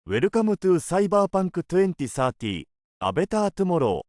Welcome to Cyberpunk 2030 A Better Tomorrow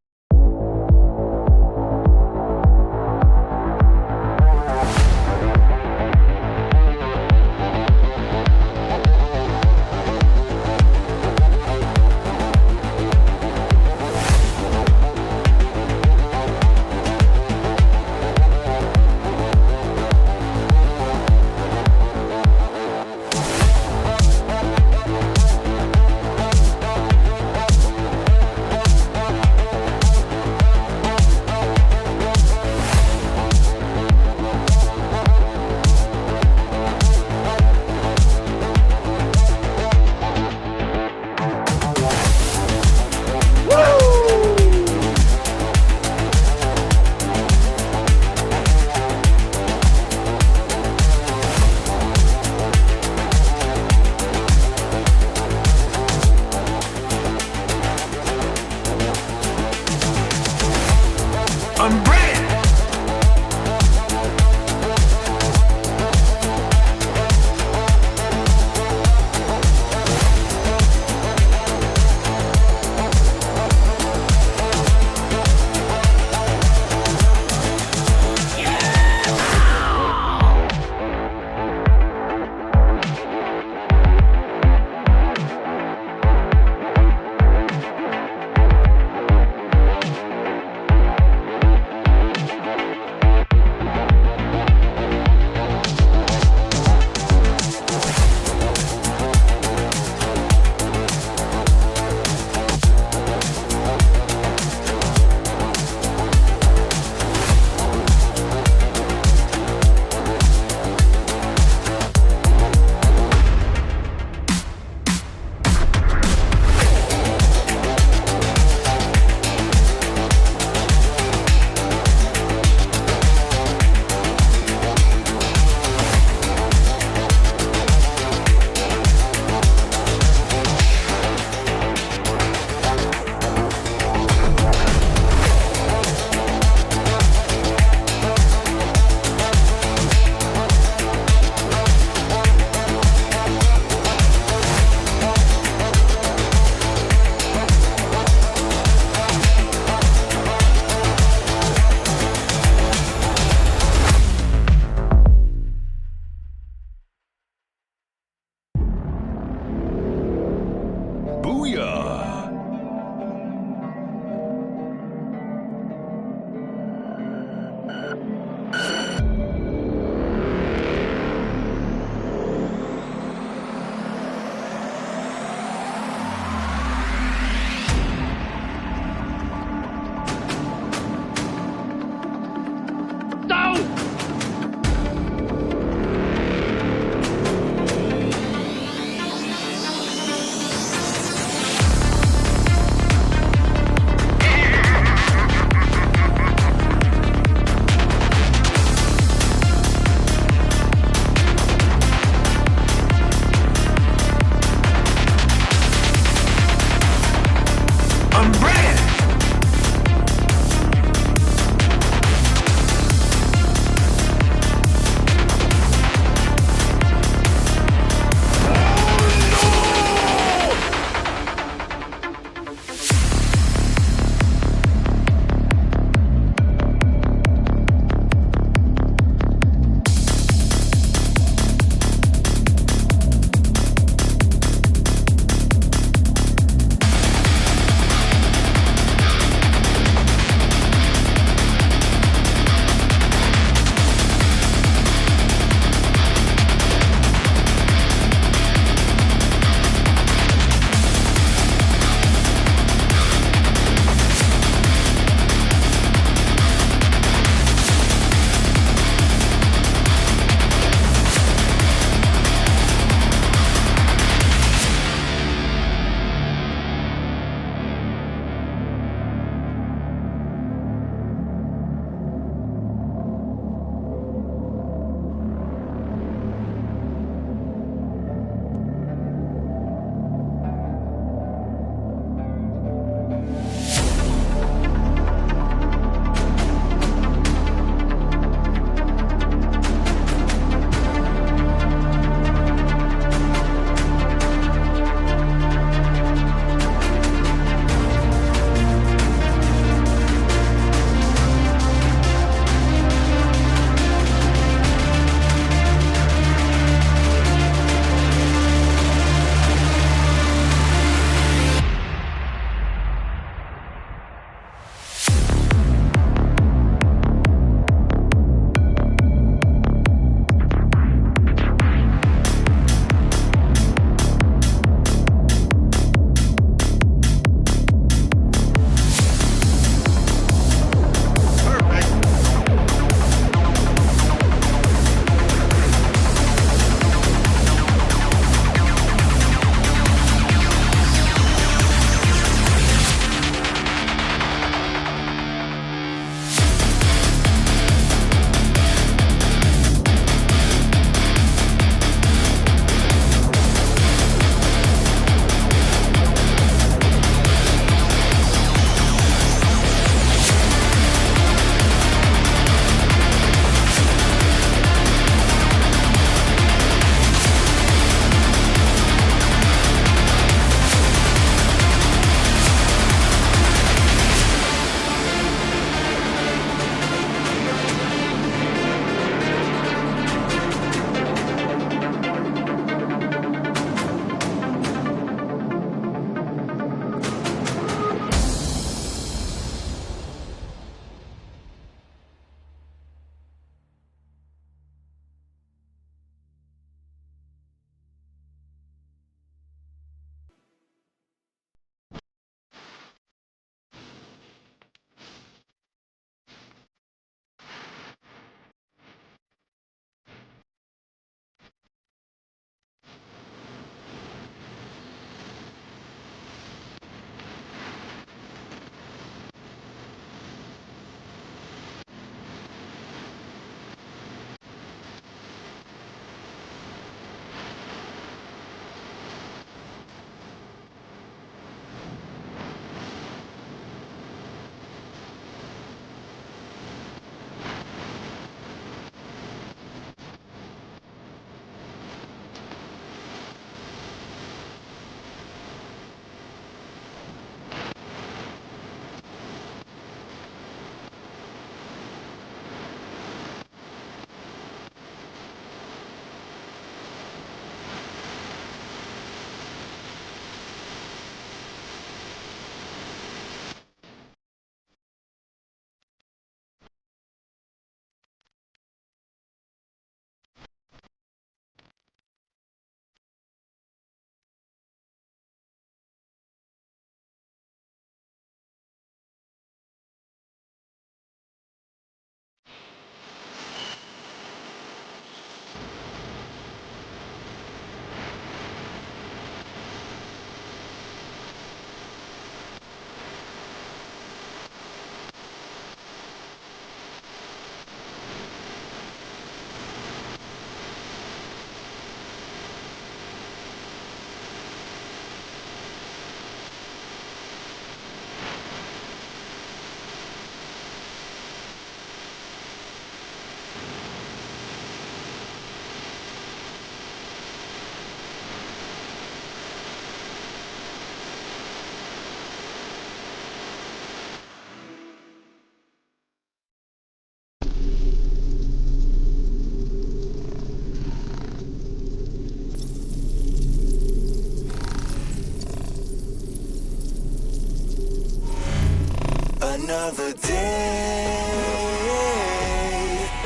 another day,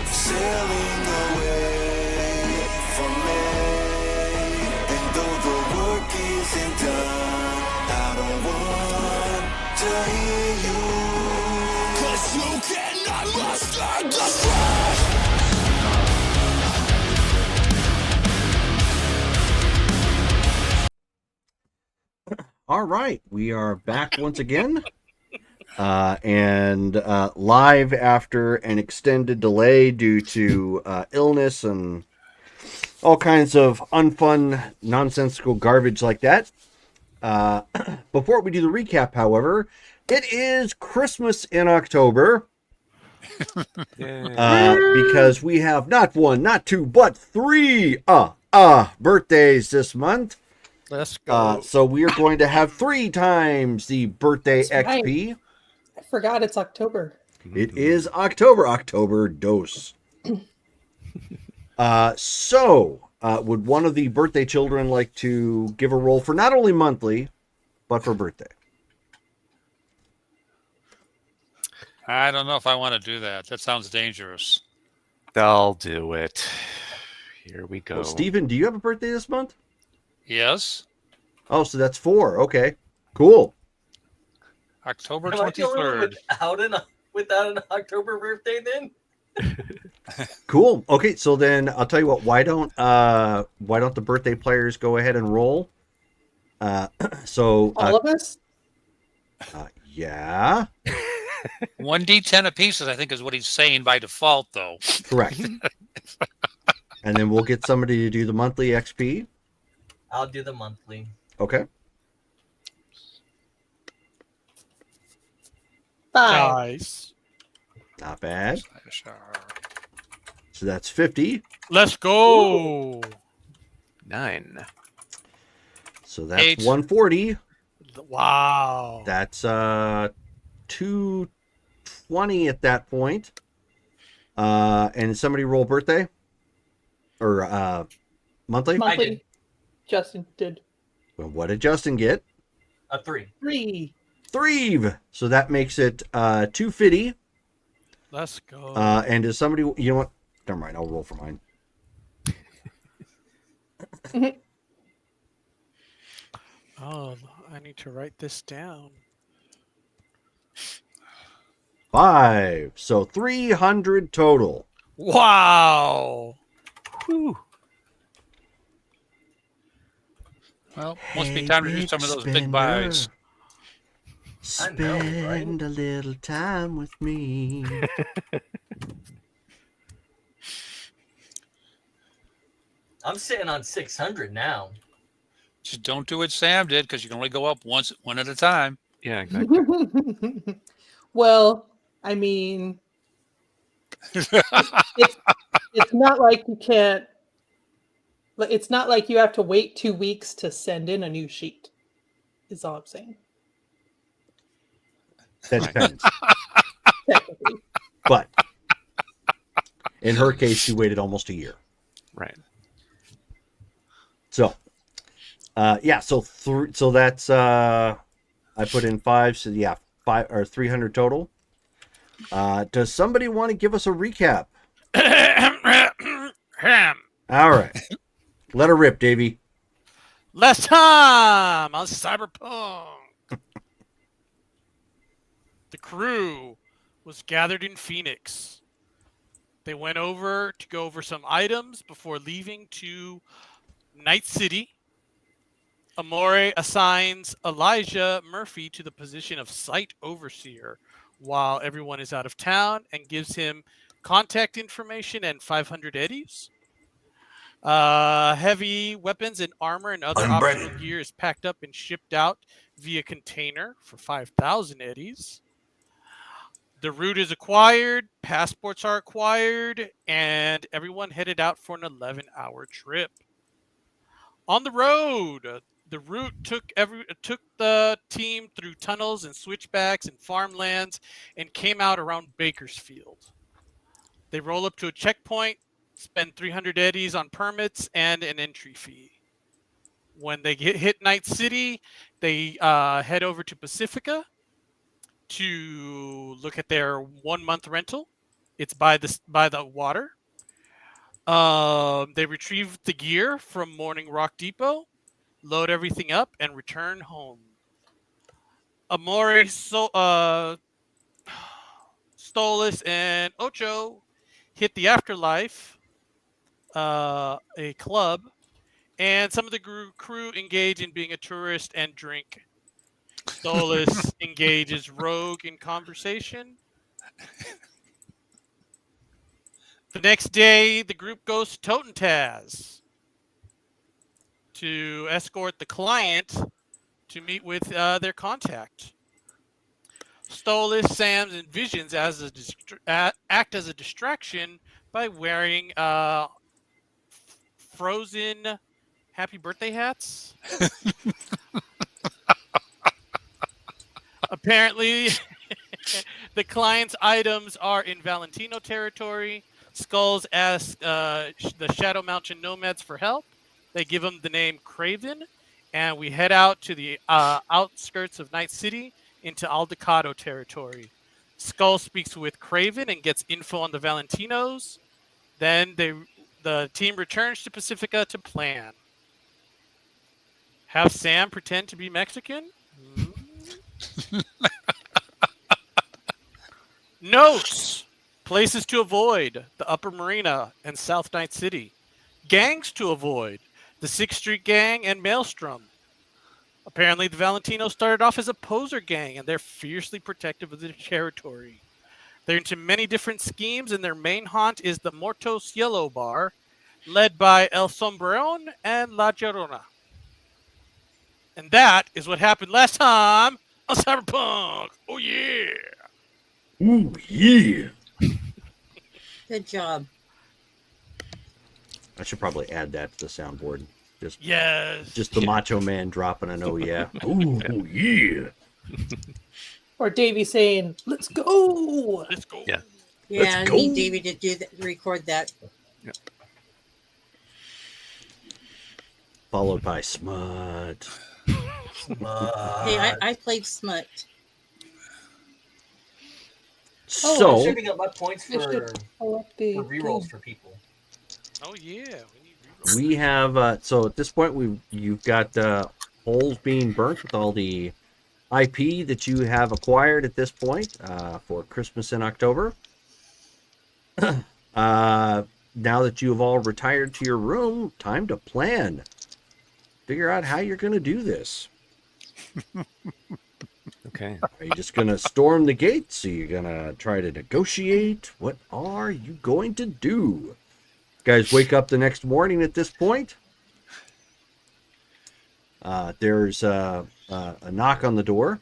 sailing away from me. And though the work isn't done, I don't want to hear you, 'cause you cannot master the stress. All right, we are back once again, and live after an extended delay due to illness and all kinds of unfun, nonsensical garbage like that. Before we do the recap, however, it is Christmas in October. Because we have not one, not two, but three birthdays this month. Let's go. So we are going to have 3 times the birthday That's right. XP. I forgot it's October. It is October dose. Would one of the birthday children like to give a roll for not only monthly, but for birthday? I don't know if I want to do that. That sounds dangerous. I'll do it. Here we go. Well, Stephen, do you have a birthday this month? Yes, Oh, so that's 4. Okay, cool. October Am I the only one 23rd. without an October birthday then? Cool. Okay, so then I'll tell you what. Why don't the birthday players go ahead and roll? All of us? Yeah, 1d10 apiece, I think, is what he's saying by default, though. correct. And then we'll get somebody to do the monthly XP. I'll do the monthly. Okay. 5. Nice. Not bad. So that's 50. Let's go. 9. So that's 8. 140. Wow. That's 220 at that point. And somebody roll birthday or monthly. I Monthly. did. Justin did. Well, what did Justin get? A 3. 3. 3. So that makes it 250. Let's go. And is somebody? You know what? Never mind. I'll roll for mine. Oh, I need to write this down. 5. So 300 total. Wow. Whew. Well, must be time to do some of those big buys. I know, right? Spend a little time with me. I'm sitting on 600 now. Just don't do what Sam did, because you can only go up one at a time. Yeah, exactly. Well, I mean, it's not like you can't. It's not like you have to wait 2 weeks to send in a new sheet. Is all I'm saying. That depends. Technically. But in her case, she waited almost a year. Right. So, yeah. So that's I put in 5. So yeah, 5 or 300 total. Does somebody want to give us a recap? All right, let her rip, Davey. Last time on Cyberpunk. The crew was gathered in Phoenix. They went over to go over some items before leaving to Night City. Amore assigns Elijah Murphy to the position of site overseer while everyone is out of town and gives him contact information and 500 eddies. Heavy weapons and armor and other optional gear is packed up and shipped out via container for 5,000 eddies. The route is acquired, passports are acquired, and everyone headed out for an 11-hour trip. On the road, the route took the team through tunnels and switchbacks and farmlands and came out around Bakersfield. They roll up to a checkpoint, spend 300 eddies on permits and an entry fee. When they hit Night City, they head over to Pacifica. to look at their 1 month rental. It's by the water. They retrieve the gear from Morning Rock Depot, load everything up, and return home. Amore, Stolas, and Ocho hit the Afterlife, a club, and some of the crew engage in being a tourist and drink. Stolas engages Rogue in conversation. The next day, the group goes to Totentaz to escort the client to meet with their contact. Stolas, Sam's, and Visions act as a distraction by wearing frozen happy birthday hats. Apparently, the client's items are in Valentino territory. Skulls ask the Shadow Mountain Nomads for help. They give him the name Craven, and we head out to the outskirts of Night City into Aldecado territory. Skull speaks with Craven and gets info on the Valentinos. Then the team returns to Pacifica to plan. Have Sam pretend to be Mexican? Notes. Places to avoid: the Upper Marina and South Night City. Gangs to avoid: the 6th Street Gang and Maelstrom. Apparently, the Valentinos started off as a poser gang, and they're fiercely protective of their territory. They're into many different schemes, and their main haunt is the Mortos Yellow Bar, led by El Sombreron and La Llorona. And that is what happened last time on Cyberpunk. Oh, yeah. Ooh, yeah. Good job. I should probably add that to the soundboard. Yes. Just the Macho Man dropping an oh yeah. Ooh, yeah. Or Davey saying, "Let's go." Let's go. Yeah. Yeah, I go. need Davey to do that, record that. Followed by Smut. Hey, I played Smut. I'm So, shaping up my points I should for pull up the rerolls thing. for people. Oh, yeah. We need rerolls. we have so at this point you've got holes being burnt with all the IP that you have acquired at this point for Christmas in October. Now that you have all retired to your room, time to plan. Figure out how you're going to do this. Okay. Are you just going to storm the gates? Are you going to try to negotiate? What are you going to do? Guys wake up the next morning at this point. There's a knock on the door.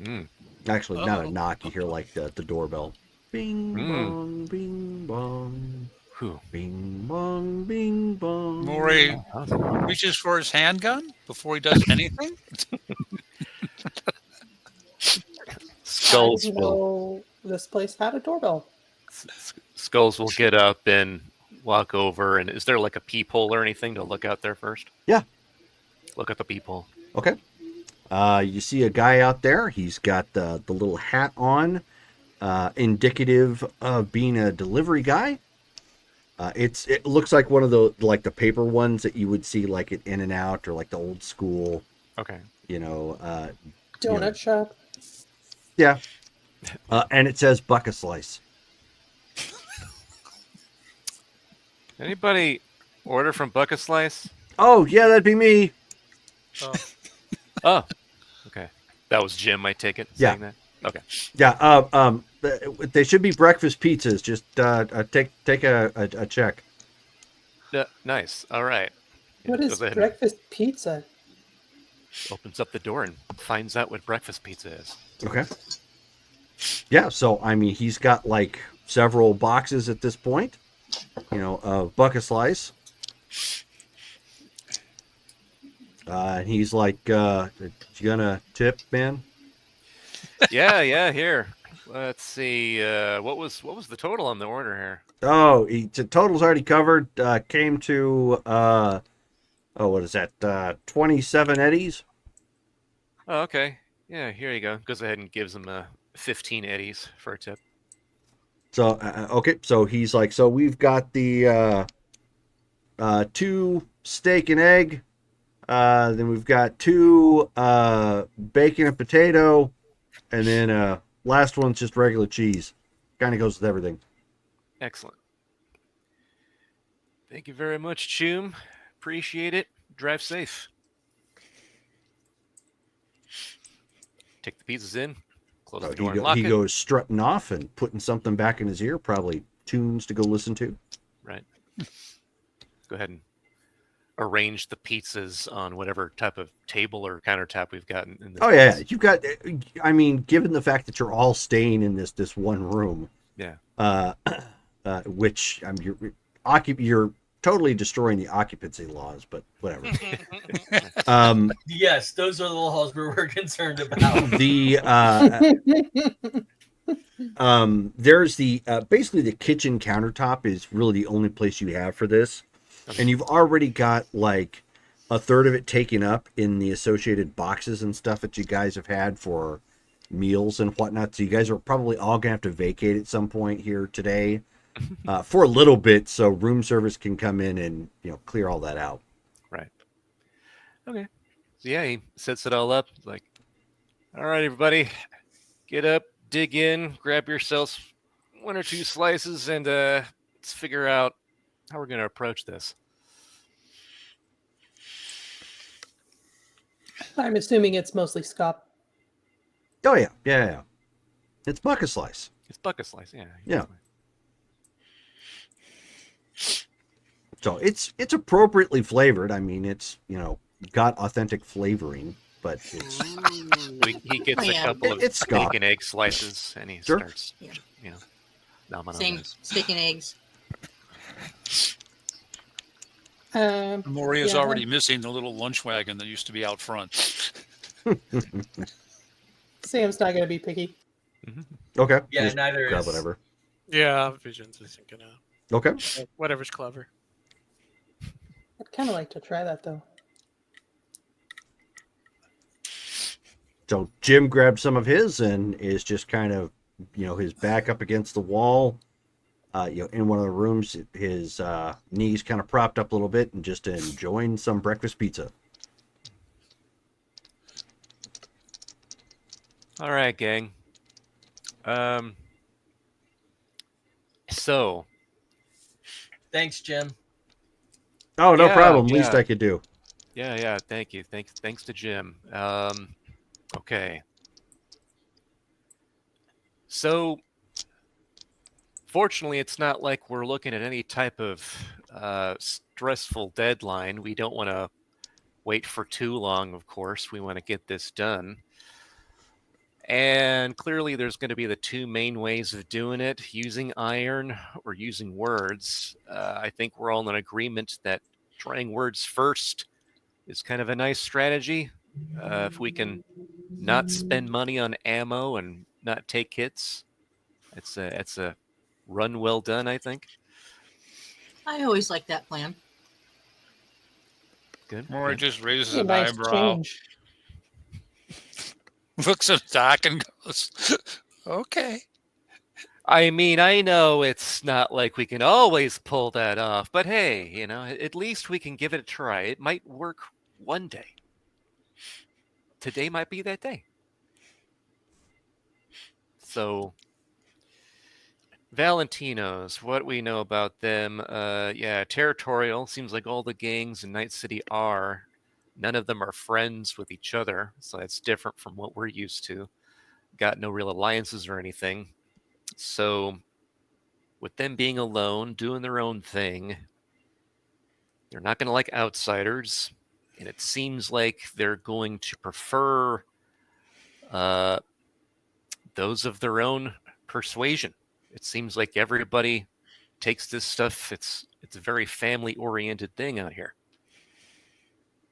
Mm. Actually, not a knock. You hear like the doorbell. Bing Mm. bong, bing bong, Whew. bing bong, bing bong. Maury How's it going? reaches for his handgun before he does anything. How Skulls did you will know this place had a doorbell? Skulls will get up and walk over. And is there like a peephole or anything to look out there first? Yeah. Look at the peephole. Okay. You see a guy out there. He's got the little hat on, indicative of being a delivery guy. It looks like one of the like the paper ones that you would see like at In-N-Out or like the old school, Okay. Donut shop. Yeah. And it says Bucket Slice. Anybody order from Bucket Slice? Oh, yeah, that'd be me. Oh, Oh, okay. That was Jim, I take it, Yeah. saying that? Okay. Yeah, they should be breakfast pizzas. Just take a check. Nice. All right. What Goes is ahead and breakfast pizza? opens up the door and finds out what breakfast pizza is. Okay. Yeah, so I mean, he's got like several boxes at this point, of Bucket Slice. And he's like, "You gonna tip, man?" Yeah, here. Let's see. What was the total on the order here? Oh, the total's already covered. Came to what is that? 27 eddies. Oh, okay. Yeah, here you go. Goes ahead and gives him 15 eddies for a tip. So okay, so he's like, so we've got the 2 steak and egg. Then we've got 2 bacon and potato, and then last one's just regular cheese. Kind of goes with everything. Excellent. Thank you very much, Choom. Appreciate it. Drive safe. Take the pizzas in. Close the door and lock He it. goes strutting off and putting something back in his ear, probably tunes to go listen to. Right. Go ahead and arrange the pizzas on whatever type of table or countertop we've got in this Oh yeah, place. you've got. I mean, given the fact that you're all staying in this one room, Yeah. which you're totally destroying the occupancy laws, but whatever. Yes, those are the laws we were concerned about. There's the basically the kitchen countertop is really the only place you have for this, and you've already got like a third of it taken up in the associated boxes and stuff that you guys have had for meals and whatnot. So you guys are probably all gonna have to vacate at some point here today for a little bit, so room service can come in and clear all that out. Right. Okay. So yeah, he sets it all up. He's like, all right, everybody, get up, dig in, grab yourselves 1 or 2 slices, and let's figure out how we're going to approach this. I'm assuming it's mostly scop. Oh yeah. It's bucket slice. It's bucket slice, yeah. Yeah. So it's appropriately flavored. I mean, it's got authentic flavoring, but it's He gets a Yeah. couple of It's steak Scott. and egg slices, and he Sure. starts, Yeah. nomming on Same those. steak and eggs. Maury is Yeah. already missing the little lunch wagon that used to be out front. Sam's not going to be picky. okay. Yeah, Just neither grab is. whatever. Yeah, Visions isn't gonna. Okay. Whatever's clever. I'd kind of like to try that though. So Jim grabbed some of his and is just kind of, his back up against the wall, in one of the rooms, his knees kind of propped up a little bit and just enjoying some breakfast pizza. All right, gang. So Thanks, Jim. Oh, no Yeah, problem. Least yeah. I could do. yeah, thank you. Thanks to Jim. Okay. So fortunately, it's not like we're looking at any type of stressful deadline. We don't want to wait for too long, of course. We want to get this done. And clearly, there's going to be the 2 main ways of doing it, using iron or using words. I think we're all in agreement that trying words first is kind of a nice strategy. If we can not spend money on ammo and not take hits, it's a run well done, I think. I always like that plan. Good. Maury good. just raises A an nice eyebrow, change. looks at Doc, and goes, "Okay." I mean, I know it's not like we can always pull that off, but hey, at least we can give it a try. It might work one day. Today might be that day. So, Valentinos, what we know about them, territorial. Seems like all the gangs in Night City are. None of them are friends with each other, so that's different from what we're used to. Got no real alliances or anything. So, with them being alone, doing their own thing, they're not going to like outsiders, and it seems like they're going to prefer those of their own persuasion. It seems like everybody takes this stuff. It's a very family-oriented thing out here.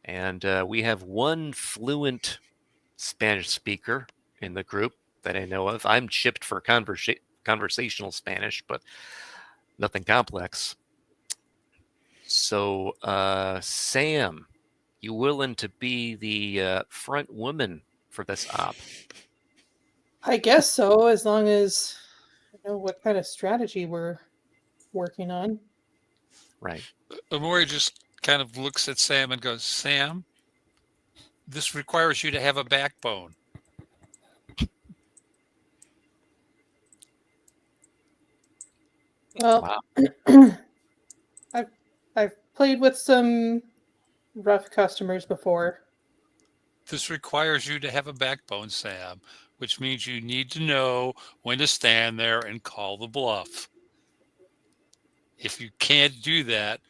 And we have one fluent Spanish speaker in the group that I know of. I'm chipped for conversational Spanish, but nothing complex. So, Sam, you willing to be the front woman for this op. I guess so, as long as I know what kind of strategy we're working on. Right. Amori just kind of looks at Sam and goes, Sam, this requires you to have a backbone. Well, Wow. I've played with some rough customers before. This requires you to have a backbone, Sam, which means you need to know when to stand there and call the bluff. If you can't do that,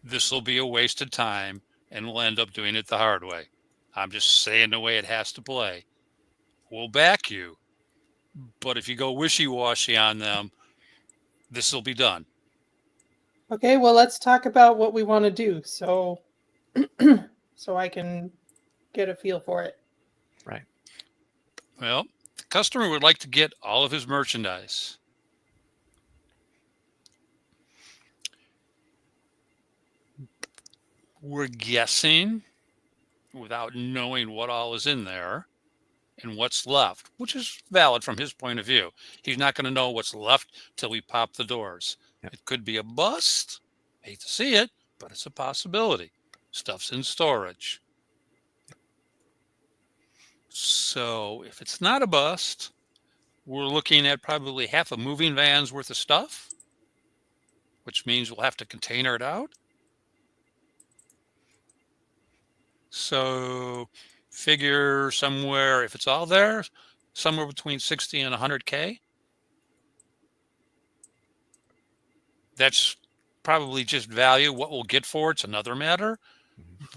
this will be a waste of time and we'll end up doing it the hard way. I'm just saying the way it has to play. We'll back you, but if you go wishy-washy on them, this will be done. Okay, well, let's talk about what we want to do, so so I can get a feel for it. Right. Well, the customer would like to get all of his merchandise. We're guessing, without knowing what all is in there and what's left, which is valid from his point of view. He's not going to know what's left till we pop the doors. Yep. It could be a bust. Hate to see it, but it's a possibility. Stuff's in storage. So if it's not a bust, we're looking at probably half a moving van's worth of stuff, which means we'll have to container it out. So figure somewhere, if it's all there, somewhere between 60 and 100K. That's probably just value. What we'll get for it's another matter,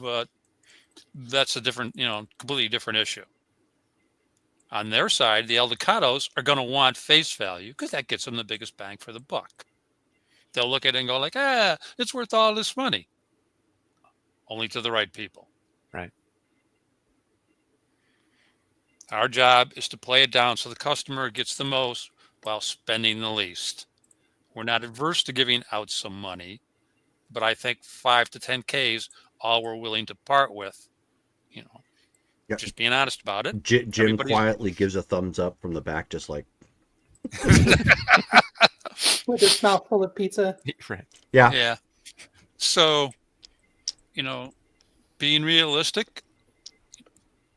but that's a different, completely different issue. On their side, the Eldecados are going to want face value because that gets them the biggest bang for the buck. They'll look at it and go like, it's worth all this money. Only to the right people. Right. Our job is to play it down so the customer gets the most while spending the least. We're not adverse to giving out some money, but I think 5 to 10K is all we're willing to part with. Yep. Just being honest about it. Jim Everybody's- quietly gives a thumbs up from the back, just like, With his mouth full of pizza. Right. yeah. Yeah. So, being realistic,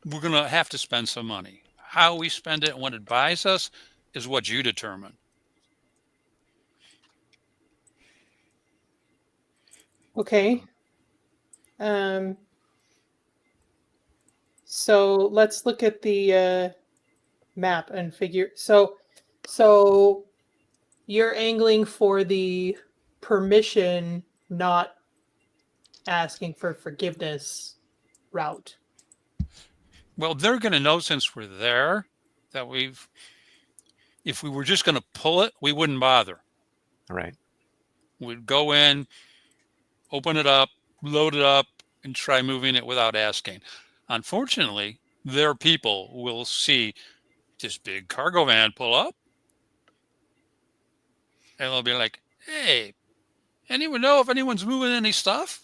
we're going to have to spend some money. How we spend it and when it buys us is what you determine. Okay. So let's look at the map and figure. So you're angling for the permission, not asking for forgiveness route. Well, they're going to know since we're there that if we were just going to pull it, we wouldn't bother. Right. We'd go in, open it up, load it up, and try moving it without asking. Unfortunately, their people will see this big cargo van pull up, and they'll be like, hey, anyone know if anyone's moving any stuff?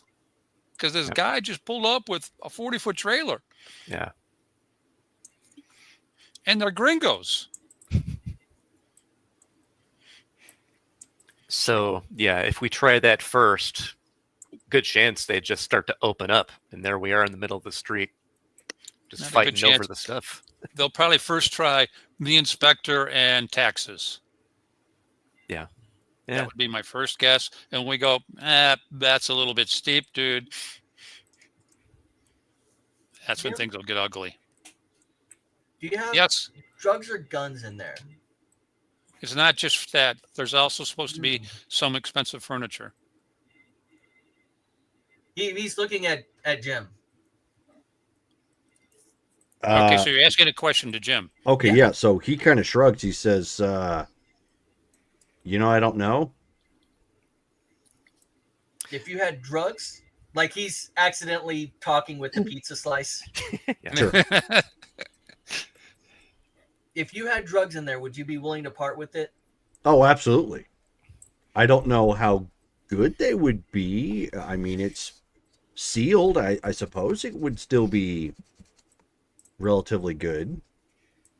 Because this guy just pulled up with a 40-foot trailer. Yeah. And they're gringos. So, yeah, if we try that first, good chance they just start to open up. And there we are in the middle of the street, just Not a good fighting over chance. the stuff. They'll probably first try the inspector and taxes. Yeah. That would be my first guess. And we go, that's a little bit steep, dude. That's when things will get ugly. Do you have Yes. drugs or guns in there? It's not just that. There's also supposed to be some expensive furniture. He's looking at Jim. Okay, so you're asking a question to Jim. Okay, yeah. So he kind of shrugs. He says, I don't know. If you had drugs, like he's accidentally talking with the pizza slice. Sure. If you had drugs in there, would you be willing to part with it? Oh, absolutely. I don't know how good they would be. I mean, it's sealed. I suppose it would still be relatively good.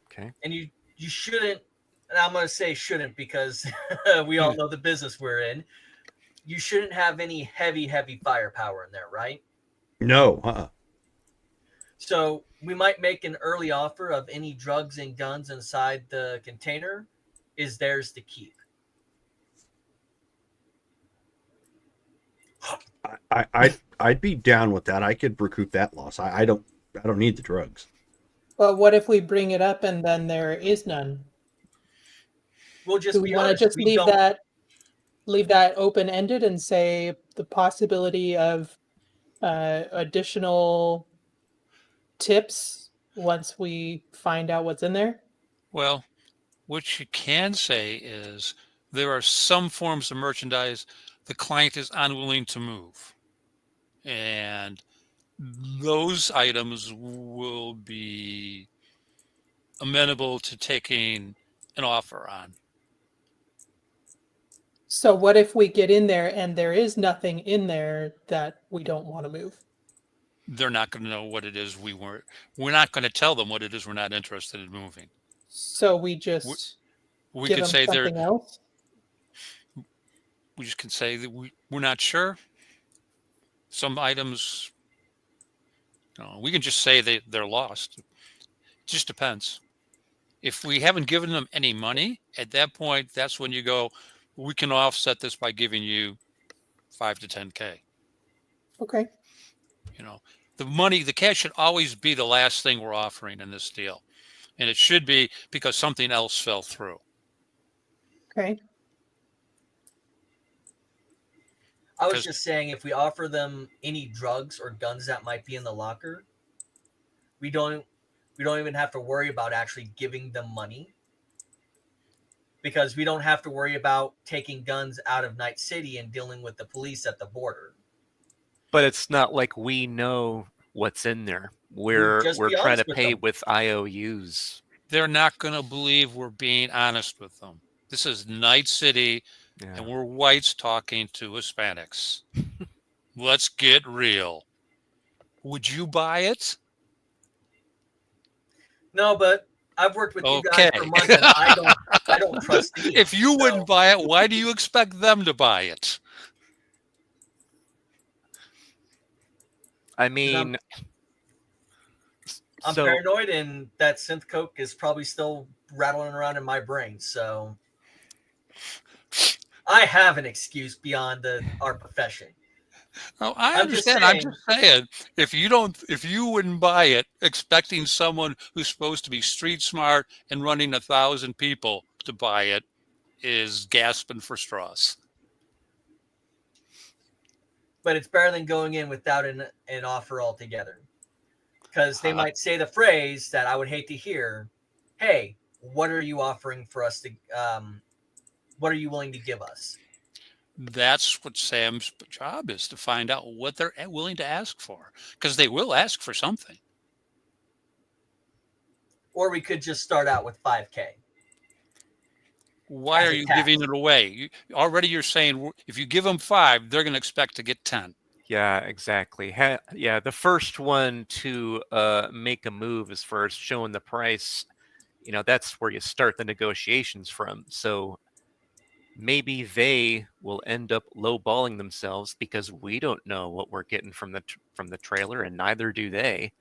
Okay. And you shouldn't, and I'm going to say shouldn't because we all know the business we're in. You shouldn't have any heavy firepower in there, right? No, So we might make an early offer of any drugs and guns inside the container is theirs to keep. I'd be down with that. I could recoup that loss. I don't need the drugs. But what if we bring it up and then there is none? We'll just Do we be want to honest. just We leave don't- that open ended and say the possibility of additional tips once we find out what's in there? Well, what you can say is there are some forms of merchandise the client is unwilling to move. And those items will be amenable to taking an offer on. So what if we get in there and there is nothing in there that we don't want to move? They're not going to know what it is we're not going to tell them what it is we're not interested in moving. So we just We give could them say something else? we just can say that we're not sure. Some items, we can just say they're lost. It just depends. If we haven't given them any money, at that point, that's when you go, we can offset this by giving you 5 to 10K. Okay. The cash should always be the last thing we're offering in this deal. And it should be because something else fell through. Okay. I was just saying, if we offer them any drugs or guns that might be in the locker, we don't even have to worry about actually giving them money, because we don't have to worry about taking guns out of Night City and dealing with the police at the border. But it's not like we know what's in there. We're trying to pay with IOUs. They're not going to believe we're being honest with them. This is Night City, and we're whites talking to Hispanics. Let's get real. Would you buy it? No, but I've worked with you guys for months, and I don't trust these. If you wouldn't buy it, why do you expect them to buy it? I mean, I'm paranoid, and that synth coke is probably still rattling around in my brain. So I have an excuse beyond our profession. Oh, I understand. I'm just saying, if you wouldn't buy it, expecting someone who's supposed to be street smart and running 1,000 people to buy it is gasping for straws. But it's better than going in without an offer altogether. Because they might say the phrase that I would hate to hear, hey, what are you offering for us to, what are you willing to give us? That's what Sam's job is, to find out what they're willing to ask for. Because they will ask for something. Or we could just start out with 5K. Why are you giving it away? You're saying if you give them 5, they're going to expect to get 10. Yeah, exactly. Yeah, the first one to make a move as far as showing the price, that's where you start the negotiations from. So maybe they will end up lowballing themselves because we don't know what we're getting from the trailer, and neither do they.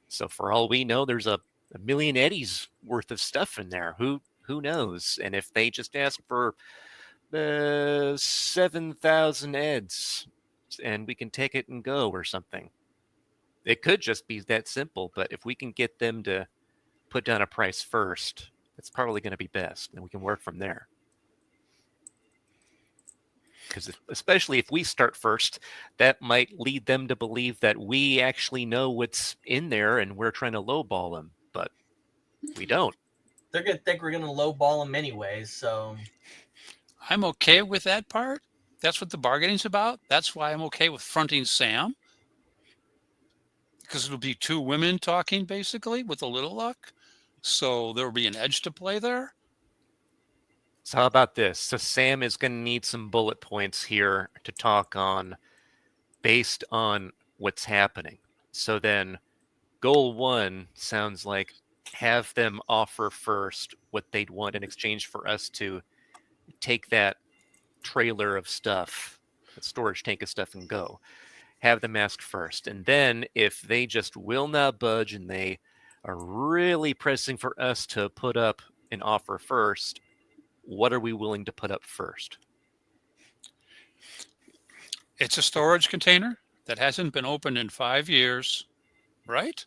So for all we know, there's a million eddies worth of stuff in there. Who knows? And if they just ask for 7,000 eds and we can take it and go or something, it could just be that simple. But if we can get them to put down a price first, it's probably going to be best, and we can work from there. Because especially if we start first, that might lead them to believe that we actually know what's in there and we're trying to lowball them, but we don't. They're going to think we're going to lowball them anyways, so... I'm okay with that part. That's what the bargaining's about. That's why I'm okay with fronting Sam. Because it'll be 2 women talking, basically, with a little luck. So there will be an edge to play there. So how about this? So Sam is going to need some bullet points here to talk on based on what's happening. So then goal 1 sounds like have them offer first what they'd want in exchange for us to take that trailer of stuff, that storage tank of stuff, and go. Have them ask first. And then if they just will not budge and they are really pressing for us to put up an offer first, what are we willing to put up first? It's a storage container that hasn't been opened in 5 years, right?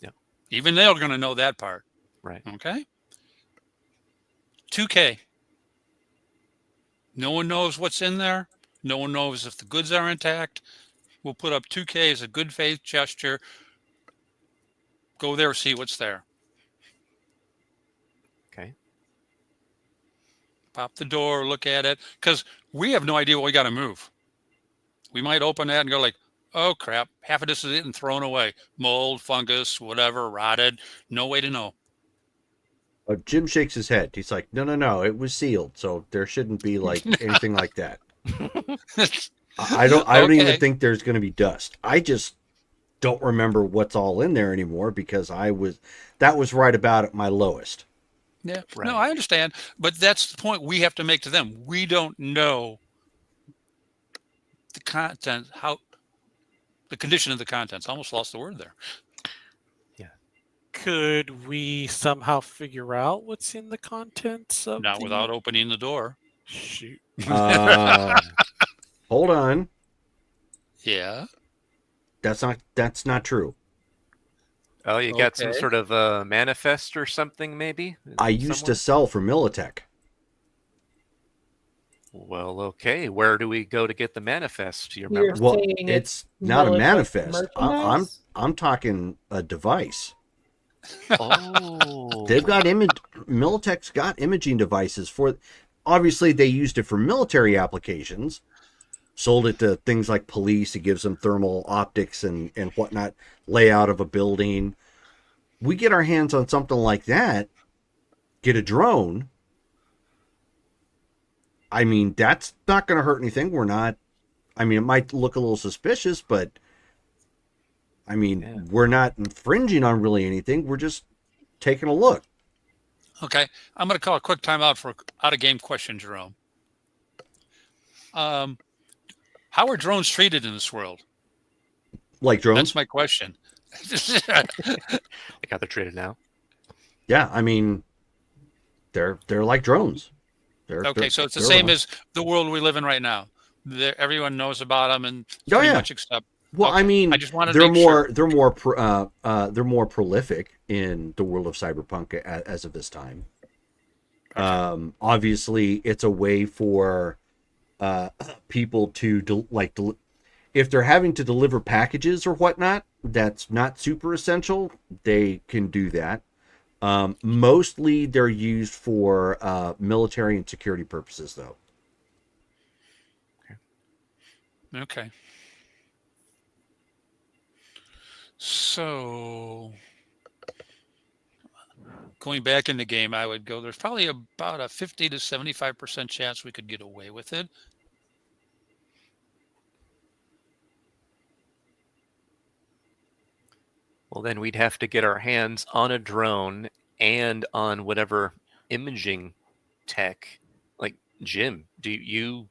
Yeah. Even they're going to know that part. Right. Okay. $2K. No one knows what's in there. No one knows if the goods are intact. We'll put up $2K as a good faith gesture. Go there, see what's there. Okay. Pop the door, look at it, because we have no idea what we got to move. We might open that and go like, oh crap, half of this is getting thrown away. Mold, fungus, whatever, rotted. No way to know. Jim shakes his head. He's like, no, it was sealed, so there shouldn't be like anything like that. I don't Okay. even think there's going to be dust. I just don't remember what's all in there anymore because that was right about at my lowest. Yeah, Right. no, I understand, but that's the point we have to make to them. We don't know the content, the condition of the contents. I almost lost the word there. Could we somehow figure out what's in the contents of Not the... without opening the door. Shoot. Hold on. Yeah. That's not true. Oh, you got some Okay. sort of a manifest or something, maybe? I used to Somewhere? sell for Militech. Well, okay. Where do we go to get the manifest? Do you You're remember? Well, saying it's not a Militech manifest. merchandise? I'm talking a device. Oh. They've got Militech's got imaging devices for. Obviously, they used it for military applications. Sold it to things like police. It gives them thermal optics and whatnot. Layout of a building. We get our hands on something like that. Get a drone. I mean, that's not going to hurt anything. We're not. I mean, it might look a little suspicious, but I mean, Yeah. we're not infringing on really anything. We're just taking a look. Okay. I'm going to call a quick timeout for out of game question, Jerome. How are drones treated in this world? Like drones? That's my question. I got they're traded now. Yeah, I mean, they're like drones. Okay, so it's the they're same around. as the world we live in right now. Everyone knows about them and Oh, pretty yeah. much accept. Well, Okay, I mean, I just wanted to they're make more sure. they're more prolific in the world of cyberpunk as of this time. Obviously, it's a way for people to if they're having to deliver packages or whatnot, that's not super essential. They can do that. Mostly, they're used for military and security purposes, though. Okay. So going back in the game, I would go, there's probably about a 50 to 75% chance we could get away with it. Well, then we'd have to get our hands on a drone and on whatever imaging tech. Like, Jim, do you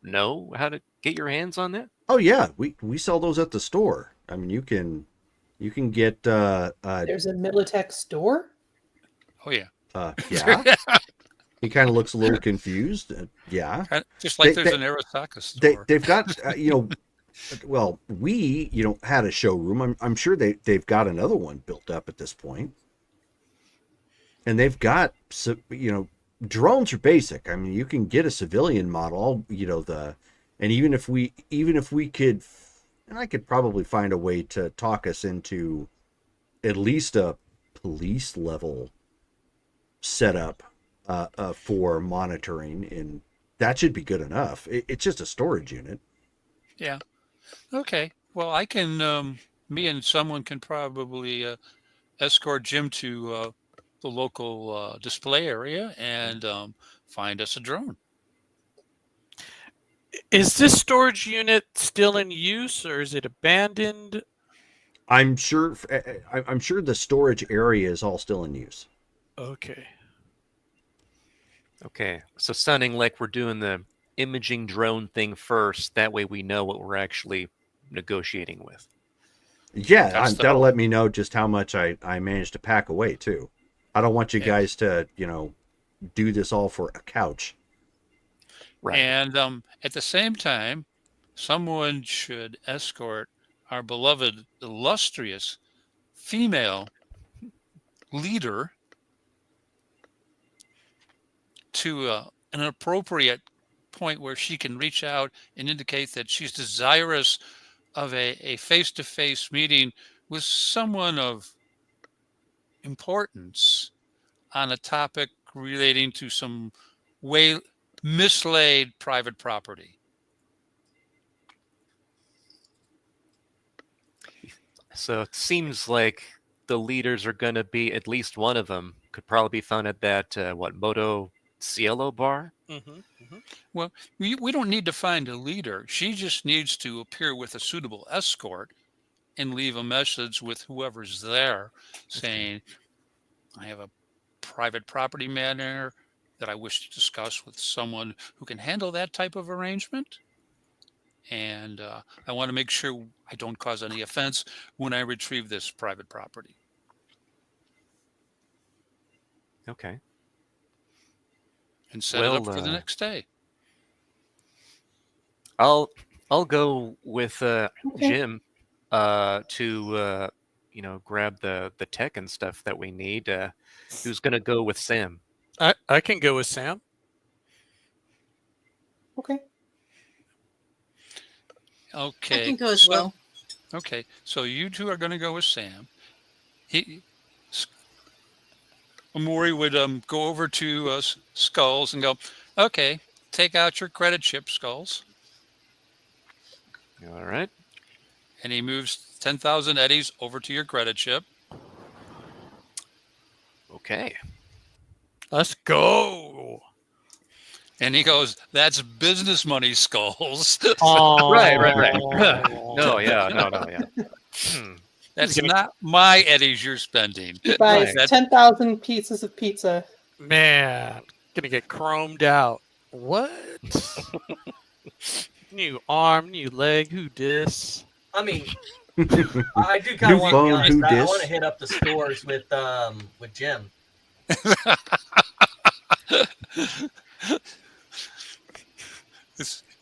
know how to get your hands on that? Oh yeah, we sell those at the store. I mean, you can get There's a Militech store? Oh, yeah. yeah. He kind of looks a little confused. Yeah, Just like They- there's they- an Arasaka store. they've got well, we had a showroom. I'm sure they've got another one built up at this point, and they've got drones are basic. I mean, you can get a civilian model. And even if we could, and I could probably find a way to talk us into at least a police level setup for monitoring, and that should be good enough. It's just a storage unit. Yeah. Okay. Well, I can, me and someone can probably escort Jim to the local display area and find us a drone. Is this storage unit still in use or is it abandoned? I'm sure the storage area is all still in use. Okay. Okay, so sounding like we're doing the imaging drone thing first. That way we know what we're actually negotiating with. Yeah, That's the that'll hope. let me know just how much I managed to pack away too. I don't want you Yeah. guys to, do this all for a couch. Right. And at the same time, someone should escort our beloved, illustrious female leader to an appropriate point where she can reach out and indicate that she's desirous of a face-to-face meeting with someone of importance on a topic relating to some way mislaid private property. So it seems like the leaders are going to be, at least one of them could probably be found at that Moto Cielo bar. Well, we don't need to find a leader. She just needs to appear with a suitable escort and leave a message with whoever's there saying, I have a private property matter that I wish to discuss with someone who can handle that type of arrangement. And I want to make sure I don't cause any offense when I retrieve this private property. Okay. And set it up Well, for the next day. I'll go with Jim to grab the tech and stuff that we need. Who's going to go with Sam? I can go with Sam. Okay. Okay. I can go as well. Okay, so you two are going to go with Sam. Amori would go over to Skulls and go, okay, take out your credit chip, Skulls. All right. And he moves 10,000 eddies over to your credit chip. Okay. Let's go. And he goes, that's business money, Skulls. Right. No, yeah. That's not my eddies you're spending. Buys That- 10,000 pieces of pizza. Man, gonna get chromed out. What? New arm, new leg. Who dis? I mean, I do kind New of want to phone, be honest. who I dis? want to hit up the stores with Jim.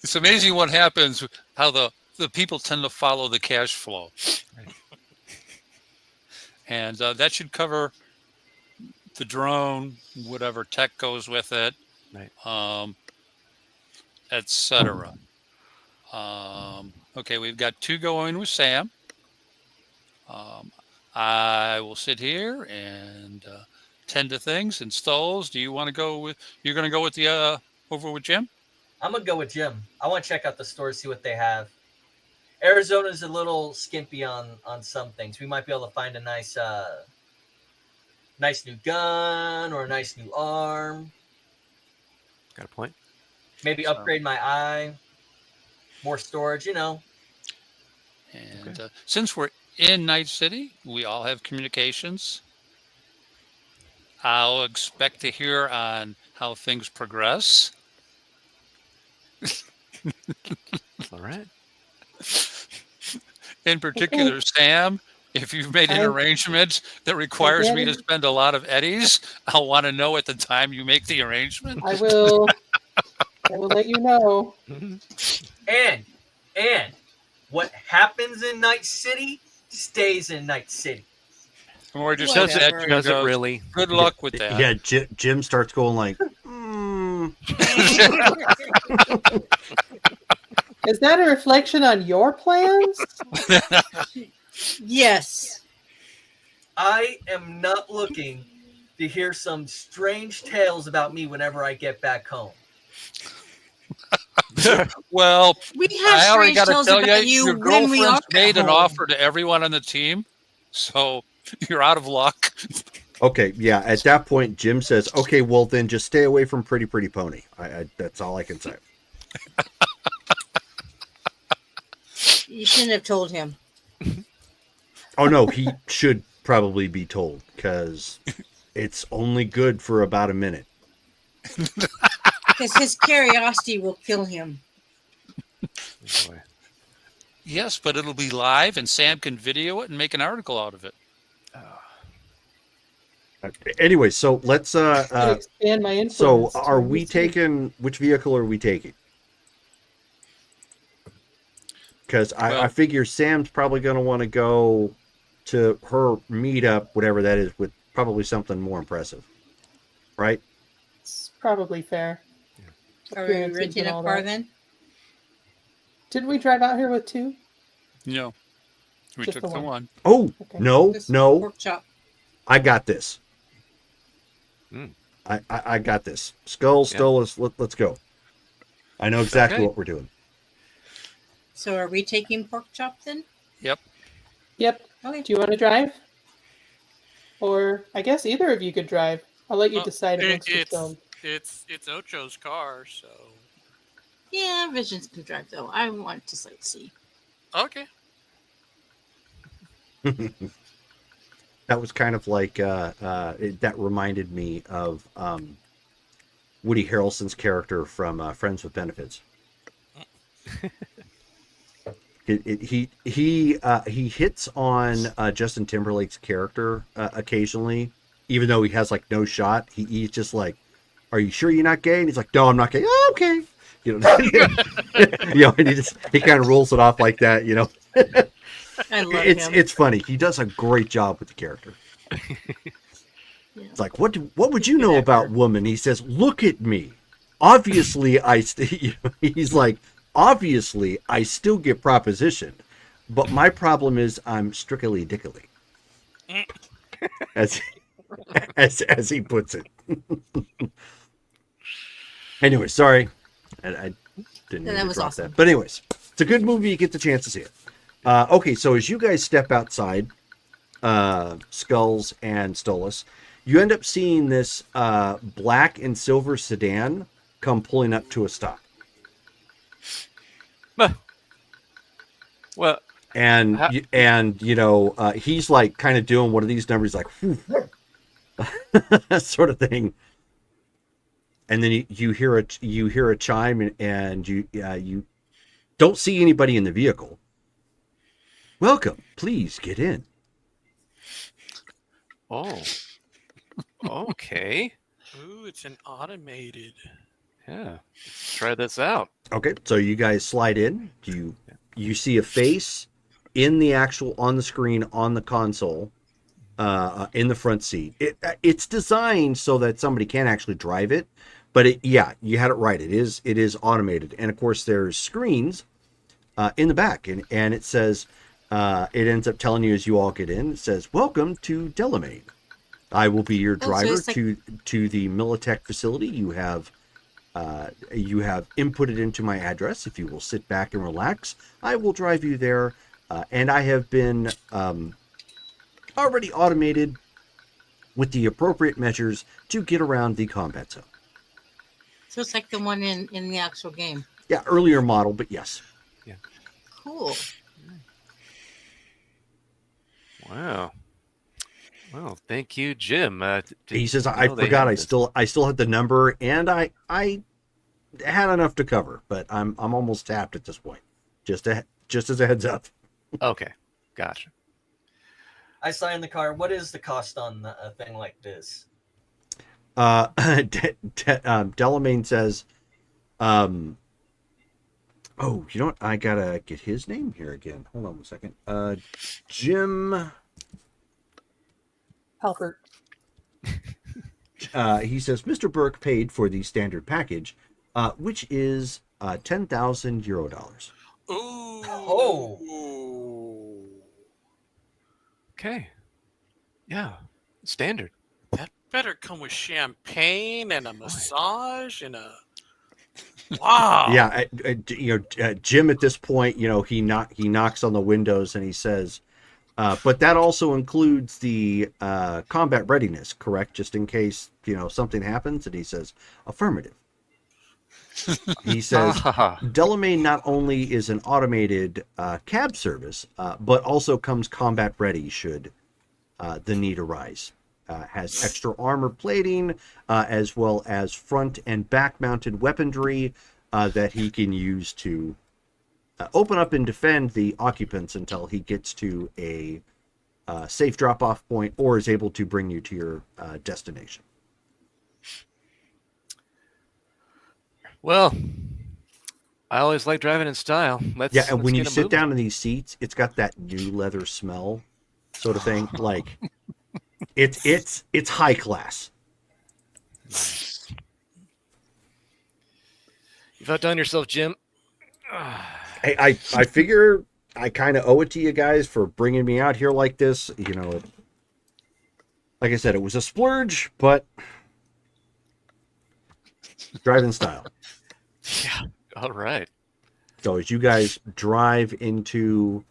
It's amazing what happens, how the people tend to follow the cash flow. And that should cover the drone, whatever tech goes with it, Right. etc. Okay, we've got two going with Sam. I will sit here and tend to things. And Stolz, do you want to go with? You're going to go with the over with Jim? I'm gonna go with Jim. I want to check out the stores, see what they have. Arizona's a little skimpy on some things. We might be able to find a nice new gun or a nice new arm. Got a point. Maybe upgrade my eye. More storage, And since we're in Night City, we all have communications. I'll expect to hear on how things progress. All right. In particular, Sam, if you've made an arrangement that requires me to spend a lot of eddies, I'll want to know at the time you make the arrangement. I will let you know. And what happens in Night City stays in Night City. Or just Whatever. says that, Does it really? Good luck with that. Yeah, Jim starts going like, Is that a reflection on your plans? Yes. I am not looking to hear some strange tales about me whenever I get back home. Well, We have I already strange got to tales tell about you, you your when we are girlfriend's made at an home. offer to everyone on the team, so you're out of luck. okay, yeah. At that point, Jim says, okay, well then just stay away from Pretty Pony. That's all I can say. You shouldn't have told him. Oh no, he should probably be told because it's only good for about a minute. Because his curiosity will kill him. Oh, boy. Yes, but it'll be live and Sam can video it and make an article out of it. Anyway, so let's expand my so influence. are we taking which vehicle are we taking? Because I figure Sam's probably going to want to go to her meetup, whatever that is, with probably something more impressive, right? It's probably fair. Are we Appearances renting and a all car that. then? Didn't we drive out here with two? No. We Just took the the one. one. Oh, Okay. no, This no, pork chop. I got this. Mm. I got this. Skull, Yeah. Stolas, let's go. I know exactly Okay. what we're doing. So are we taking pork chop then? Yep. Okay. Do you want to drive? Or I guess either of you could drive. I'll let you Well, decide amongst it's yourselves. it's Ocho's car, so Yeah, Visions can drive though. I want to sightsee. okay. That was kind of like that reminded me of Woody Harrelson's character from Friends with Benefits. He hits on Justin Timberlake's character occasionally, even though he has like no shot. He's just like, "Are you sure you're not gay?" And he's like, "No, I'm not gay." "Oh, okay." You know, and he kind of rolls it off like that. You know, I love it's him. it's funny. He does a great job with the character. Yeah. It's like, what would you know about woman? He says, "Look at me. Obviously, he's like, obviously, I still get proposition, but my problem is I'm strictly dickily." as he puts it. Anyway, sorry. I didn't Yeah, mean that to was drop awesome. that. But anyways, it's a good movie. You get the chance to see it. Okay, so as you guys step outside, Skulls and Stolas, you end up seeing this black and silver sedan come pulling up to a stop. Well, And How- he's like kind of doing one of these numbers, like sort of thing. And then you hear a chime, and you don't see anybody in the vehicle. "Welcome, please get in." oh, okay. Ooh, it's an automated. Yeah. Let's try this out. Okay, so you guys slide in. You see a face on the screen on the console, in the front seat. It's designed so that somebody can actually drive it, but you had it right. It is automated, and of course there's screens in the back, and it says it ends up telling you as you all get in. It says, "Welcome to Delamain. I will be your so driver it's like- to the Militech facility. You have inputted into my address. If you will sit back and relax, I will drive you there. And I have been already automated with the appropriate measures to get around the combat zone." So it's like the one in the actual game. Yeah, earlier model, but yes. Cool. Wow. Well, thank you, Jim. He says, "I forgot. I still had the number, and I had enough to cover, but I'm almost tapped at this point. Just as a heads up." Okay, gotcha. I saw in the car. What is the cost on a thing like this? Delamain says, "Oh, you know what? I gotta get his name here again. Hold on one second. Jim." Halpert. He says, "Mr. Burke paid for the standard package, which is €10,000. Ooh. Oh. Okay. Yeah, standard. That better come with champagne and a massage and a. Wow. Yeah, Jim at this point, he knocks on the windows and he says, "But that also includes the combat readiness, correct? Just in case something happens." And he says, "Affirmative." He says Ah, Delamain not only is an automated cab service, but also comes combat ready should the need arise. Has extra armor plating, as well as front and back mounted weaponry that he can use to open up and defend the occupants until he gets to a safe drop off point or is able to bring you to your destination. well, I always like driving in style. Yeah, and when you sit down in these seats, it's got that new leather smell, sort of thing. Like it's high class. You've outdone yourself, Jim. Hey, I figure I kind of owe it to you guys for bringing me out here like this. You know, like I said, it was a splurge, but driving style. Yeah. All right. So as you guys drive into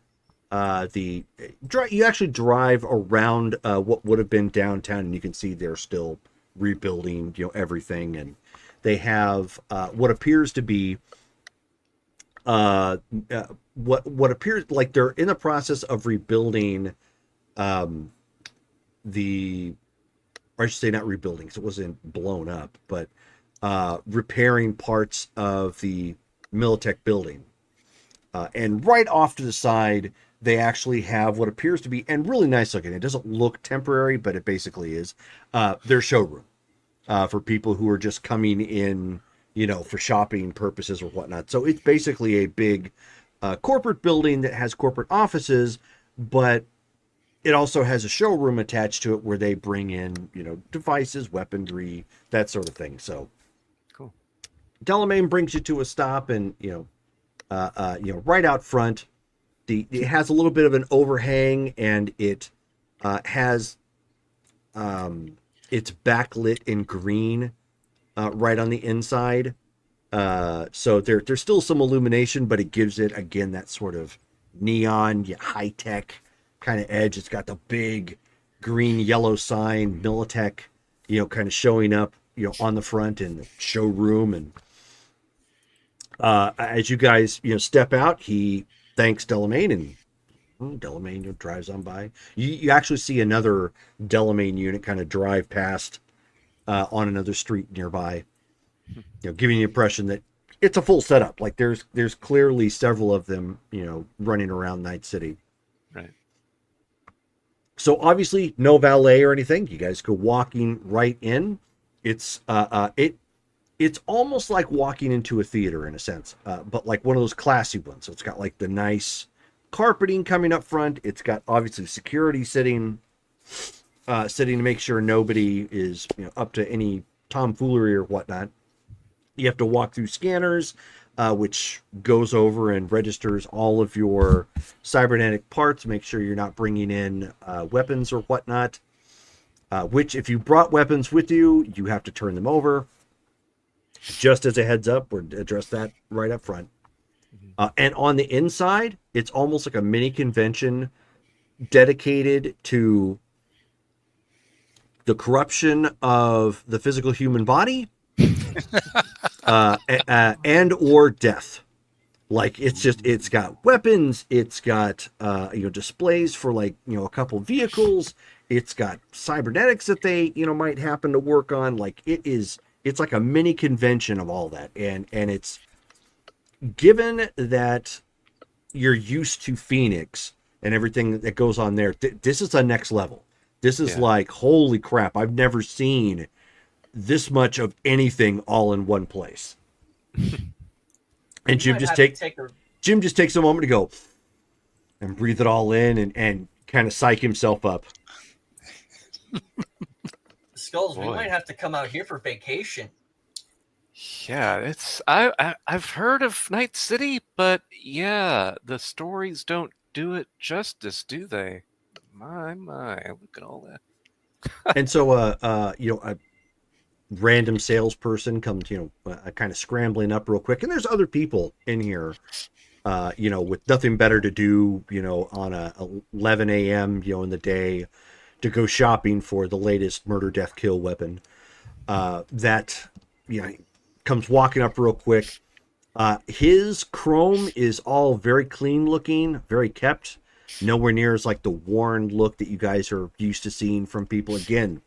you actually drive around what would have been downtown, and you can see they're still rebuilding, everything, and they have what appears to be what appears like they're in the process of rebuilding or I should say not rebuilding because it wasn't blown up, but repairing parts of the Militech building. And right off to the side, they actually have what appears to be, and really nice looking, it doesn't look temporary, but it basically is, their showroom for people who are just coming in, for shopping purposes or whatnot. So it's basically a big corporate building that has corporate offices, but it also has a showroom attached to it where they bring in, devices, weaponry, that sort of thing. So cool. Delamain brings you to a stop, and right out front, it has a little bit of an overhang, and it has it's backlit in green right on the inside. So there's still some illumination, but it gives it again that sort of neon, high tech kind of edge. It's got the big green yellow sign, Militech, kind of showing up, on the front in the showroom. And as you guys, step out, he thanks Delamain, and Delamain drives on by. You actually see another Delamain unit kind of drive past on another street nearby, giving you the impression that it's a full setup. Like there's clearly several of them, running around Night City. Right. So obviously no valet or anything. You guys go walking right in. It's it's almost like walking into a theater in a sense, but like one of those classy ones. So it's got like the nice carpeting coming up front. It's got obviously security sitting to make sure nobody is up to any tomfoolery or whatnot. You have to walk through scanners, which goes over and registers all of your cybernetic parts. Make sure you're not bringing in weapons or whatnot. Which, if you brought weapons with you, you have to turn them over. Just as a heads up, or address that right up front. And on the inside, it's almost like a mini convention dedicated to the corruption of the physical human body and or death. Like it's got weapons, it's got displays for like a couple vehicles, it's got cybernetics that they might happen to work on. Like it's like a mini convention of all that, and it's given that you're used to Phoenix and everything that goes on there. This is a next level. This is like, holy crap! I've never seen this much of anything all in one place. And Jim just takes a moment to go and breathe it all in and kind of psych himself up. Skulls, we might have to come out here for vacation. Yeah, I've heard of Night City, but yeah, the stories don't do it justice, do they? My, look at all that. And so a random salesperson comes, kind of scrambling up real quick, and there's other people in here, with nothing better to do, on a 11 a.m. In the day, to go shopping for the latest murder, death, kill weapon. That comes walking up real quick. His chrome is all very clean looking, very kept. Nowhere near as like the worn look that you guys are used to seeing from people. Again,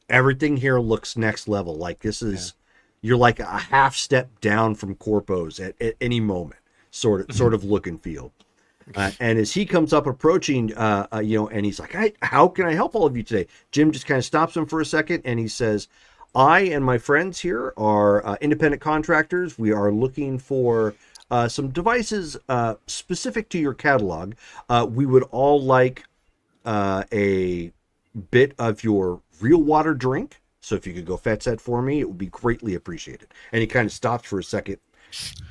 everything here looks next level. Like this is, you're like a half step down from Corpos at any moment, sort of look and feel. And as he comes up approaching, and he's like, how can I help all of you today? Jim just kind of stops him for a second and he says, I and my friends here are independent contractors. We are looking for some devices specific to your catalog. We would all like a bit of your real water drink. So if you could go fetch that for me, it would be greatly appreciated. And he kind of stops for a second,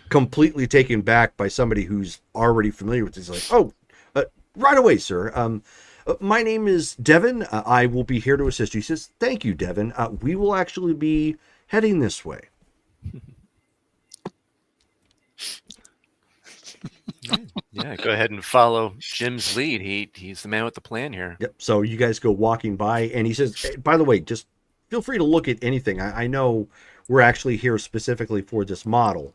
completely taken back by somebody who's already familiar with this. He's like, right away, sir. My name is Devin. I will be here to assist you. He says, thank you, Devin. We will actually be heading this way. Yeah, go ahead and follow Jim's lead. He's the man with the plan here. Yep. So you guys go walking by, and he says, hey, by the way, just feel free to look at anything. I know we're actually here specifically for this model.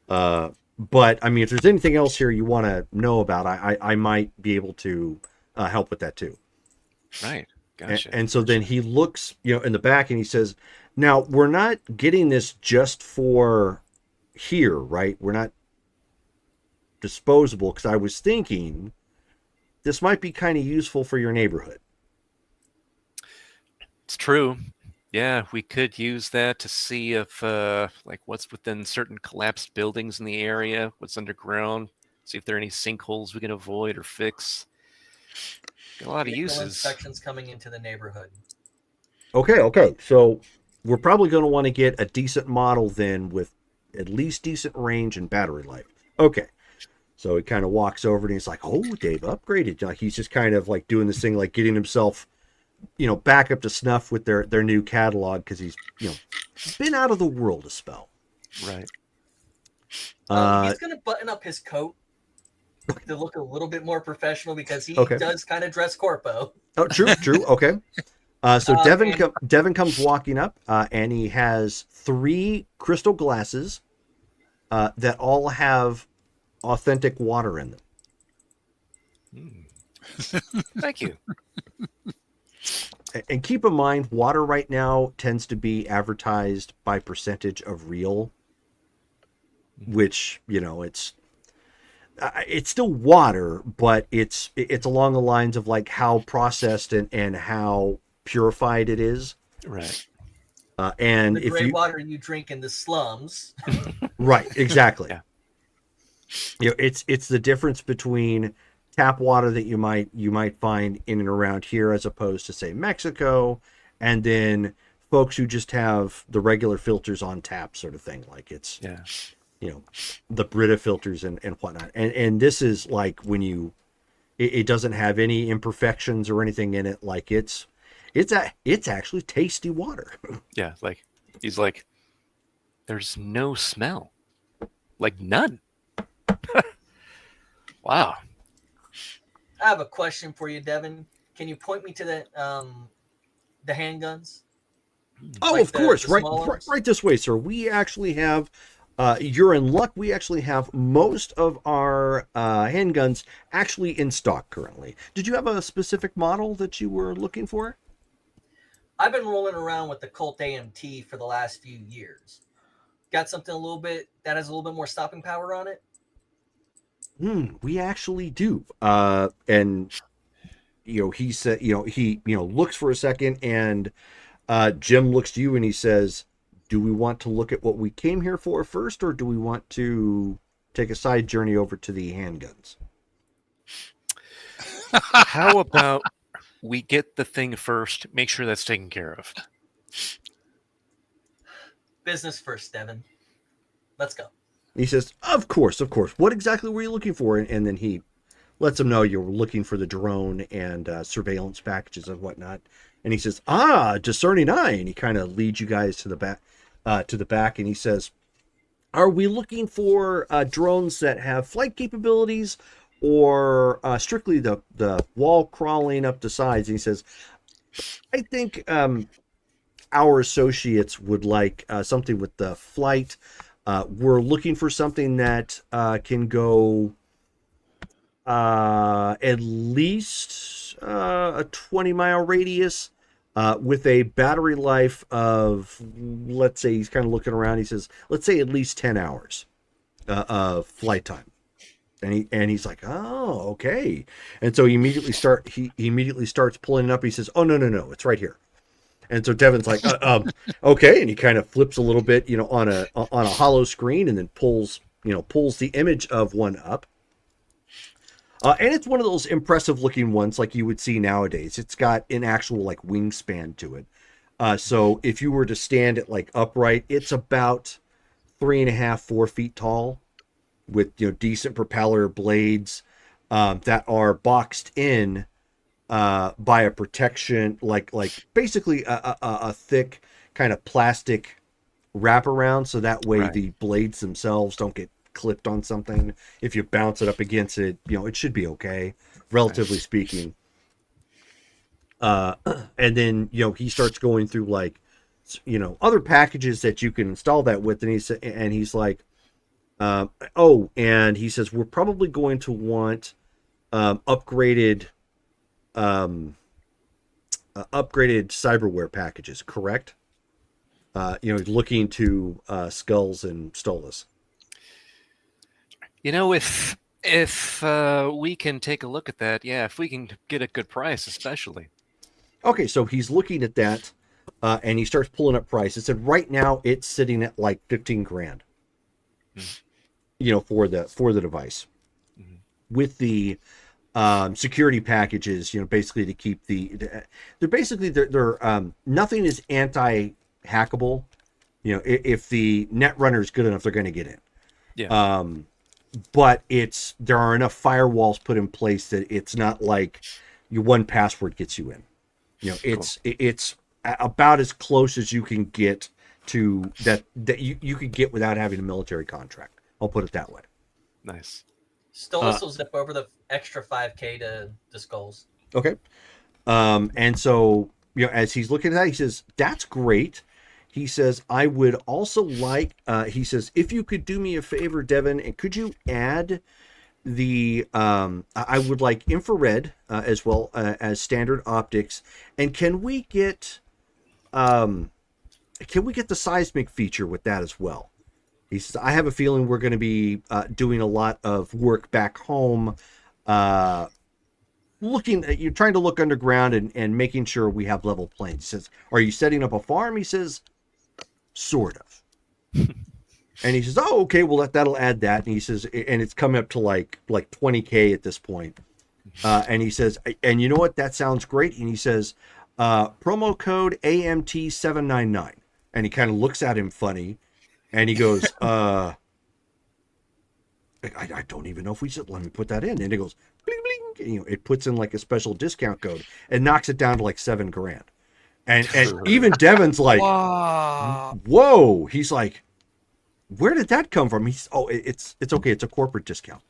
But, I mean, if there's anything else here you want to know about, I might be able to help with that too. Right. Gotcha. And so then he looks, in the back and he says, now we're not getting this just for here, right? We're not disposable, because I was thinking this might be kind of useful for your neighborhood. It's true. Yeah, we could use that to see if, what's within certain collapsed buildings in the area, what's underground, see if there are any sinkholes we can avoid or fix. Got a lot of Vehicle uses. Inspections coming into the neighborhood. Okay. So we're probably going to want to get a decent model then with at least decent range and battery life. Okay. So he kind of walks over and he's like, oh, they've upgraded. Like, he's just kind of like doing this thing, like getting himself, back up to snuff with their new catalog, because he's, been out of the world a spell. Right. He's going to button up his coat to look a little bit more professional, because he does kind of dress corpo. Oh, true. Okay. So Devin comes walking up, and he has 3 crystal glasses that all have authentic water in them. Thank you. And keep in mind, water right now tends to be advertised by percentage of real, which, it's still water, but it's along the lines of like how processed and how purified it is. Right. And the gray water you drink in the slums. Right, exactly. Yeah. It's the difference between tap water that you might find in and around here, as opposed to, say, Mexico, and then folks who just have the regular filters on tap, sort of thing. Like it's the Brita filters and whatnot. And this is like when it doesn't have any imperfections or anything in it. Like it's actually tasty water. Yeah, like he's like, there's no smell, like none. Wow. I have a question for you, Devin. Can you point me to the handguns? Oh, Like of course. the Right this way, sir. We actually have, you're in luck. We actually have most of our handguns actually in stock currently. Did you have a specific model that you were looking for? I've been rolling around with the Colt AMT for the last few years. Got something a little bit that has a little bit more stopping power on it? We actually do. And he said, he looks for a second, and Jim looks to you and he says, do we want to look at what we came here for first, or do we want to take a side journey over to the handguns? How about we get the thing first, make sure that's taken care of? Business first, Devin. Let's go. He says, of course. What exactly were you looking for? And then he lets him know you were looking for the drone and surveillance packages and whatnot. And he says, discerning eye. And he kind of leads you guys to the back. And he says, are we looking for drones that have flight capabilities, or strictly the wall crawling up the sides? And he says, I think our associates would like something with the flight. We're looking for something that can go at least a 20-mile radius with a battery life of, let's say, he's kind of looking around. He says, let's say at least 10 hours of flight time. And he's like, oh, okay. And so he immediately starts pulling it up. He says, oh, no, it's right here. And so Devin's like, okay. And he kind of flips a little bit, on a hollow screen, and then pulls the image of one up. And it's one of those impressive looking ones like you would see nowadays. It's got an actual like wingspan to it. So if you were to stand it like upright, it's about 3.5, 4 feet tall, with decent propeller blades that are boxed in by a protection, like basically a thick kind of plastic wraparound, so that way the blades themselves don't get clipped on something. If you bounce it up against it, it should be okay, relatively speaking. And then he starts going through like other packages that you can install that with, and he's like, and he says we're probably going to want upgraded cyberware packages, correct? Looking to Skulls and Stolas. If we can take a look at that, if we can get a good price, especially. Okay, so he's looking at that, and he starts pulling up prices. And right now, it's sitting at like 15 grand. For the device, with the security packages, basically to keep they're nothing is anti-hackable. If the net runner is good enough, they're going to get in. Yeah. But there are enough firewalls put in place that it's not like your one password gets you in. It's about as close as you can get to that you could get without having a military contract. I'll put it that way. Nice. Stolas will zip over the extra 5K to Skulls. Okay. And so, as he's looking at that, he says, that's great. He says, I would also like, he says, if you could do me a favor, Devin, and could you add I would like infrared as well as standard optics. And can we get the seismic feature with that as well? He says, I have a feeling we're going to be doing a lot of work back home, you're trying to look underground and making sure we have level plains. He says, are you setting up a farm? He says, sort of. And he says, oh, okay, well, that'll add that. And he says, and it's coming up to like 20K at this point. And he says, and you know what? That sounds great. And he says, promo code AMT799. And he kind of looks at him funny. And he goes, I don't even know if we should let me put that in. And it goes, bling, bling. It puts in like a special discount code and knocks it down to like $7 grand. And even Devin's like, whoa. He's like, where did that come from? He's, it's okay. It's a corporate discount.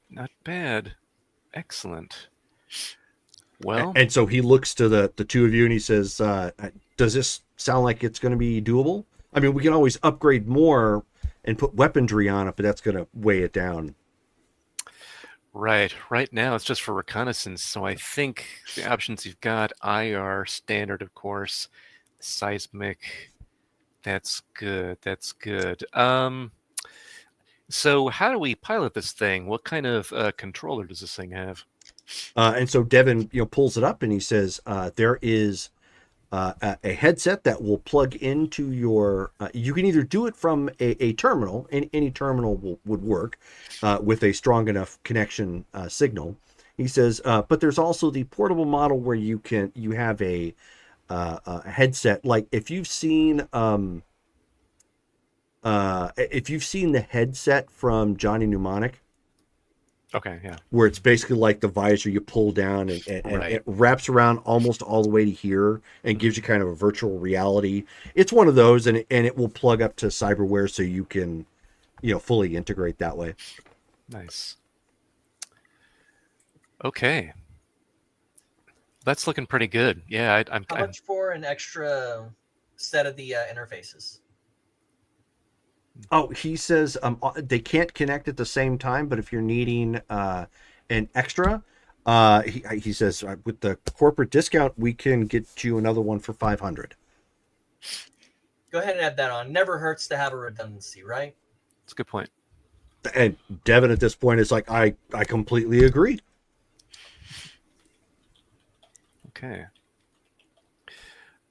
Not bad. Excellent. Well, and so he looks to the two of you and he says, does this sound like it's going to be doable? I mean, we can always upgrade more and put weaponry on it, but that's going to weigh it down. Right now it's just for reconnaissance. So I think the options you've got, IR, standard, of course, seismic. That's good. So how do we pilot this thing? What kind of controller does this thing have? And so Devin, pulls it up and he says, there is a headset that will plug into your, you can either do it from a terminal, and any terminal would work with a strong enough connection signal. He says, but there's also the portable model where you have a headset. Like if you've seen the headset from Johnny Mnemonic. Okay, yeah. Where it's basically like the visor you pull down and it wraps around almost all the way to here and gives you kind of a virtual reality. It's one of those, and it will plug up to cyberware so you can, fully integrate that way. Nice. Okay. That's looking pretty good. Yeah, I'm How much for an extra set of the interfaces? Oh, he says they can't connect at the same time, but if you're needing an extra, he says with the corporate discount, we can get you another one for 500. Go ahead and add that on. Never hurts to have a redundancy, right? That's a good point. And Devin at this point is like, I completely agree. Okay.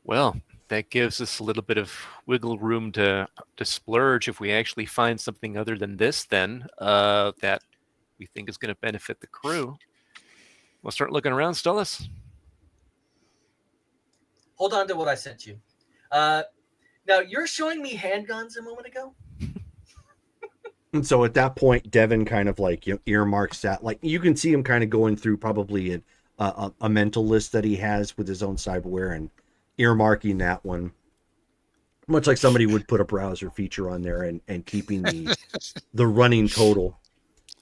Well, that gives us a little bit of wiggle room to splurge if we actually find something other than this then that we think is going to benefit the crew. We'll start looking around, Stullis. Hold on to what I sent you. Now, you're showing me handguns a moment ago? And so at that point, Devin kind of like earmarks that. Like you can see him kind of going through probably a mental list that he has with his own cyberware and earmarking that one, much like somebody would put a browser feature on there and keeping the running total.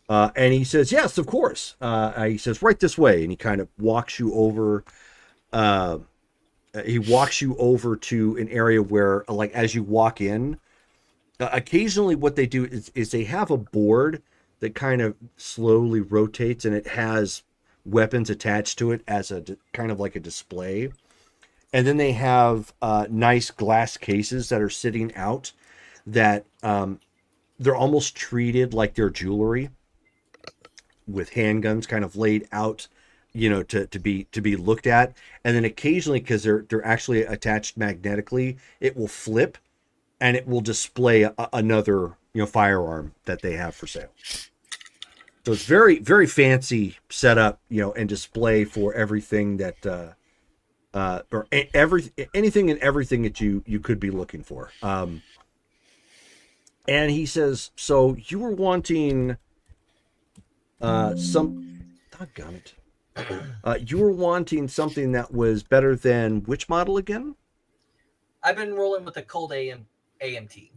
And he says, yes, of course. He says, right this way. And he kind of walks you over. He walks you over to an area where, like, as you walk in, occasionally what they do is they have a board that kind of slowly rotates and it has weapons attached to it as a kind of like a display. And then they have nice glass cases that are sitting out that they're almost treated like they're jewelry, with handguns kind of laid out, to be looked at. And then occasionally, because they're actually attached magnetically, it will flip and it will display another firearm that they have for sale. So it's very, very fancy setup, and display for everything that or anything and everything that you could be looking for. And he says, so you were wanting doggone it. You were wanting something that was better than which model again? I've been rolling with the Colt AMT.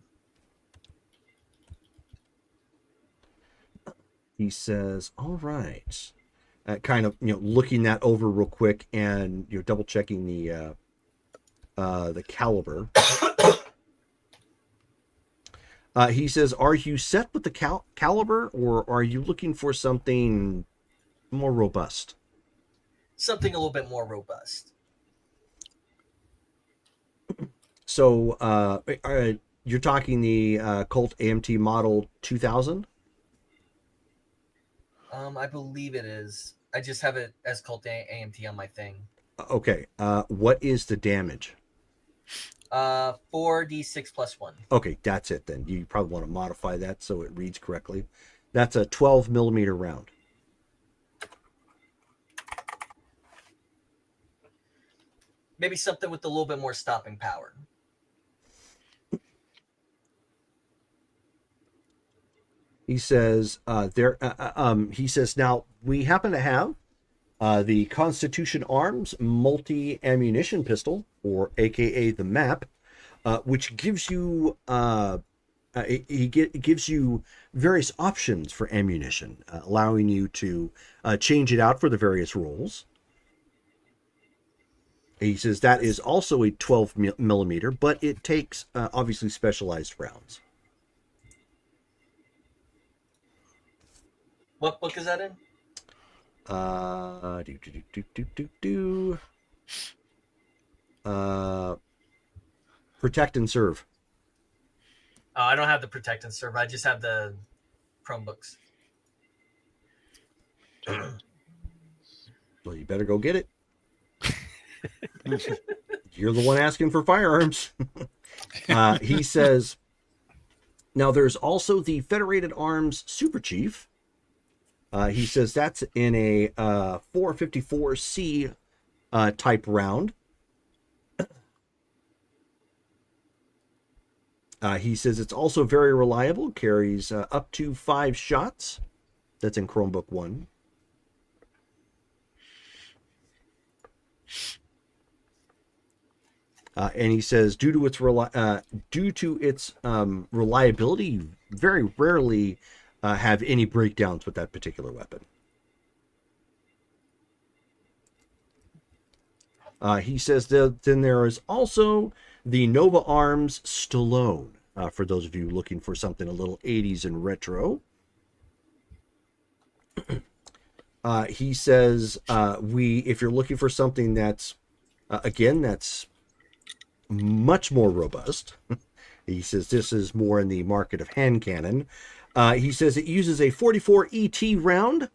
He says, all right. Kind of, looking that over real quick and double checking the caliber. He says, are you set with the caliber, or are you looking for something more robust? Something a little bit more robust. So you're talking the Colt AMT model 2000? I believe it is. I just have it as Colt AMT on my thing. Okay. What is the damage? 4d6 plus 1. Okay, that's it then. You probably want to modify that so it reads correctly. That's a 12 millimeter round. Maybe something with a little bit more stopping power. He says he says, now we happen to have the Constitution Arms multi-ammunition pistol, or AKA the MAP, which gives you gives you various options for ammunition, allowing you to change it out for the various roles. He says that is also a 12 millimeter, but it takes obviously specialized rounds. What book is that in? Protect and Serve. Oh, I don't have the Protect and Serve. I just have the Chromebooks. Well, you better go get it. You're the one asking for firearms. He says, now there's also the Federated Arms Super Chief. He says that's in a 454C type round. He says it's also very reliable, carries up to 5 shots. That's in Chromebook 1. And he says due to its reliability, you very rarely have any breakdowns with that particular weapon. He says that then there is also the Nova Arms Stallone, for those of you looking for something a little 80s and retro. He says if you're looking for something that's again that's much more robust. He says this is more in the market of hand cannon. He says it uses a 44 ET round.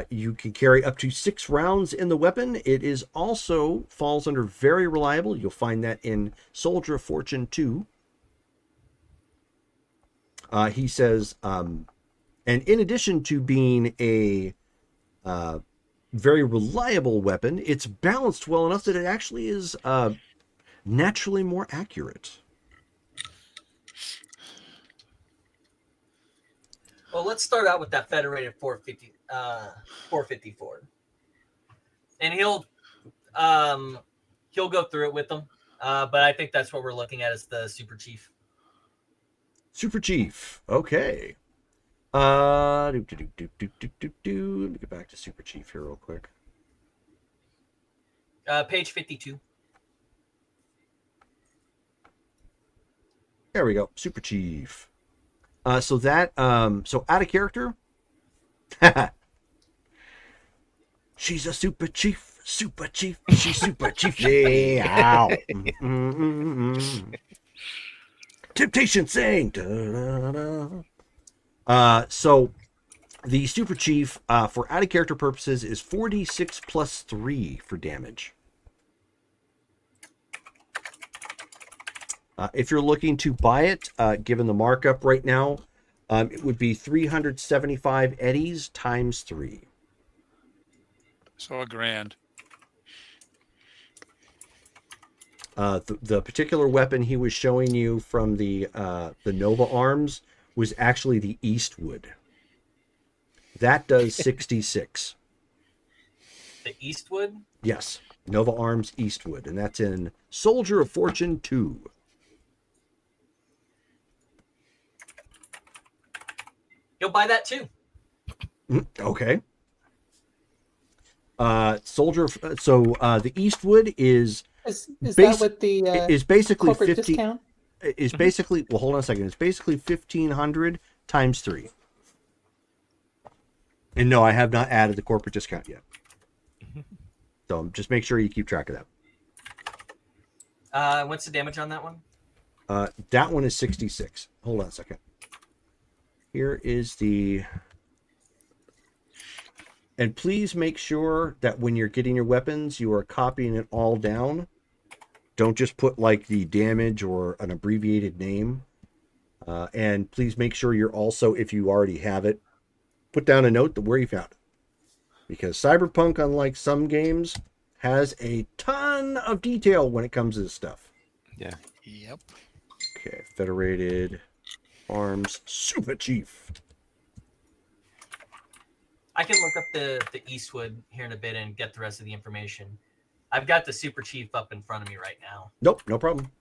You can carry up to 6 rounds in the weapon. It is also falls under very reliable. You'll find that in Soldier of Fortune 2. He says, and in addition to being a very reliable weapon, it's balanced well enough that it actually is naturally more accurate. Well, let's start out with that Federated 454, and he'll go through it with them. But I think that's what we're looking at is the Super Chief. Super Chief. Okay. Let me get back to Super Chief here real quick. Page 52. There we go. Super Chief. So out of character. She's a super chief. Super Chief. She's super chief. Yeah. Temptation sing. So the Super Chief, for out of character purposes, is 4d6 plus 3 for damage. If you're looking to buy it, given the markup right now, it would be 375 eddies times 3. So $1,000. The particular weapon he was showing you from the Nova Arms was actually the Eastwood. That does 66. The Eastwood? Yes, Nova Arms Eastwood, and that's in Soldier of Fortune 2. You'll buy that too. Okay. The Eastwood is that what the is basically corporate 50 discount? is basically well hold on a second. It's basically 1,500 times 3. And no, I have not added the corporate discount yet. So just make sure you keep track of that. What's the damage on that one? That one is 66. Hold on a second. Here is the... And please make sure that when you're getting your weapons, you are copying it all down. Don't just put like the damage or an abbreviated name. And please make sure you're also, if you already have it, put down a note where you found it. Because Cyberpunk, unlike some games, has a ton of detail when it comes to this stuff. Yeah. Yep. Okay, Federated Arms Super Chief. I can look up the Eastwood here in a bit and get the rest of the information. I've got the Super Chief up in front of me right now. Nope, no problem.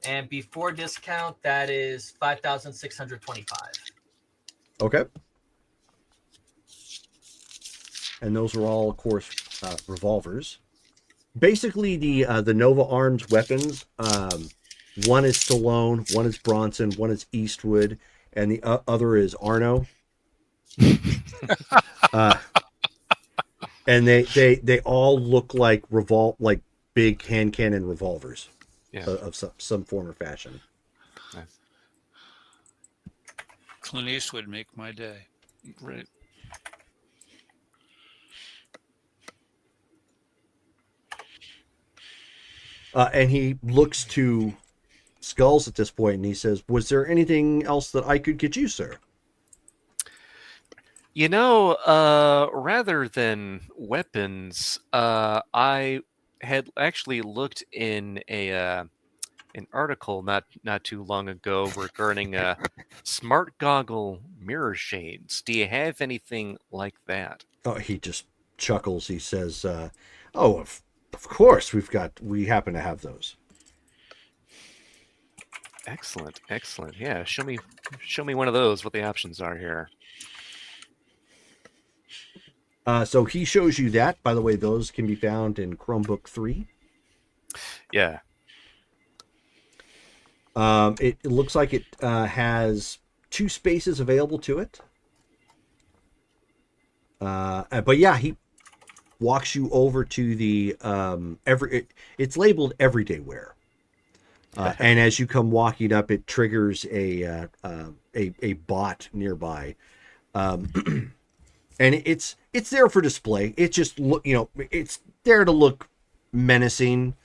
And before discount, that is 5,625. Okay. And those are all, of course, revolvers. Basically, the Nova Arms weapons, one is Stallone, one is Bronson, one is Eastwood, and the other is Arno. And they all look like big hand cannon revolvers, Yeah. of some form or fashion. Nice. Clint Eastwood make my day. Right. And he looks to Skulls at this point, and he says, "Was there anything else that I could get you, sir?" You know, rather than weapons, I had actually looked in an article not too long ago regarding smart goggle mirror shades. Do you have anything like that? Oh, he just chuckles. He says, "Oh, of course, we happen to have those." Excellent, excellent. Yeah, show me one of those. What the options are here. So he shows you that. By the way, those can be found in Chromebook 3. Yeah. It looks like it has 2 spaces available to it. But yeah, he walks you over to the it's labeled everyday wear. And as you come walking up, it triggers a bot nearby. And it's there for display. It just it's there to look menacing,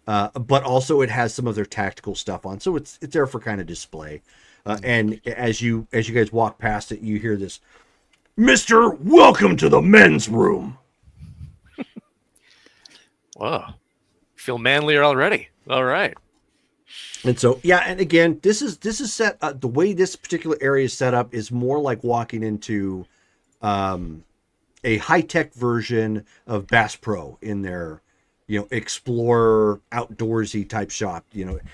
but also it has some of their tactical stuff on, so it's there for kind of display. And as you guys walk past it, you hear this, "Mister, welcome to the men's room." Whoa, feel manlier already. All right. And so yeah, and again, this is set the way this particular area is set up is more like walking into a high-tech version of Bass Pro in their, explorer outdoorsy type shop.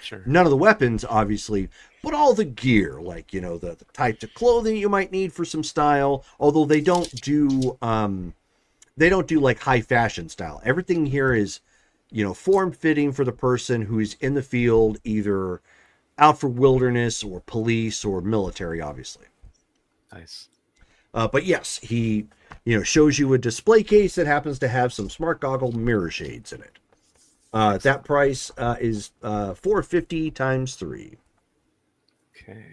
Sure. None of the weapons, obviously, but all the gear, like, the types of clothing you might need for some style. Although they don't do like high fashion style. Everything here is, form-fitting for the person who's in the field, either out for wilderness or police or military, obviously. Nice. But yes, he, shows you a display case that happens to have some smart goggle mirror shades in it. That price is $450 times 3. Okay.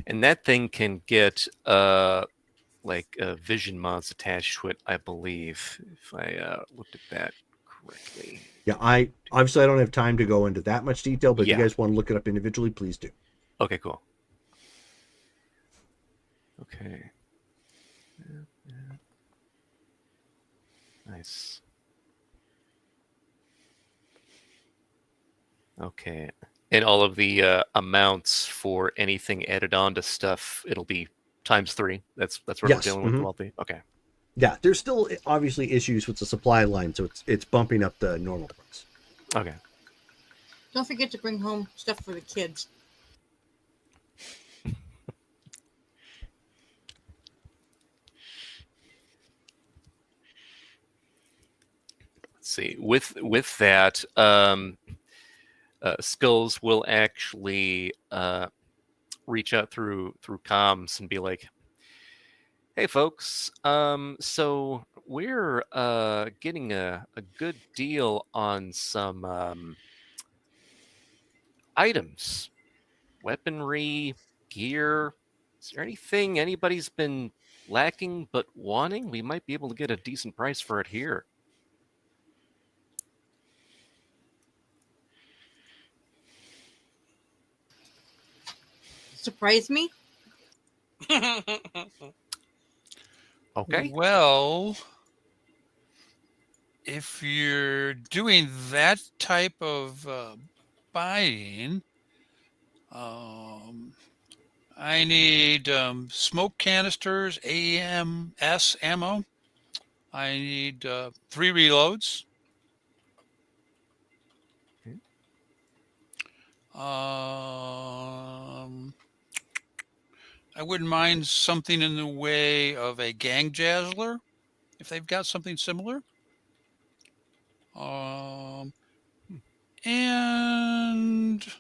And that thing can get vision mods attached to it, I believe, if I looked at that correctly. Yeah, I don't have time to go into that much detail, but if Yeah. you guys want to look it up individually, please do. Okay, cool. Okay. Nice. Okay. And all of the amounts for anything added on to stuff, it'll be times 3. That's what we're Yes, dealing with. Will be okay. Yeah, there's still obviously issues with the supply line, so it's bumping up the normal price. Okay. Don't forget to bring home stuff for the kids. Let's see. With that, Skulls will actually reach out through comms and be like, "Hey, folks. So we're getting a good deal on some items, weaponry, gear. Is there anything anybody's been lacking but wanting? We might be able to get a decent price for it here." Surprise me? Okay. Well, if you're doing that type of buying, I need smoke canisters, AMS ammo. I need 3 reloads. Okay. I wouldn't mind something in the way of a gang jazzler, if they've got something similar. And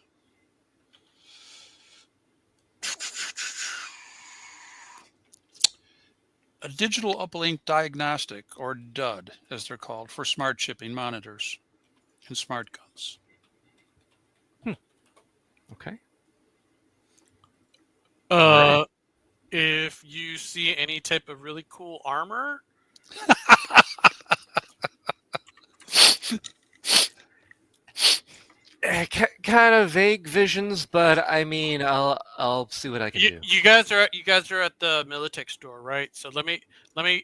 a digital uplink diagnostic, or DUD, as they're called, for smart shipping monitors and smart guns. Okay. Right. If you see any type of really cool armor, Kind of vague visions, but I mean, I'll see what I can do. you guys are at the Militech store, right? So let me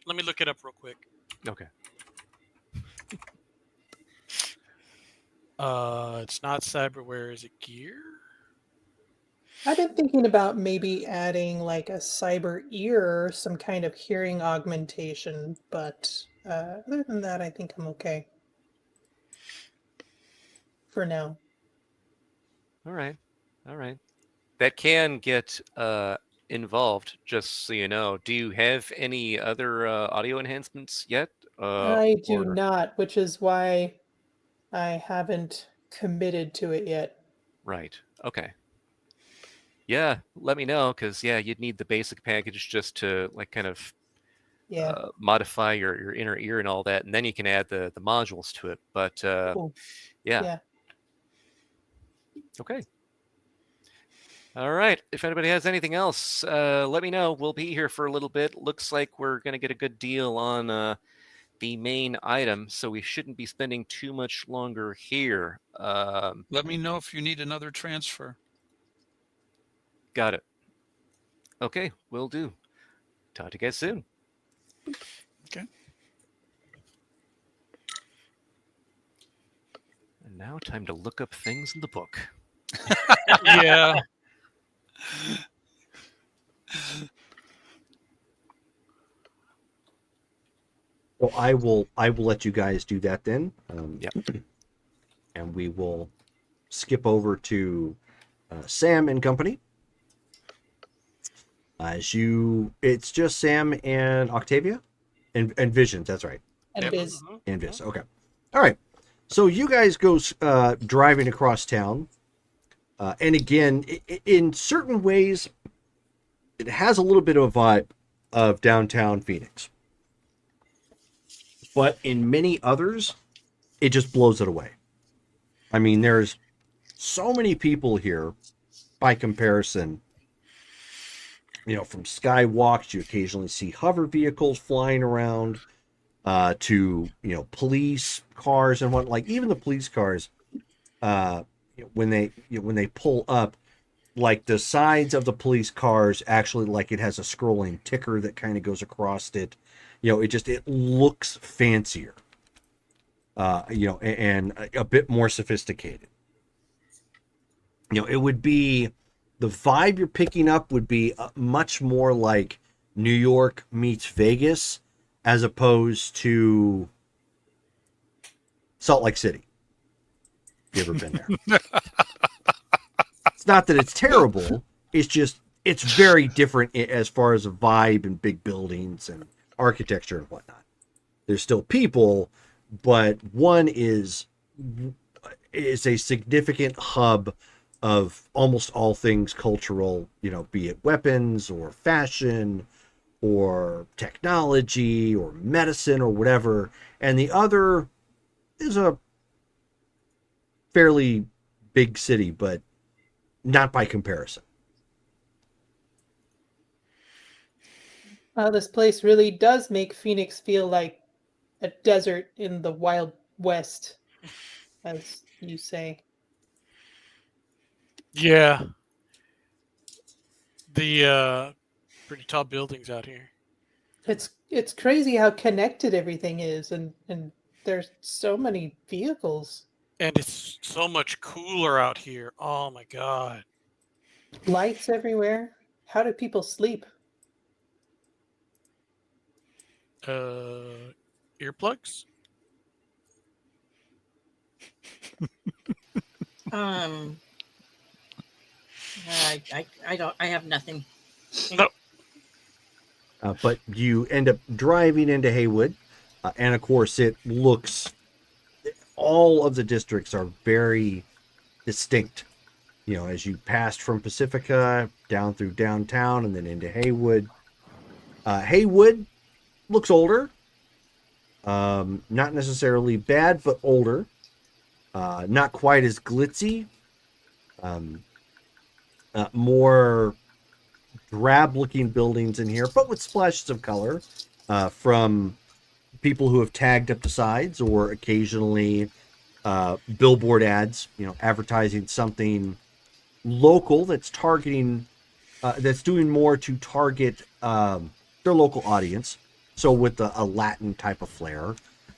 look it up real quick. Okay. It's not cyberware. Is it gear? I've been thinking about maybe adding like a cyber ear, some kind of hearing augmentation, but other than that, I think I'm okay. for now. All right. That can get involved, just so you know. Do you have any other audio enhancements yet? I do or- not, which is why I haven't committed to it yet. Right. Okay. Yeah, let me know, because you'd need the basic package just to like kind of Yeah. modify your inner ear and all that, and then you can add the modules to it. But Cool. yeah. Yeah. Okay. All right. If anybody has anything else, let me know. We'll be here for a little bit. Looks like we're going to get a good deal on the main item, so we shouldn't be spending too much longer here. Let me know if you need another transfer. Got it. Okay, will do. Talk to you guys soon. Okay. And now time to look up things in the book. Yeah. So I will let you guys do that then. Yep. And we will skip over to Sam and company. It's just Sam and Octavia and Visions. That's right. And Yep. Biz. And Viz. Okay. All right. So you guys go driving across town. And again, in certain ways, it has a little bit of a vibe of downtown Phoenix. But in many others, it just blows it away. I mean, there's so many people here by comparison. You know, from skywalks, you occasionally see hover vehicles flying around, to, you know, police cars and what, like even the police cars, when they pull up, like the sides of the police cars actually, like it has a scrolling ticker that kind of goes across it. You know, it looks fancier, you know, and a bit more sophisticated. You know, it would be, the vibe you're picking up would be much more like New York meets Vegas, as opposed to Salt Lake City. You ever been there? It's not that it's terrible. It's just, it's very different as far as a vibe and big buildings and architecture and whatnot. There's still people, but one is a significant hub of almost all things cultural, you know, be it weapons or fashion or technology or medicine or whatever. And the other is a fairly big city, but not by comparison. This place really does make Phoenix feel like a desert in the Wild West, as you say. Yeah. The pretty tall buildings out here. It's crazy how connected everything is, and there's so many vehicles. And it's so much cooler out here. Oh my god. Lights everywhere. How do people sleep? Earplugs? I have nothing. No. But you end up driving into Haywood, and of course it looks, all of the districts are very distinct. You know, as you passed from Pacifica down through downtown and then into Haywood. Haywood looks older. Not necessarily bad, but older. Not quite as glitzy. More drab-looking buildings in here, but with splashes of color from people who have tagged up the sides, or occasionally billboard ads, you know, advertising something local that's targeting, that's doing more to target their local audience. So with a Latin type of flair,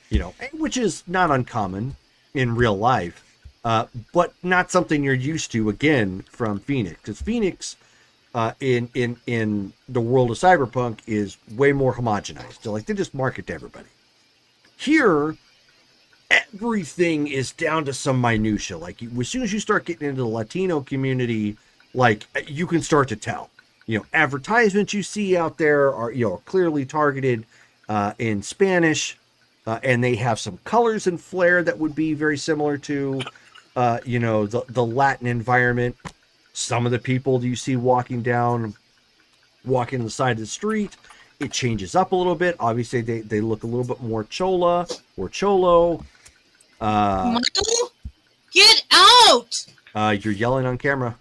you know, which is not uncommon in real life, but not something you're used to, again, from Phoenix. Because Phoenix, in the world of cyberpunk, is way more homogenized. So, like, they just market to everybody. Here, everything is down to some minutia. Like as soon as you start getting into the Latino community, like you can start to tell. Advertisements you see out there are clearly targeted in Spanish, and they have some colors and flair that would be very similar to the Latin environment. Some of the people you see walking the side of the street, it changes up a little bit. Obviously, they look a little bit more chola or cholo. Michael, get out! You're yelling on camera.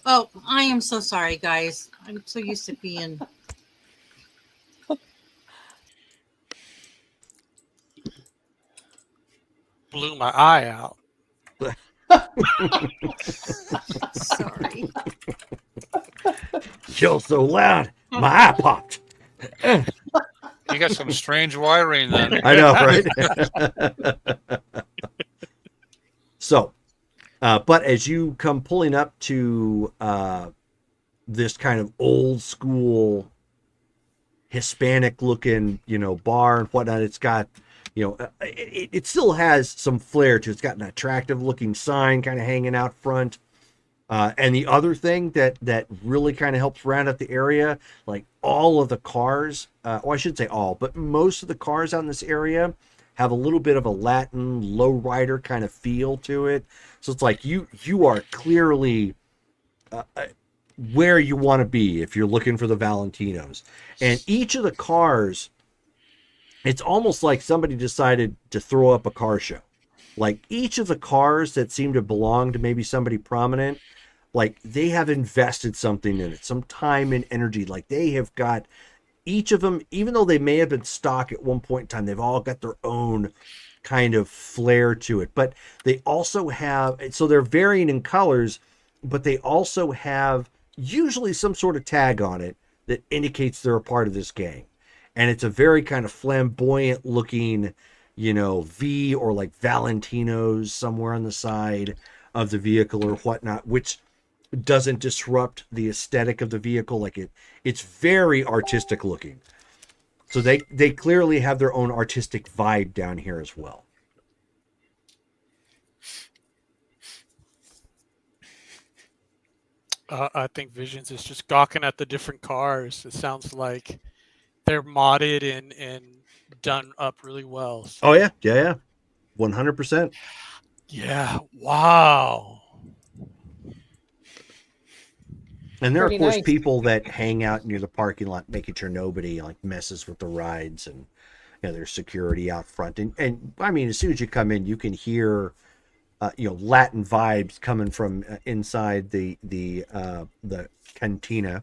Oh, I am so sorry, guys. I'm so used to being. Blew my eye out. Sorry. Yell so loud, my eye popped. You got some strange wiring then. I know, right? So, but as you come pulling up to this kind of old school Hispanic looking, bar and whatnot, it's got, it still has some flair to it. It's got an attractive looking sign kind of hanging out front. And the other thing that really kind of helps round out the area, like all of the cars, I should say all, but most of the cars out in this area have a little bit of a Latin lowrider kind of feel to it. So it's like you are clearly where you want to be if you're looking for the Valentinos. And each of the cars, it's almost like somebody decided to throw up a car show. Like each of the cars that seem to belong to maybe somebody prominent, like they have invested something in it, some time and energy. Like they have got each of them, even though they may have been stock at one point in time, they've all got their own kind of flair to it. But they also have, so they're varying in colors, but they also have usually some sort of tag on it that indicates they're a part of this gang. And it's a very kind of flamboyant looking, V or like Valentinos somewhere on the side of the vehicle or whatnot, which doesn't disrupt the aesthetic of the vehicle. Like it's very artistic looking. So they clearly have their own artistic vibe down here as well. I think Visions is just gawking at the different cars. It sounds like they're modded and done up really well. So, Oh yeah. 100%. yeah. Wow. And there are, of Pretty course, nice. people that hang out near the parking lot, making sure nobody like messes with the rides, and there's security out front. And I mean, as soon as you come in, you can hear, Latin vibes coming from inside the cantina.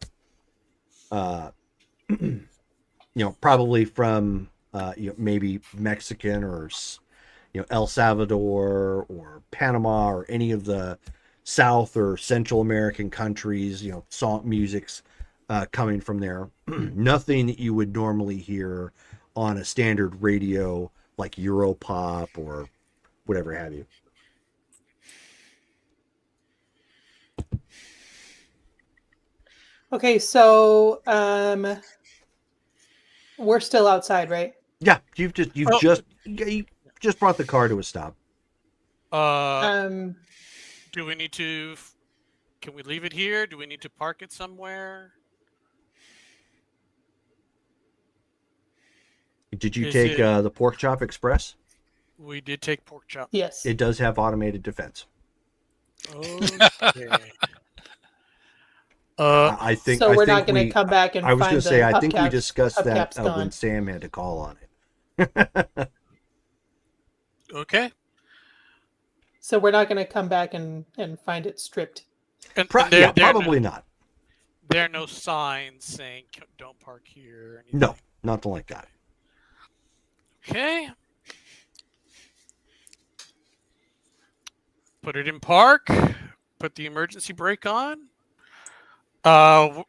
Probably from maybe Mexican or El Salvador or Panama or any of the South or Central American countries, song music's coming from there. Nothing that you would normally hear on a standard radio like Europop or whatever have you. Okay, so we're still outside, right? Yeah, you just brought the car to a stop. Do we need to? Can we leave it here? Do we need to park it somewhere? Did you Is take it- the Pork Chop Express? We did take pork chop. Yes. It does have automated defense. Okay. I think. So I we're think not going to come back and I was find going to say, the I think we hubcaps- discussed that hubcaps gone. when Sam had to call on it. Okay. So we're not going to come back and find it stripped. And, Yeah, probably not. There are no signs saying "Don't park here." Or anything. No, nothing like that. Okay. Put it in park. Put the emergency brake on. The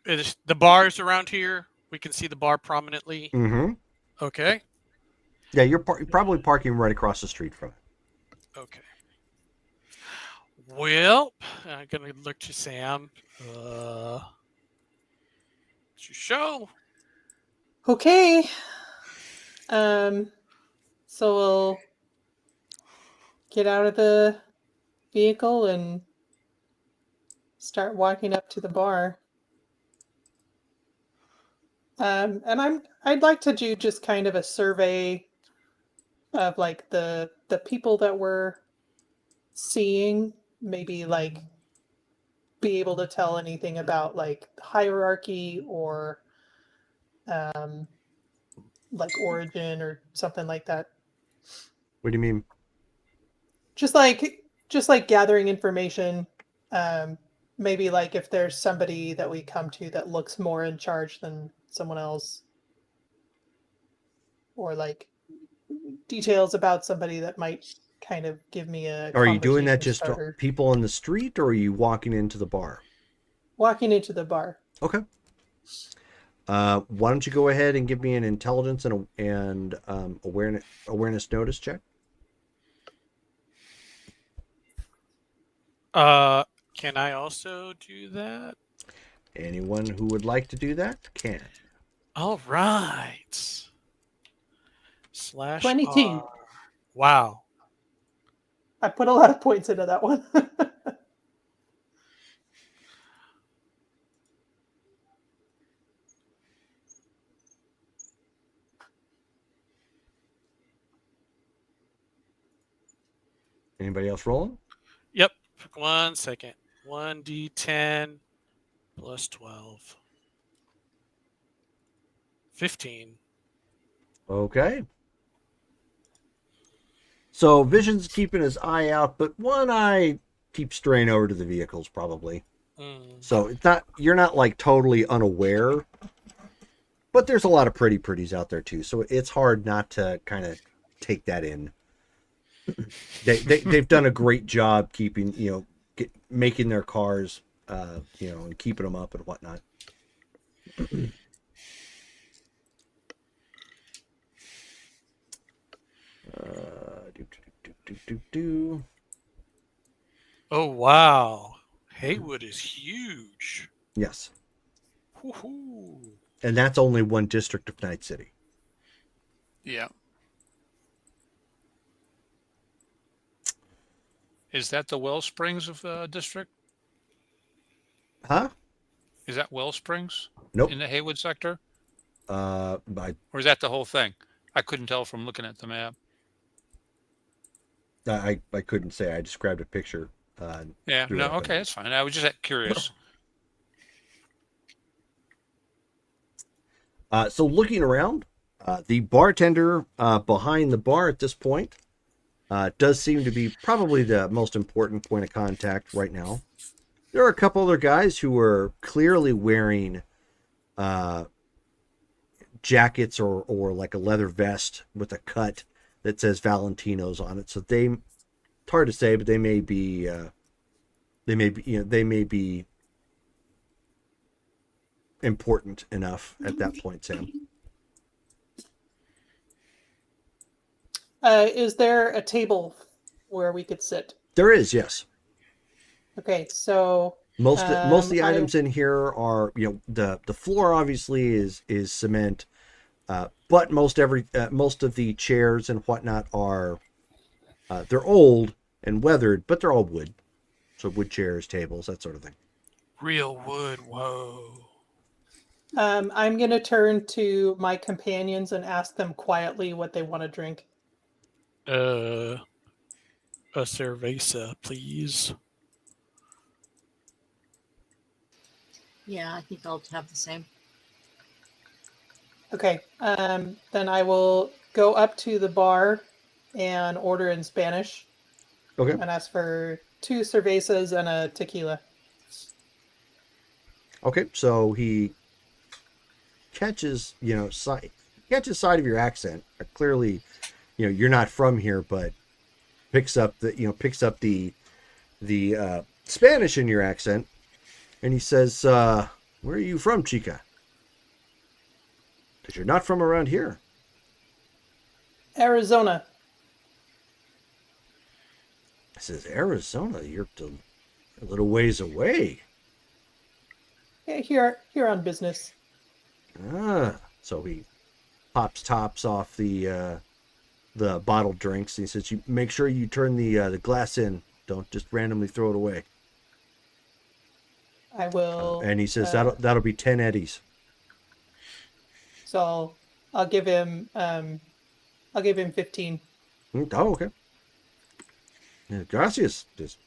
bars around here. We can see the bar prominently. Mm-hmm. Okay. Yeah, you're probably parking right across the street from it. Okay. Well, I'm gonna look to Sam. What's your show? Okay. So we'll get out of the vehicle and start walking up to the bar. And I'd like to do just kind of a survey of like the people that we're seeing, maybe like be able to tell anything about like hierarchy or like origin or something like that. What do you mean? Just like gathering information. Maybe like if there's somebody that we come to that looks more in charge than someone else, or like details about somebody that might kind of give me a Are you doing that conversation just starter. people on the street, or are you walking into the bar? Walking into the bar. Okay. Why don't you go ahead and give me an intelligence and awareness notice check? Can I also do that? Anyone who would like to do that can. All right. Slash 22. R. Wow. I put a lot of points into that one. Anybody else rolling? Yep. 1 second. 1d10 plus 12. 15. Okay. So Vision's keeping his eye out, but one eye keeps straying over to the vehicles probably. So it's not, you're not like totally unaware, but there's a lot of pretties out there too. So it's hard not to kind of take that in. They've done a great job keeping, making their cars, and keeping them up and whatnot. Oh, wow. Haywood is huge. Yes. Woo-hoo. And that's only one district of Night City. Yeah. Is that the Wellsprings of district? Huh? Is that Wellsprings? Nope. In the Haywood sector? Or is that the whole thing? I couldn't tell from looking at the map. I couldn't say. I just grabbed a picture. Yeah, no, okay, that's fine. I was just curious. So looking around, the bartender behind the bar at this point does seem to be probably the most important point of contact right now. There are a couple other guys who are clearly wearing jackets or like a leather vest with a cut that says Valentino's on it. So it's hard to say, but they may be important enough at that point, Sam. Is there a table where we could sit? There is, yes. Okay, so Most of the items in here are, the floor obviously is cement, but most of the chairs and whatnot are they're old and weathered, but they're all wood. So wood chairs, tables, that sort of thing. Real wood. Whoa. I'm going to turn to my companions and ask them quietly what they want to drink. A cerveza, please. Yeah, I think I'll have the same. Okay, then I will go up to the bar and order in Spanish. Okay. And ask for 2 cervezas and a tequila. Okay, so he catches sight of your accent. Clearly, you're not from here, but picks up the Spanish in your accent, and he says, "Where are you from, chica? Because you're not from around here." Arizona. I says, "Arizona? You're a little ways away." Yeah, here on business. So he pops tops off the the bottled drinks. And he says, "You make sure you turn the glass in. Don't just randomly throw it away." I will. And he says that'll be 10 eddies. So I'll give him 15. Oh, okay. Yeah, Gracias just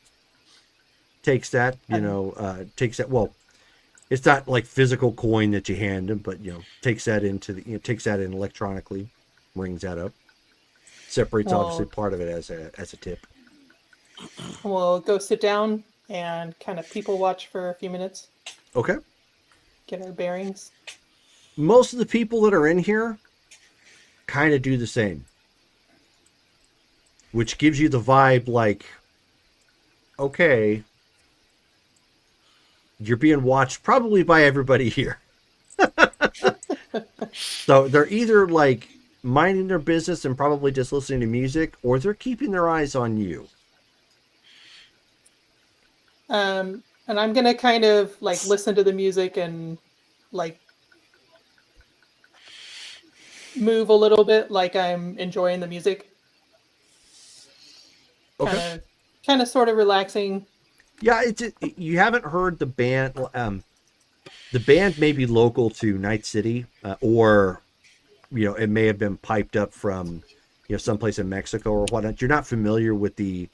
takes that, takes that. Well, it's not like physical coin that you hand him, but takes that takes that in electronically, rings that up, separates obviously part of it as a tip. We'll go sit down and kind of people watch for a few minutes, Okay. get our bearings. Most of the people that are in here kind of do the same, which gives you the vibe like, okay, you're being watched probably by everybody here. So they're either like minding their business and probably just listening to music, or they're keeping their eyes on you. And I'm gonna kind of like listen to the music and like move a little bit, like I'm enjoying the music. Okay. Kind of sort of relaxing. Yeah, you haven't heard the band. The band may be local to Night City, or it may have been piped up from someplace in Mexico or whatnot. You're not familiar with the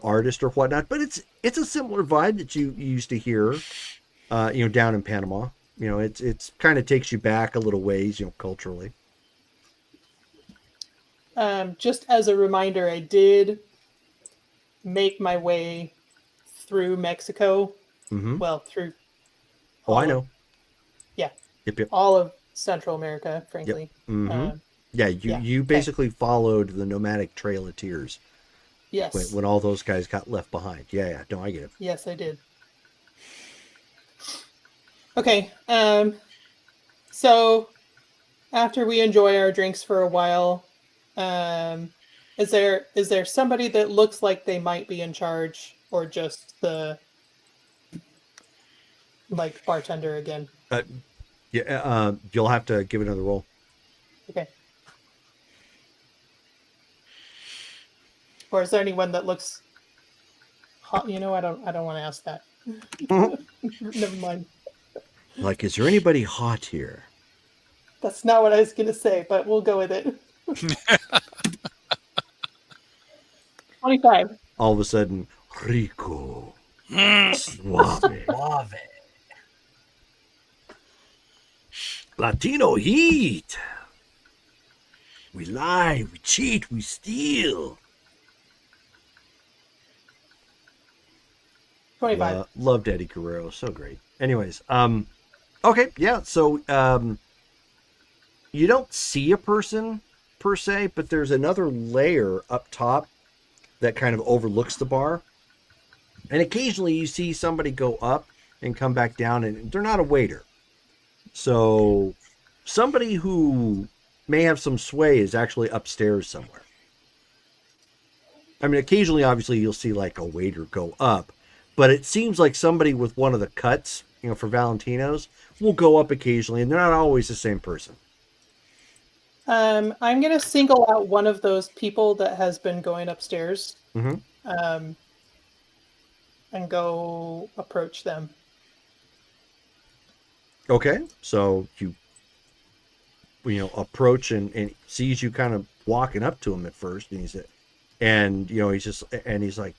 artist or whatnot, but it's a similar vibe that you used to hear, down in Panama. It's kind of takes you back a little ways, culturally. Just as a reminder, I did make my way through Mexico. Mm-hmm. Well, through. I know. Yeah. Yep. All of Central America, frankly. Yep. Mm-hmm. You basically followed the nomadic Trail of Tears. Yes. When all those guys got left behind. Yeah. No, I get it. Yes, I did. Okay. So after we enjoy our drinks for a while, is there somebody that looks like they might be in charge, or just the like bartender again? You'll have to give another roll. Okay. Or is there anyone that looks hot? I don't want to ask that. Never mind. Like, is there anybody hot here? That's not what I was gonna say, but we'll go with it. 25. All of a sudden, rico, suave, Latino heat. We lie, we cheat, we steal. 25. Loved Eddie Guerrero, so great. Anyways, okay, yeah. So, you don't see a person per se, but there's another layer up top that kind of overlooks the bar, and occasionally you see somebody go up and come back down, and they're not a waiter. So, somebody who may have some sway is actually upstairs somewhere. I mean, occasionally, obviously, you'll see like a waiter go up, but it seems like somebody with one of the cuts, for Valentino's, will go up occasionally, and they're not always the same person. I'm going to single out one of those people that has been going upstairs, Mm-hmm. and go approach them. Okay, so you approach and sees you kind of walking up to him at first, and he's like,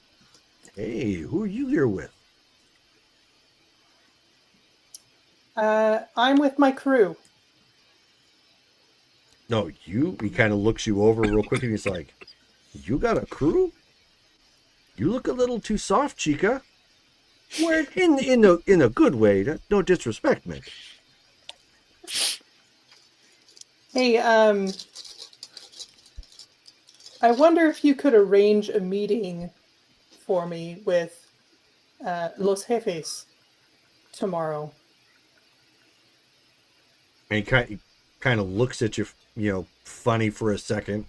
"Hey, who are you here with?" I'm with my crew. No, he kind of looks you over real quick, and he's like, "You got a crew? You look a little too soft, chica." Where in a good way, no disrespect, man. Hey, I wonder if you could arrange a meeting for me with Los Jefes tomorrow. And he kind of looks at you, funny for a second.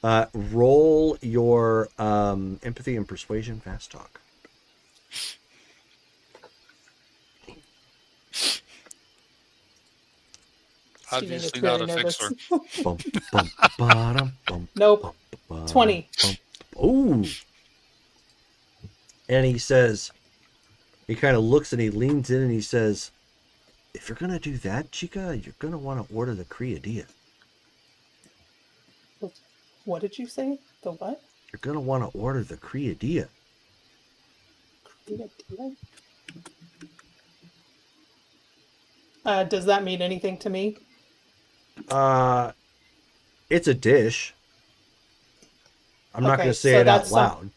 Roll your empathy and persuasion fast talk. Steven gets Obviously very not a nervous. fixer. Bum, bum, ba-dum, bum, Nope. bum, ba-dum, 20. bum. Ooh. And he says, he kind of looks and he leans in and he says, if you're going to do that, Chica, you're going to want to order the Criadilla. What did you say? The what? You're going to want to order the Criadilla. Does that mean anything to me? It's a dish. I'm not Okay, going to say so it out that's loud.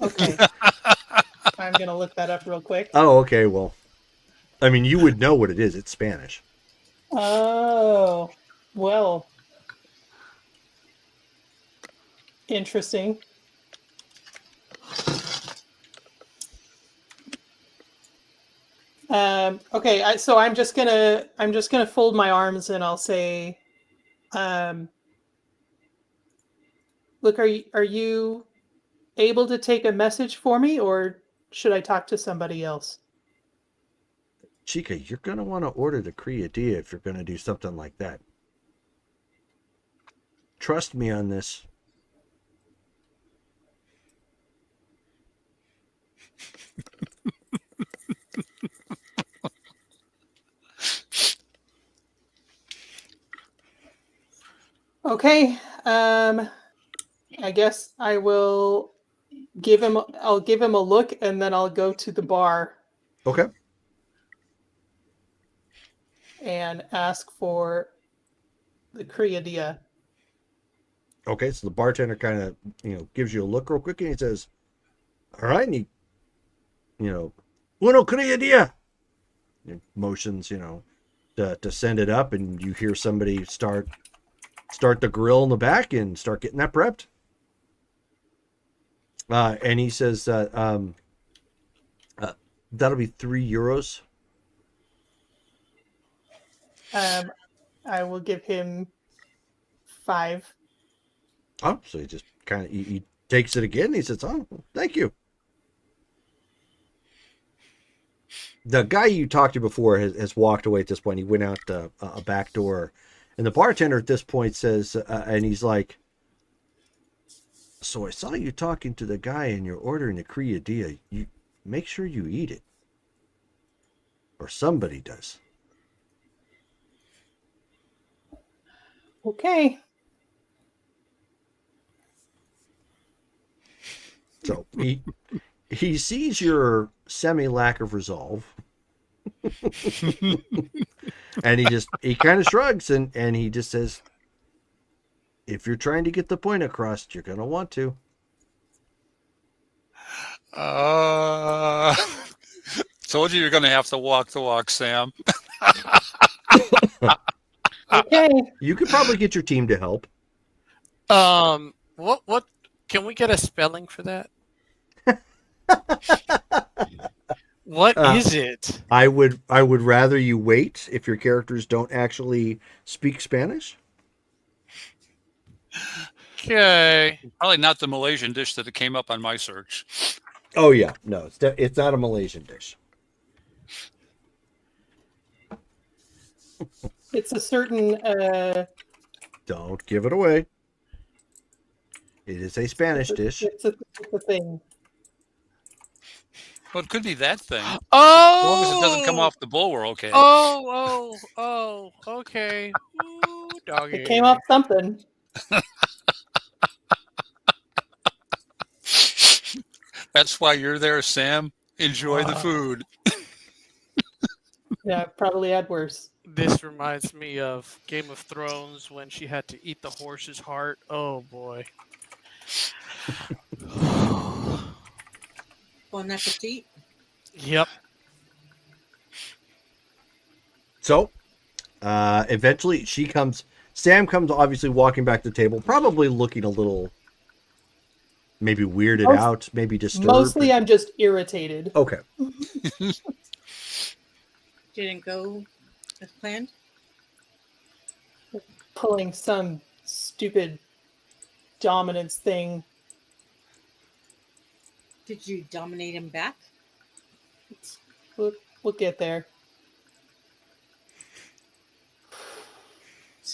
Okay. I'm going to look that up real quick. Oh, okay. Well, I mean, you would know what it is. It's Spanish. Oh, well. Interesting. Okay, so I'm just gonna fold my arms and I'll say, look, are you able to take a message for me, or should I talk to somebody else? Chica, you're going to want to order the Criadilla if you're going to do something like that. Trust me on this. Okay, I guess I will I'll give him a look and then I'll go to the bar Okay. and ask for the Criadilla. Okay, so the bartender kind of, gives you a look real quick and he says, all right, and he, uno Criadilla. He motions, to send it up, and you hear somebody start the grill in the back and start getting that prepped. And he says that that'll be €3. I will give him 5. Oh, so he just kind of he takes it again. And he says, "Oh, thank you." The guy you talked to before has walked away at this point. He went out a back door, and the bartender at this point says, and he's like, "So I saw you talking to the guy, and you're ordering the Criadilla. You make sure you eat it, or somebody does." Okay. So he sees your semi lack of resolve, and he kind of shrugs and he just says, "If you're trying to get the point across, you're gonna want to." Told you you're going to have to walk the walk, Sam. Okay. You could probably get your team to help. What can we get a spelling for that? What is it? I would rather you wait if your characters don't actually speak Spanish. Okay. Probably not the Malaysian dish that it came up on my search. Oh yeah, no, it's not a Malaysian dish. It's a certain Don't give it away. It is a Spanish dish. It's a thing. Well, it could be that thing. As Oh, long as it doesn't come off the bull, we're okay. Oh, okay. Ooh, doggy. It came off something. That's why you're there, Sam. Enjoy the food. Yeah, I've probably had worse. This reminds me of Game of Thrones when she had to eat the horse's heart. Oh boy. Bon appetit. Yep. So, eventually Sam comes obviously walking back to the table, probably looking a little maybe weirded out, maybe disturbed. Mostly I'm just irritated. Okay. Didn't go as planned. Pulling some stupid dominance thing. Did you dominate him back? We'll get there.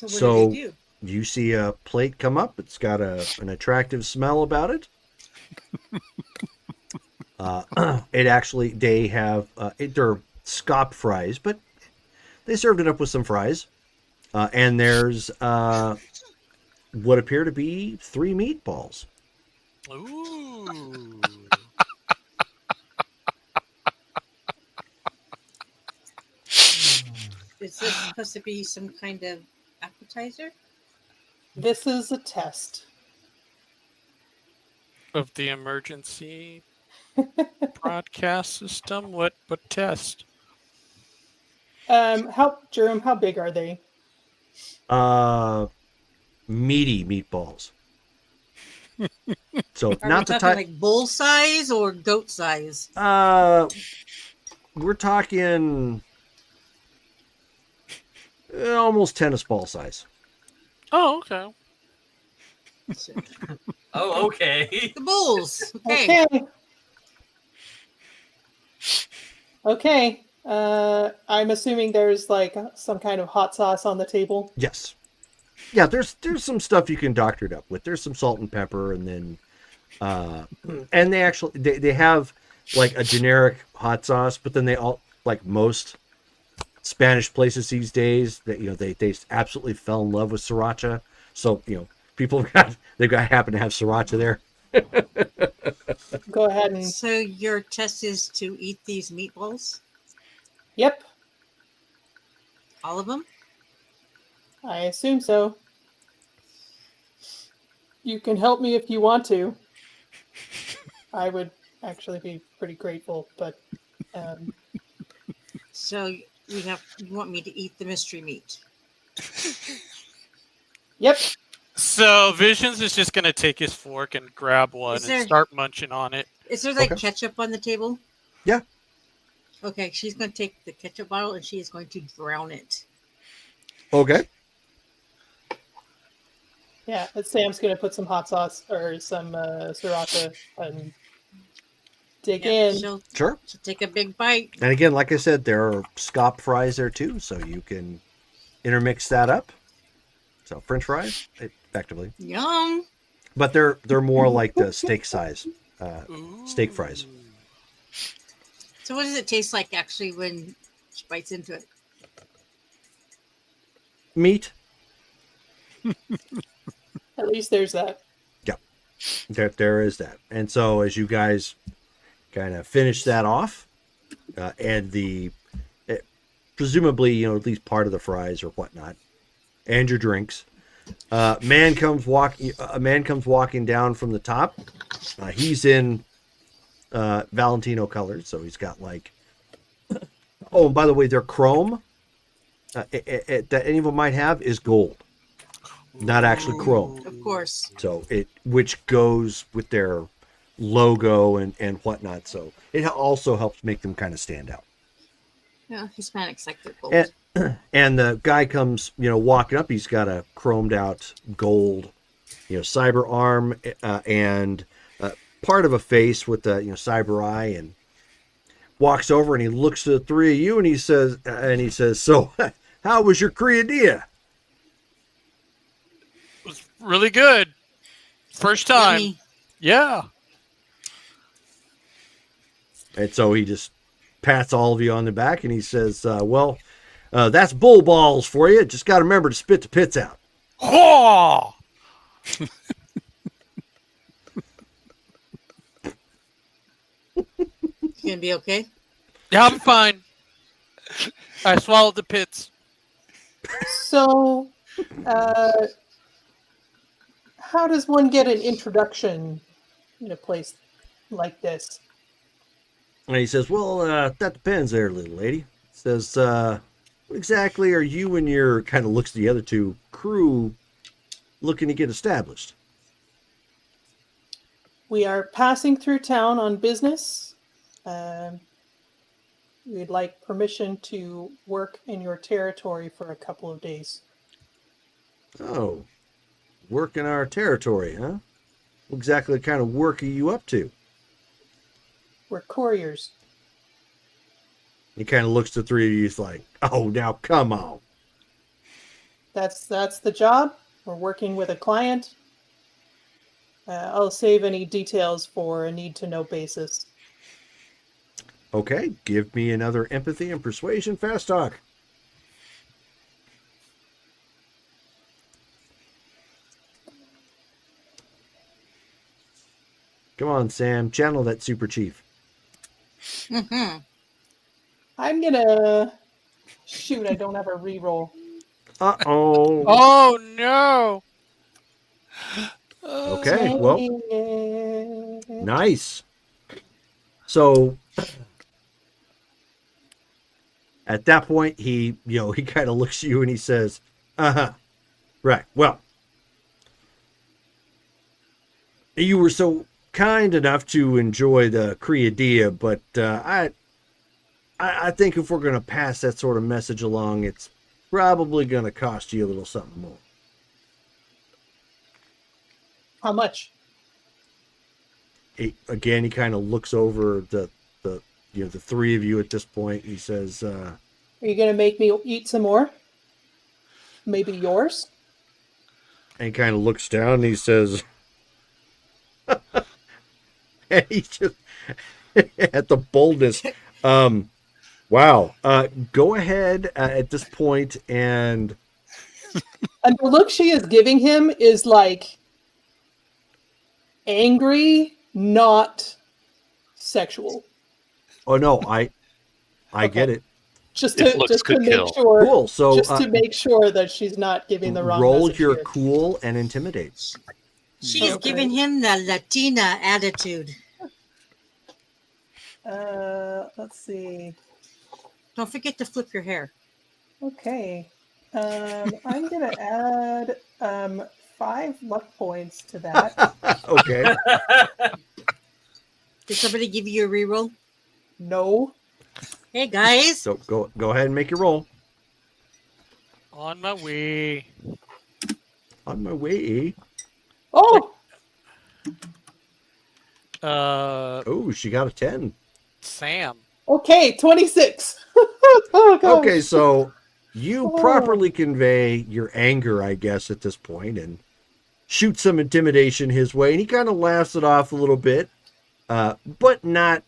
So what So- do they do? You see a plate come up. It's got an attractive smell about it. It actually, they have, they're scop fries, but they served it up with some fries. And there's what appear to be 3 meatballs. Ooh. Is this supposed to be some kind of appetizer? This is a test. Of the emergency broadcast system? What test? Jerome, how big are they? Meaty meatballs. So Are not we the talking type. like bull size or goat size? We're talking almost tennis ball size. Oh, okay. Oh, okay. The bulls. Okay. Okay. Okay. I'm assuming there's like some kind of hot sauce on the table. Yes. Yeah, there's some stuff you can doctor it up with. There's some salt and pepper, and then and they actually they have like a generic hot sauce, but then they all, like most Spanish places these days, that they absolutely fell in love with sriracha. So people they've got happen to have sriracha there. Go ahead and So your test is to eat these meatballs, yep, all of them. I assume so. You can help me if you want to. I would actually be pretty grateful, but So you want me to eat the mystery meat? yep. So Visions is just gonna take his fork and grab one Is and there- start munching on it. Is there like Okay. ketchup on the table? Yeah. Okay, she's going to take the ketchup bottle and she is going to drown it. Okay. Yeah, Sam's gonna put some hot sauce or some sriracha and dig Yep, in. she'll Sure. take a big bite. And again, like I said, there are scop fries there too, so you can intermix that up. So French fries, effectively, Yum. but they're more like the steak size steak fries. So what does it taste like actually when she bites into it? Meat. At least there's that. There is that. And so as you guys kind of finish that off, and presumably at least part of the fries or whatnot, and your drinks, a man comes walking down from the top. He's in Valentino colors, so he's got like. Oh, and by the way, their chrome that any of them might have is gold, not actually chrome. Of course. So which goes with their logo and whatnot. So it also helps make them kind of stand out. Yeah, Hispanics like their gold. And the guy comes, walking up. He's got a chromed out gold, cyber arm and part of a face with the cyber eye, and walks over and he looks at the three of you and he says, "So, how was your Criadilla?" It was really good. First time. Yummy. Yeah. And so he just pats all of you on the back and he says, "Well, that's bull balls for you. Just got to remember to spit the pits out." Oh! You gonna be okay? Yeah, I'm fine. I swallowed the pits. So, how does one get an introduction in a place like this? And he says, "Well, that depends there, little lady." He says, "What exactly are you and your," kind of looks at the other two, "crew looking to get established?" We are passing through town on business. We'd like permission to work in your territory for a couple of days. "Oh, work in our territory, huh? What exactly kind of work are you up to?" We're couriers. He kind of looks at the three of you. He's like, "Oh, now come on." That's the job. We're working with a client. I'll save any details for a need-to-know basis. Okay, give me another empathy and persuasion fast talk. Come on, Sam, channel that super chief. Mm-hmm. I'm gonna shoot. I don't have a reroll. Uh-oh. Oh no! Okay, well, Dang it. nice. So at that point, he kind of looks at you and he says, "Uh-huh. Right. Well, you were so kind enough to enjoy the Creadia, but I think if we're going to pass that sort of message along, it's probably going to cost you a little something more." How much? He kind of looks over the three of you at this point. He says, Are you gonna make me eat some more? Maybe yours? and he kind of looks down and he says, and he just at the boldness. Wow. Go ahead at this point and the look she is giving him is like angry, not sexual. oh no, I Okay. get it. Just If to looks just to could make kill. sure. Cool. So Just to make sure that she's not giving the wrong roll message your here. cool and intimidate. She is Okay. giving him the Latina attitude. Let's see. Don't forget to flip your hair. Okay. I'm gonna add 5 luck points to that. Okay. Did somebody give you a reroll? No. Hey guys, So go ahead and make your roll. On my way. On my way. Oh, Oh, she got a 10. Sam. okay, 26. Oh gosh. Okay, so you Oh. properly convey your anger, I guess, at this point, and shoot some intimidation his way, and he kind of laughs it off a little bit, but not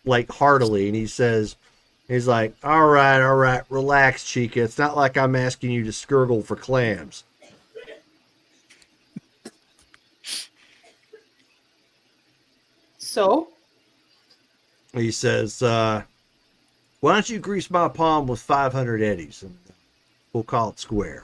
like heartily. And he says, he's like, all right, relax, Chica. It's not like I'm asking you to skirgle for clams. So, He says, why don't you grease my palm with 500 eddies, and we'll call it square.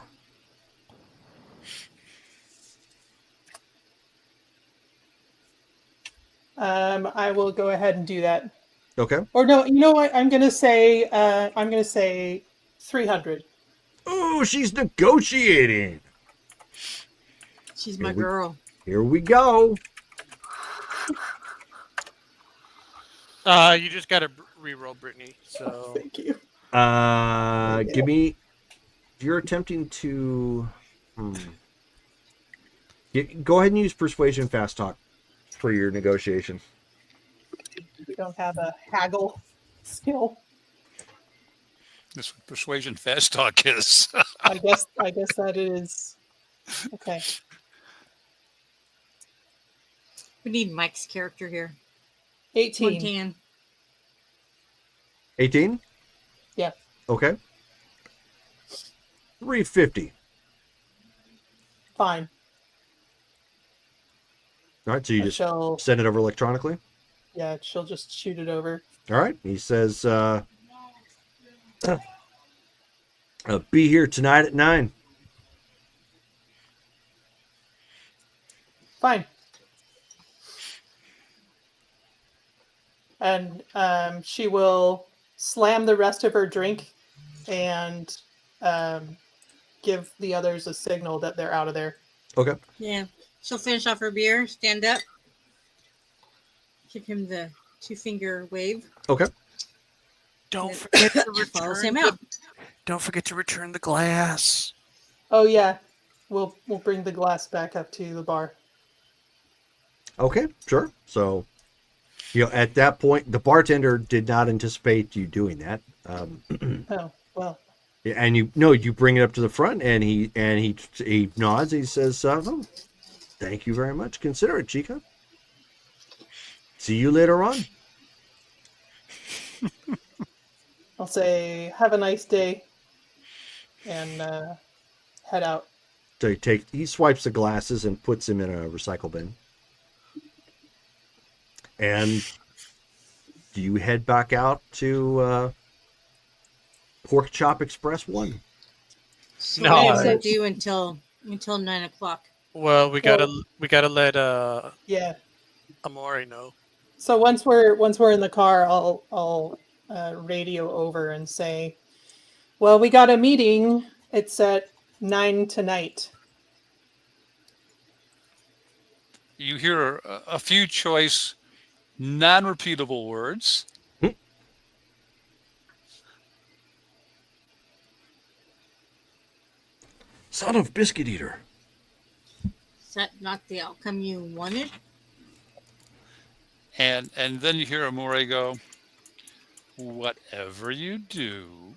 I will go ahead and do that. Okay. Or no, you know what? I'm gonna say 300. Oh, she's negotiating. she's my Here we- girl. Here we go. You just got to reroll, Brittany. So Thank you. Give me. You're attempting to. Go ahead and use persuasion fast talk for your negotiation. We don't have a haggle skill. This persuasion fast talk is. I guess that is okay. We need Mike's character here. 18. 110. 18. Yeah. Okay. 350. Fine. All right. So you I just shall, send it over electronically. yeah, she'll just shoot it over. All right. He says, "Be here tonight at 9." Fine. And she will slam the rest of her drink and give the others a signal that they're out of there. Okay. Yeah. She'll finish off her beer, stand up, give him the 2-finger wave. Okay. don't forget to Follows return. him out. Don't forget to return the glass. Oh yeah, we'll bring the glass back up to the bar. Okay. Sure. So, at that point, the bartender did not anticipate you doing that. Oh well, And you bring it up to the front, and he nods. He says, "Oh, thank you very much. Consider it, Chica. See you later on." I'll say, "Have a nice day," and head out. So he swipes the glasses and puts them in a recycle bin. And do you head back out to Pork Chop Express 1? So No. what does it do until 9:00? Well, we gotta let Yeah. Amore know. So once we're in the car, I'll radio over and say, "Well, we got a meeting. It's at 9 tonight." You hear a few choice, non-repeatable words. Son of Biscuit Eater. Is that not the outcome you wanted? And then you hear Amore go, whatever you do,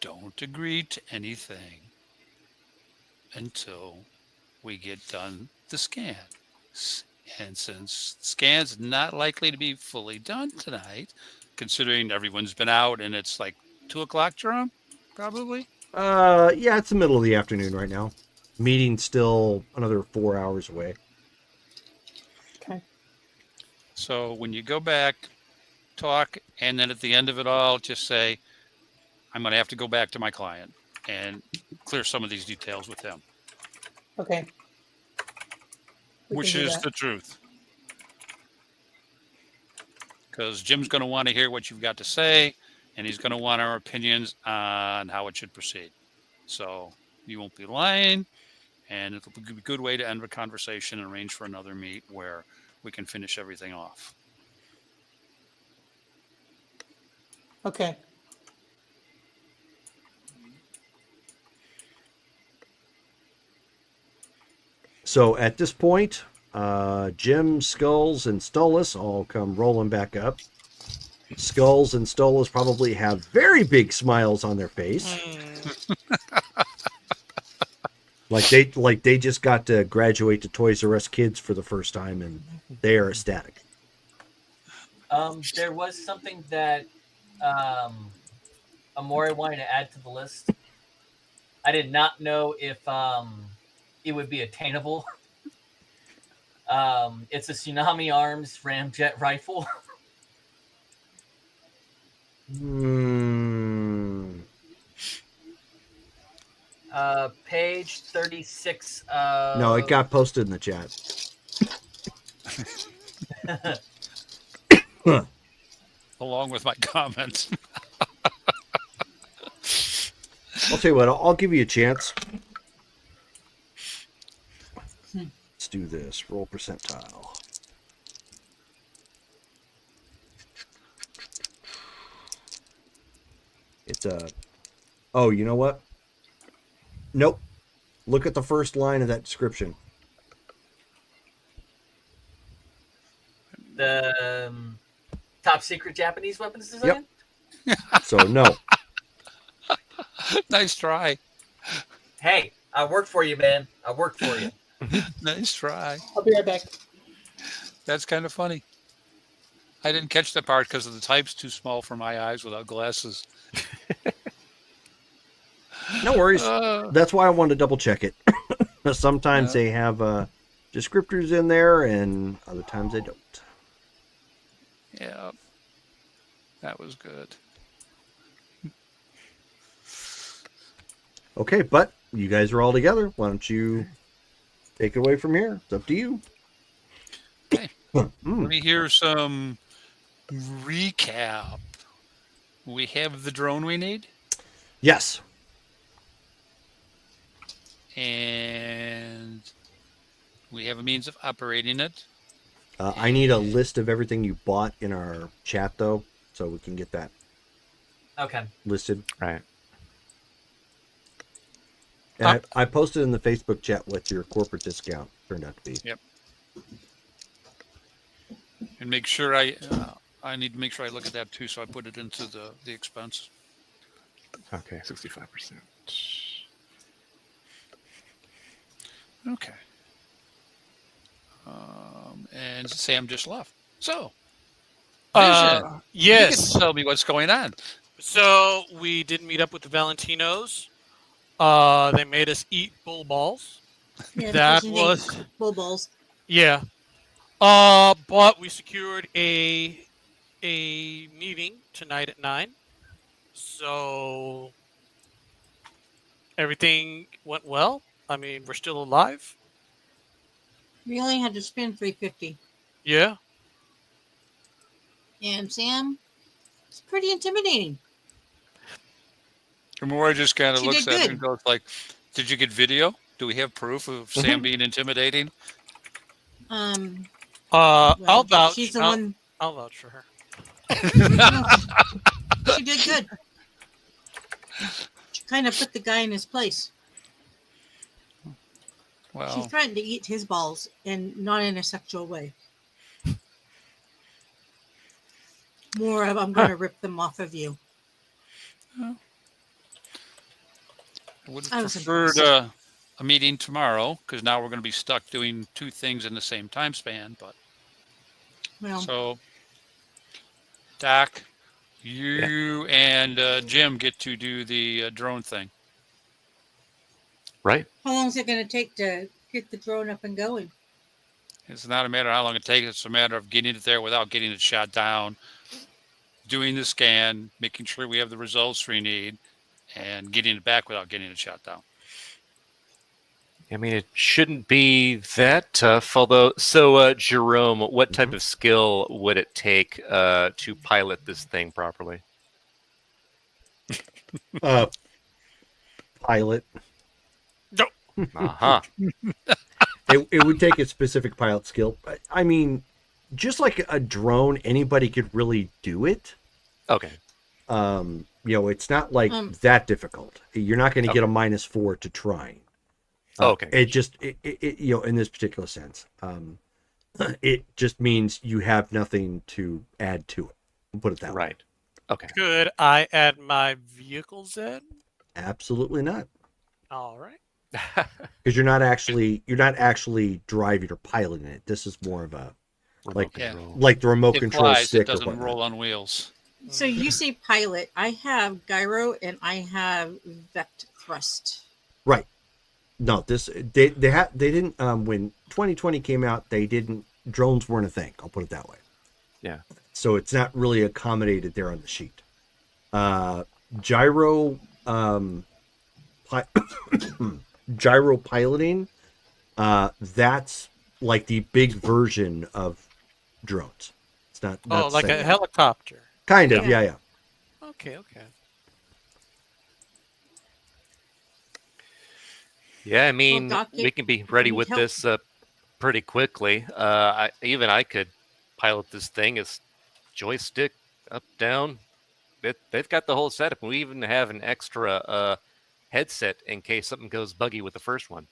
don't agree to anything until we get done the scan. And since the scan's not likely to be fully done tonight, considering everyone's been out and it's like 2:00, Jerome, probably? Yeah, it's the middle of the afternoon right now. Meeting's still another 4 hours away. Okay. So when you go back, talk, and then at the end of it all, just say, I'm going to have to go back to my client and clear some of these details with him, Okay. We which can do is that. the truth. Because Jim's going to want to hear what you've got to say, and he's going to want our opinions on how it should proceed. So you won't be lying, and it'll be a good way to end the conversation and arrange for another meet where we can finish everything off. Okay. So at this point, Jim, Skulls, and Stolas all come rolling back up. Skulls and Stolas probably have very big smiles on their face. like they just got to graduate to Toys R Us Kids for the first time, and they are ecstatic. There was something that Amore wanted to add to the list. I did not know if it would be attainable. It's a Tsunami Arms ramjet rifle. Page 36. No, it got posted in the chat. Along with my comments. I'll tell you what, I'll give you a chance. Let's do this. Roll percentile. It's a... Oh, you know what? Nope. Look at the first line of that description. The top secret Japanese weapons design? Yep. So, no. Nice try. Hey, I worked for you, man. I worked for you. Nice try. I'll be right back. That's kind of funny. I didn't catch that part because the type's too small for my eyes without glasses. No worries. That's why I wanted to double check it. Sometimes they have descriptors in there, and other times they don't. Yeah. That was good. Okay, but you guys are all together. Why don't you take it away from here? It's up to you. Okay. Let me hear some recap. We have the drone we need, Yes. and we have a means of operating it. I need a list of everything you bought in our chat, though, so we can get that Okay. listed. Right. And I posted in the Facebook chat what your corporate discount turned out to be. Yep. And make sure I need to make sure I look at that too, so I put it into the expense. Okay, 65%. Okay. And Sam just left. So, Vision, you get Yes. to tell me what's going on. So we did meet up with the Valentinos. They made us eat bull balls. Yeah, That Vision was ate bull balls. yeah. But we secured a meeting tonight at 9. So everything went well. I mean, we're still alive. We only had to spend 350. Yeah. And Sam, it's pretty intimidating. Romora just kind of She looks did at her good. and goes like, "Did you get video? Do we have proof of Sam being intimidating?" I'll Well, vouch. she's the I'll, one. I'll vouch for her. No, she did good. She kind of put the guy in his place. She Well, threatened to eat his balls, and not in a sexual way. More of, I'm going to rip them off of you. I would I have was preferred impressed. a meeting tomorrow because now we're going to be stuck doing 2 things in the same time span. But Well, so, Doc, you and Jim get to do the drone thing. Right. how long is it going to take to get the drone up and going? It's not a matter of how long it takes. It's a matter of getting it there without getting it shot down, doing the scan, making sure we have the results we need, and getting it back without getting it shot down. I mean, it shouldn't be that tough. Although, so Jerome, what type of skill would it take to pilot this thing properly? Pilot. Uh-huh. It would take a specific pilot skill. I mean, just like a drone, anybody could really do it. Okay. It's not like that difficult. You're not going to get a -4 to trying. Okay. It just, in this particular sense, it just means you have nothing to add to it. We'll put it that way. Right. Okay. Could I add my vehicles in? Absolutely not, All right. because you're not actually driving or piloting it. This is more of a Remote Yeah. control. like the remote It control flies. It stick or doesn't whatnot. roll on wheels. So you say pilot. I have gyro and I have vect thrust. Right. No, they didn't when 2020 came out, drones weren't a thing. I'll put it that way. Yeah. So it's not really accommodated there on the sheet. Gyro gyro piloting, that's like the big version of drones. It's not Oh, the like same. a helicopter. Kind of, Yeah. yeah. Okay. Yeah, I mean, Doc, we can be ready need with help. this pretty quickly. I could pilot this thing as joystick up, down. They've got the whole setup. We even have an extra headset in case something goes buggy with the first one.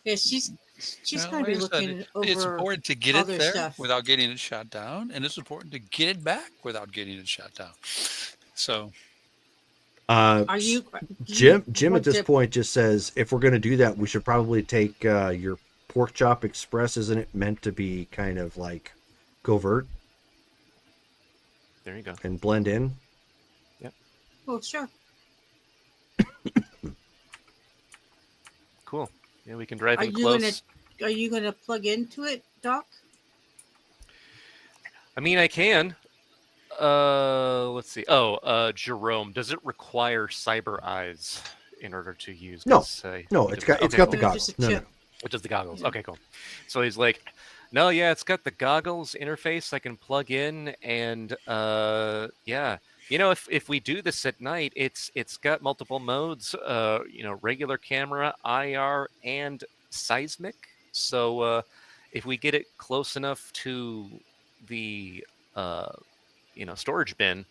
Yeah, she's Well, going to be like I said, looking over. it's important to get it other there stuff. without getting it shot down, and it's important to get it back without getting it shot down. So, Are you Jim want at this to- point just says, if we're going to do that, we should probably take your pork chop express. Isn't it meant to be kind of like covert There you go. and blend in? Oh, sure. Cool. Yeah, we can drive Are in you close. Are you gonna plug into it, Doc? I mean, I can. Let's see. Jerome, does it require cyber eyes in order to use? No. 'Cause, No, he it's doesn't- got okay, the cool. No, goggles. just a No. chip. Which is the goggles. Yeah. Okay, cool. So he's like, no, yeah, it's got the goggles interface I can plug in, and yeah, if we do this at night, it's got multiple modes. Regular camera, IR, and seismic. So if we get it close enough to the storage bin,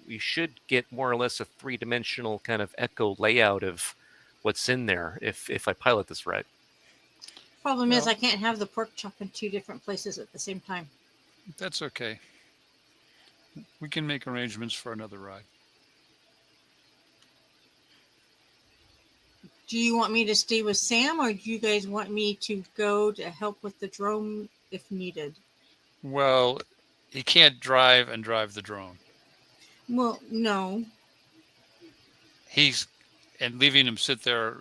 we should get more or less a 3-dimensional kind of echo layout of what's in there if I pilot this right. Problem is, Well- I can't have the pork chop in 2 different places at the same time. that's okay. We can make arrangements for another ride. Do you want me to stay with Sam, or do you guys want me to go to help with the drone if needed? Well, he can't drive the drone. Well, no. And leaving him sit there,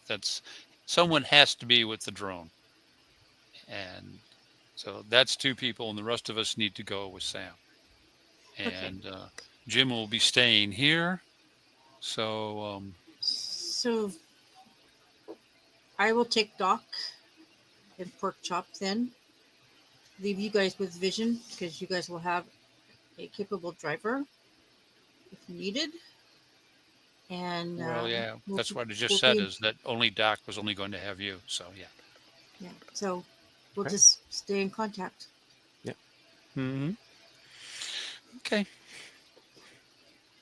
that's someone has to be with the drone. And so that's 2 people, and the rest of us need to go with Sam. And Jim will be staying here. So, So I will take Doc and Pork Chop then. Leave you guys with Vision because you guys will have a capable driver if needed. And well, that's what I just we'll said be- is that only Doc was only going to have you. So, yeah. Yeah. So we'll Okay. just stay in contact. Mm-hmm. Okay.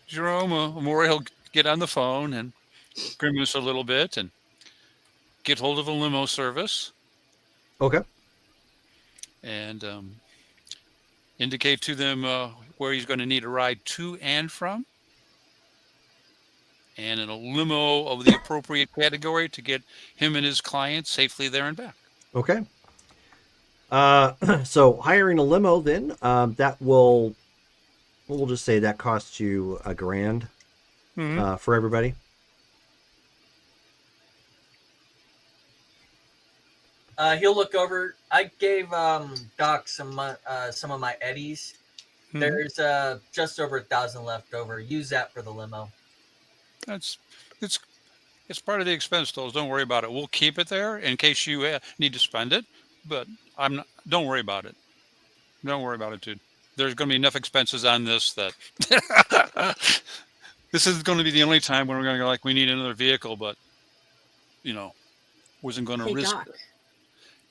Jerome, Maury will get on the phone and grimace a little bit and get hold of a limo service Okay. and indicate to them where he's going to need a ride to and from, and in a limo of the appropriate category to get him and his clients safely there and back. Okay. So hiring a limo then, that will, we'll just say that costs you $1,000 for everybody. He'll look over. I gave Doc some of my eddies. Mhm. There's just over 1,000 left over. Use that for the limo. It's part of the expense, though. Don't worry about it. We'll keep it there in case you need to spend it, but don't worry about it. Don't worry about it, dude. There's going to be enough expenses on this that this is going to be the only time when we're going to go like we need another vehicle, but wasn't going to Hey, risk Doc. it.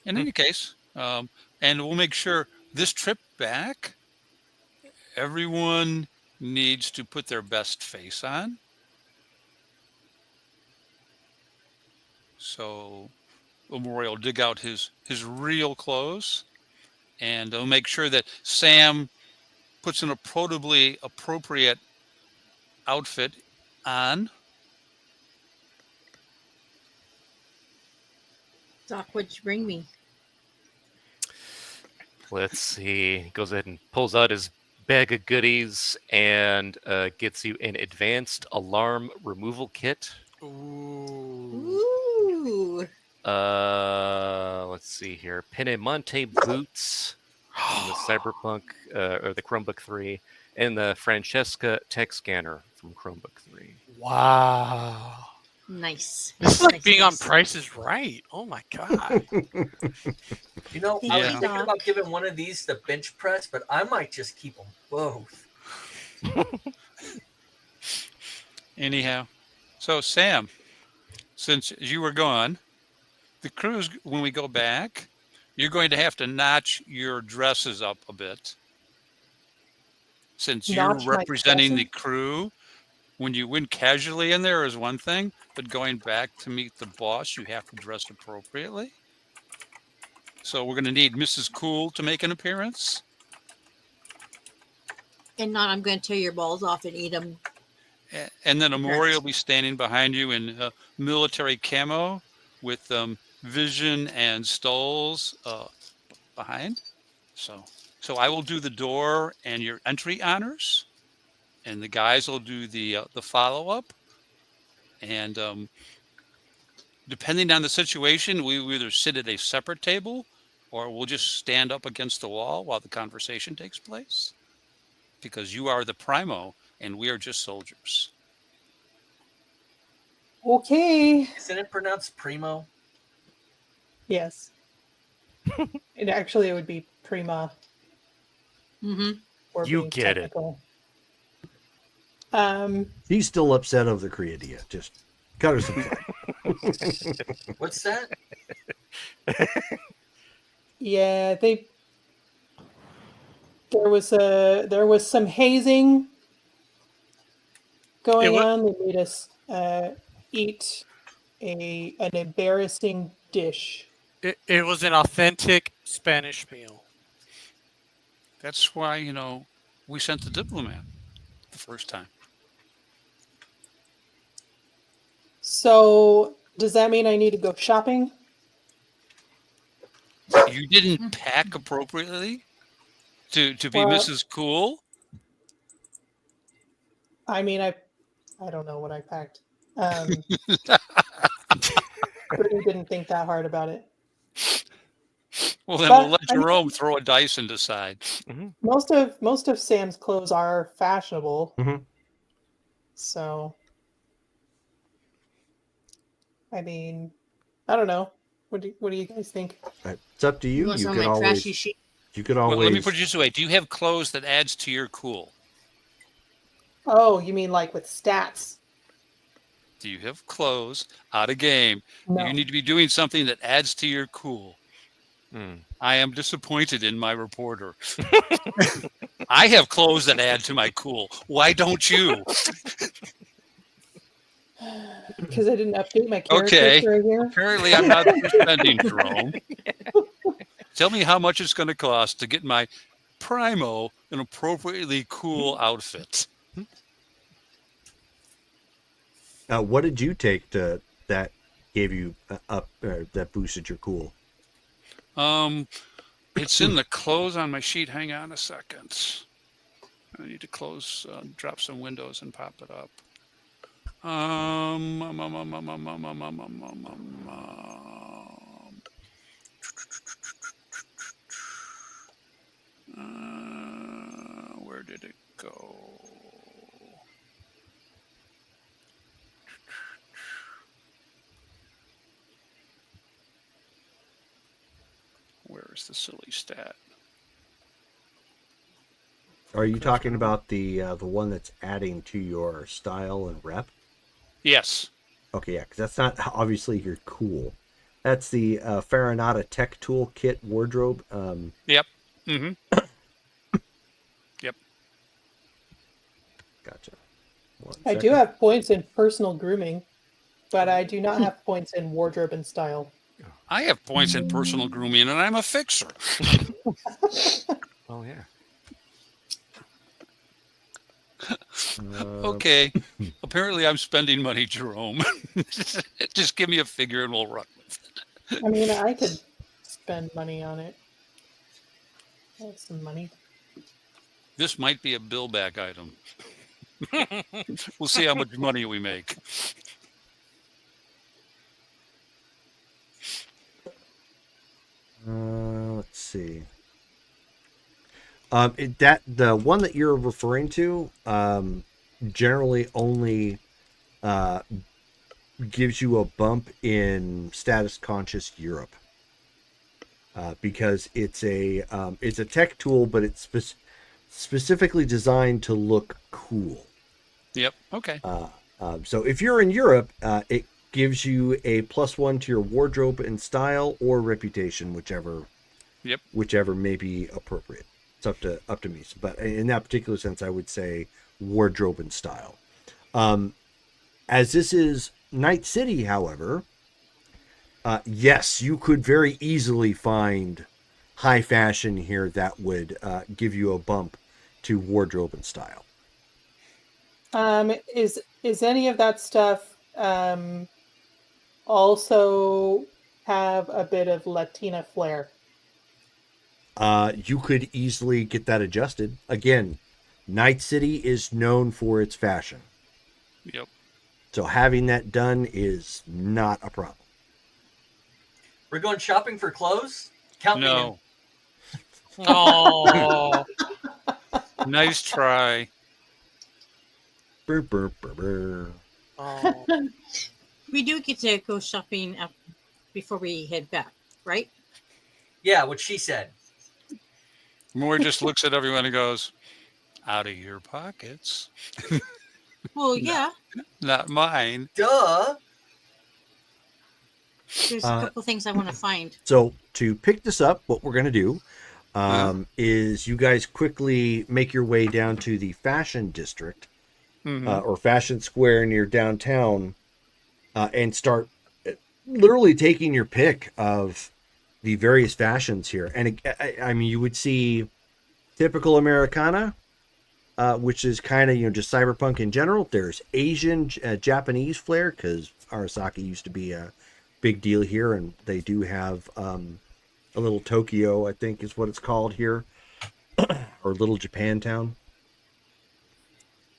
In any case, and we'll make sure this trip back, everyone needs to put their best face on. So Maury will dig out his real clothes, and he'll make sure that Sam puts an appropriate outfit on. Doc, what'd you bring me? Let's see. He goes ahead and pulls out his bag of goodies and gets you an advanced alarm removal kit. Ooh. Ooh. Let's see here. Penemonte boots from the Cyberpunk or the Chromebook 3, and the Francesca tech scanner from Chromebook 3. Wow. Nice. This is like Nice, being nice. on Price is Right. Oh my god. You know, I was Yeah. thinking about giving one of these the bench press, but I might just keep them both. Anyhow, so Sam, since you were gone, the cruise, when we go back, you're going to have to notch your dresses up a bit. Since you're Notch my representing the dresses? crew, when you went casually in there is one thing, but going back to meet the boss, you have to dress appropriately. So we're going to need Mrs. Cool to make an appearance. And not, I'm going to tear your balls off and eat them. And then Amori will be standing behind you in military camo with Vision and Stoles behind. So I will do the door and your entry honors, and the guys will do the follow up. And depending on the situation, we will either sit at a separate table, or we'll just stand up against the wall while the conversation takes place. Because you are the primo, and we are just soldiers. Okay. Isn't it pronounced primo? Yes. It would be prima. Mm-hmm. Or You being get it. technical. He's still upset of the Creadia. Just cut her some slack. What's that? Yeah, there was some hazing going on. They made us eat an embarrassing dish. It was an authentic Spanish meal. That's why, we sent the diplomat the first time. So does that mean I need to go shopping? You didn't pack appropriately to be Well- Mrs. Cool? I mean, I don't know what I packed. Brittany didn't think that hard about it. Well, then But, we'll let I mean- Jerome throw a dice and decide. Most of Sam's clothes are fashionable. Mhm. So I mean, I don't know. What do you guys think? It's up to you. want You some could of my always. trashy sheet? You could Well, always. let me put it this way. Do you have clothes that adds to your cool? Oh, you mean like with stats? Do you have clothes out of game? No. You need to be doing something that adds to your cool. Hmm. I am disappointed in my reporter. I have clothes that add to my cool. Why don't you? Because I didn't update my character Okay. for a year. Apparently, I'm not spending, Jerome. Tell me how much it's going to cost to get my Primo an appropriately cool outfit. What did you take to that gave you up that boosted your cool? It's in the clothes on my sheet. Hang on a second. I need to close, drop some windows and pop it up. Where did it go? Where is the silly stat? Are you talking about the one that's adding to your style and rep? Yes. Okay, yeah, because that's not obviously your cool. That's the Farinata Tech Toolkit wardrobe. Yep. Mm-hmm. Yep. Gotcha. I do have points in personal grooming, but I do not have points in wardrobe and style. I have points in personal grooming, and I'm a fixer. Oh yeah. Okay. Apparently, I'm spending money, Jerome. Just give me a figure, and we'll run with it. I mean, I could spend money on it. I have some money. This might be a bill back item. We'll see how much money we make. Let's see. The one that you're referring to generally only gives you a bump in status conscious Europe because it's a tech tool, but it's specifically designed to look cool. Yep. Okay. So if you're in Europe, it gives you a +1 to your wardrobe and style or reputation, whichever may be appropriate. It's up to me. But in that particular sense, I would say wardrobe and style. As this is Night City, however, yes, you could very easily find high fashion here that would give you a bump to wardrobe and style. Is any of that stuff also have a bit of Latina flair? You could easily get that adjusted. Again, Night City is known for its fashion. Yep. So having that done is not a problem. We're going shopping for clothes? Count me in. No. Oh. Nice try. Brr, brr, brr, brr. Oh. We do get to go shopping before we head back, right? Yeah, what she said. Moore just looks at everyone and goes, "Out of your pockets, Well, yeah. not mine." Duh. There's a couple things I want to find. So to pick this up, what we're going to do is you guys quickly make your way down to the fashion district or fashion square near downtown and start literally taking your pick of the various fashions here. And I mean, you would see typical Americana, which is kind of just cyberpunk in general. There's Asian, Japanese flair, because Arasaka used to be a big deal here, and they do have a little Tokyo, I think is what it's called here, or Little Japantown.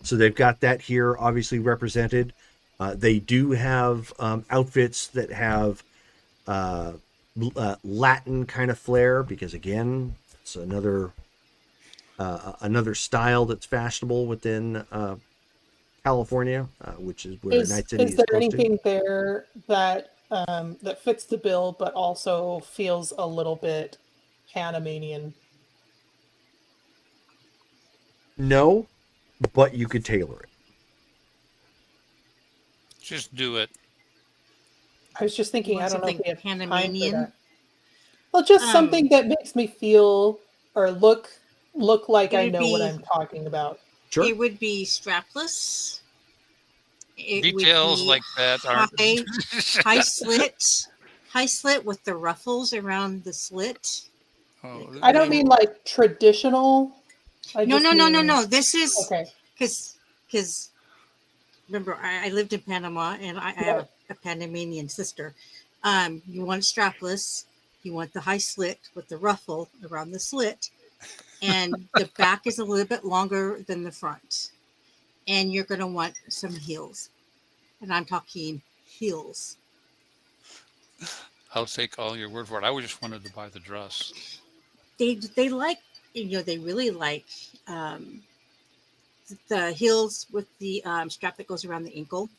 So they've got that here, obviously represented. They do have outfits that have Latin kind of flair, because again, it's another style that's fashionable within California, which is where Night City is there supposed to. anything there that that fits the bill, but also feels a little bit Panamanian? No, but you could tailor it. Just do it. I was just thinking, You want I don't know if something we have time for Panamanian? that. Well, just something that makes me feel or look like It I would know what be- I'm talking about. Sure. It would be strapless. It would Details be like that aren't. high slit with the ruffles around the slit. Oh, I don't mean like traditional. I No, just no, no, no, mean- no. This is Okay. because remember I lived in Panama and I have a Panamanian sister. You want strapless. You want the high slit with the ruffle around the slit, and the back is a little bit longer than the front. And you're going to want some heels, and I'm talking heels. I'll take all your word for it. I just wanted to buy the dress. They like, they really like the heels with the strap that goes around the ankle.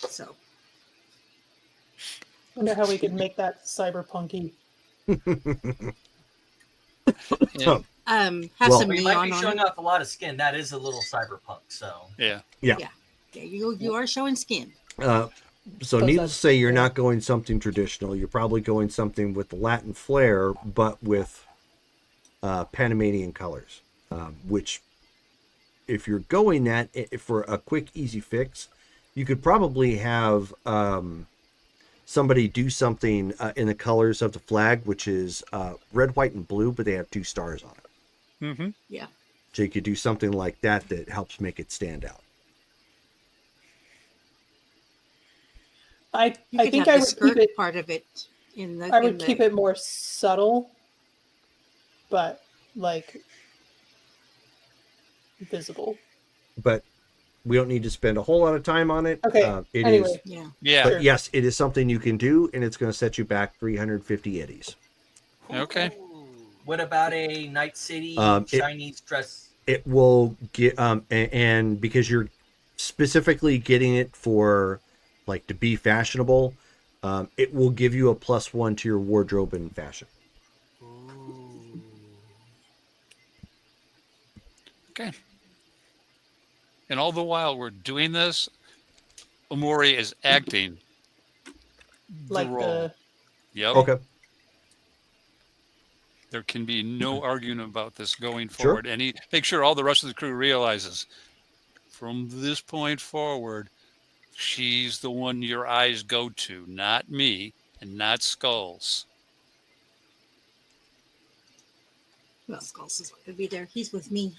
So Wonder how we could make that cyberpunky. Yeah. have Well- some We might neon be on showing it. off a lot of skin. That is a little cyberpunk. So Yeah. Yeah, you are showing skin. So So needless to that's- say, you're not going something traditional. You're probably going something with the Latin flair, but with Panamanian colors. Which, if you're going that for a quick, easy fix, you could probably have somebody do something in the colors of the flag, which is red, white, and blue, but they have 2 stars on it. Mm-hmm. Yeah. So you could do something like that that helps make it stand out. I You could think have I the would skirt keep it. part of it in the. I would keep it more subtle, but like visible. But we don't need to spend a whole lot of time on it. Okay, It is. anyway. Yeah. Yeah. But Sure. yes, it is something you can do, and it's going to set you back 350 eddies. Okay. what about a Night City It- Chinese dress? It will get and because you're specifically getting it for like to be fashionable, it will give you a +1 to your wardrobe in fashion. Okay. And all the while we're doing this, Omori is acting the Like role. the Yep. Okay. There can be no arguing about this going Sure. forward. And make sure all the rest of the crew realizes from this point forward, she's the one your eyes go to, not me and not Skulls. Well, Skulls is going to be there. He's with me.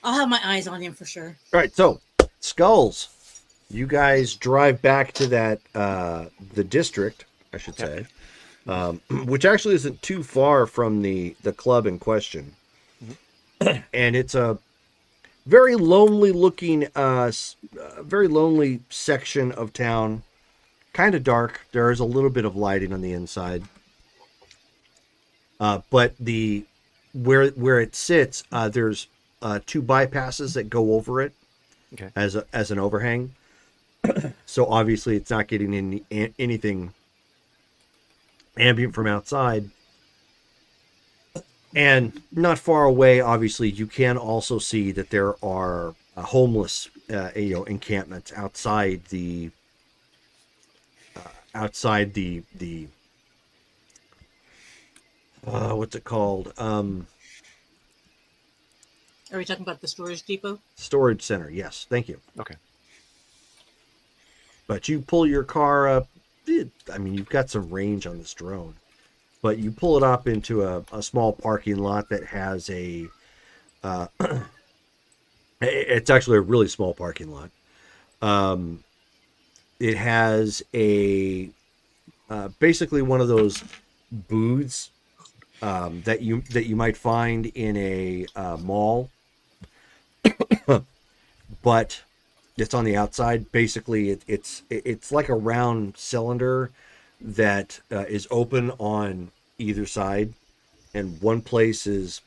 I'll have my eyes on him for sure. All right. So, Skulls, you guys drive back to that the district, I should say, which actually isn't too far from the club in question, and it's a very lonely looking, very lonely section of town. Kind of dark. There is a little bit of lighting on the inside, but where it sits, there's 2 bypasses that go over it, Okay. as an overhang. So obviously, it's not getting anything ambient from outside. And not far away, obviously, you can also see that there are homeless, encampments outside the what's it called? Are we talking about the storage depot? Storage center. Yes, thank you. Okay. But you pull your car up. I mean, you've got some range on this drone, but you pull it up into a small parking lot that has a It's actually a really small parking lot. It has a basically one of those booths that you might find in a mall, but it's on the outside. Basically, it's like a round cylinder that is open on either side, and one place is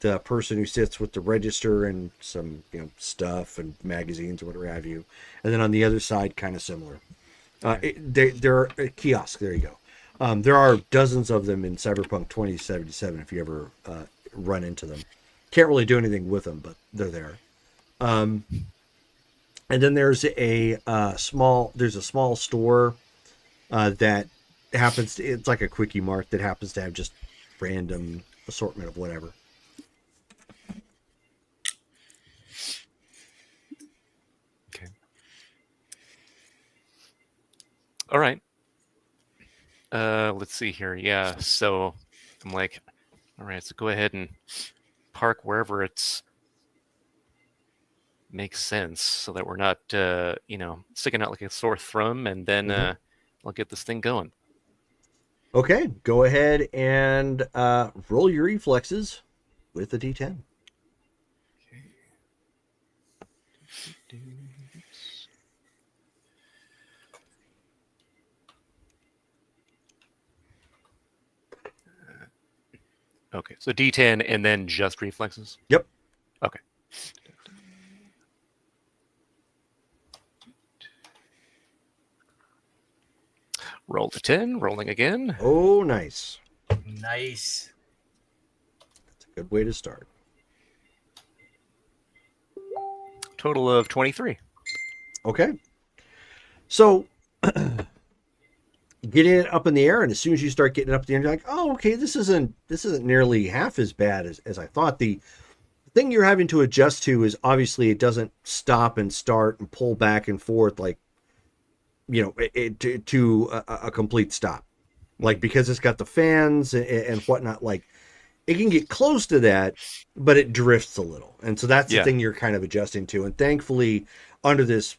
the person who sits with the register and some stuff and magazines or whatever have you, and then on the other side, kind of similar. There are a kiosk. There you go. There are dozens of them in Cyberpunk 2077. If you ever run into them, can't really do anything with them, but they're there. And then there's a small store that happens to, it's like a quickie mart that happens to have just random assortment of whatever. Okay. All right. Let's see here. Yeah, so I'm like, all right, so go ahead and park wherever it's makes sense so that we're not sticking out like a sore thumb, and then I'll get this thing going. Okay, go ahead and roll your reflexes with a D10. Okay, so D10 and then just reflexes? Yep. Okay. Roll to 10, rolling again. Oh, nice. Nice. That's a good way to start. Total of 23. Okay. So get it up in the air, and as soon as you start getting it up in the air, you're like, oh, okay, this isn't nearly half as bad as I thought. The thing you're having to adjust to is obviously it doesn't stop and start and pull back and forth like, to a complete stop. Like, because it's got the fans and whatnot, like it can get close to that, but it drifts a little. And so that's the thing you're kind of adjusting to. And thankfully, under this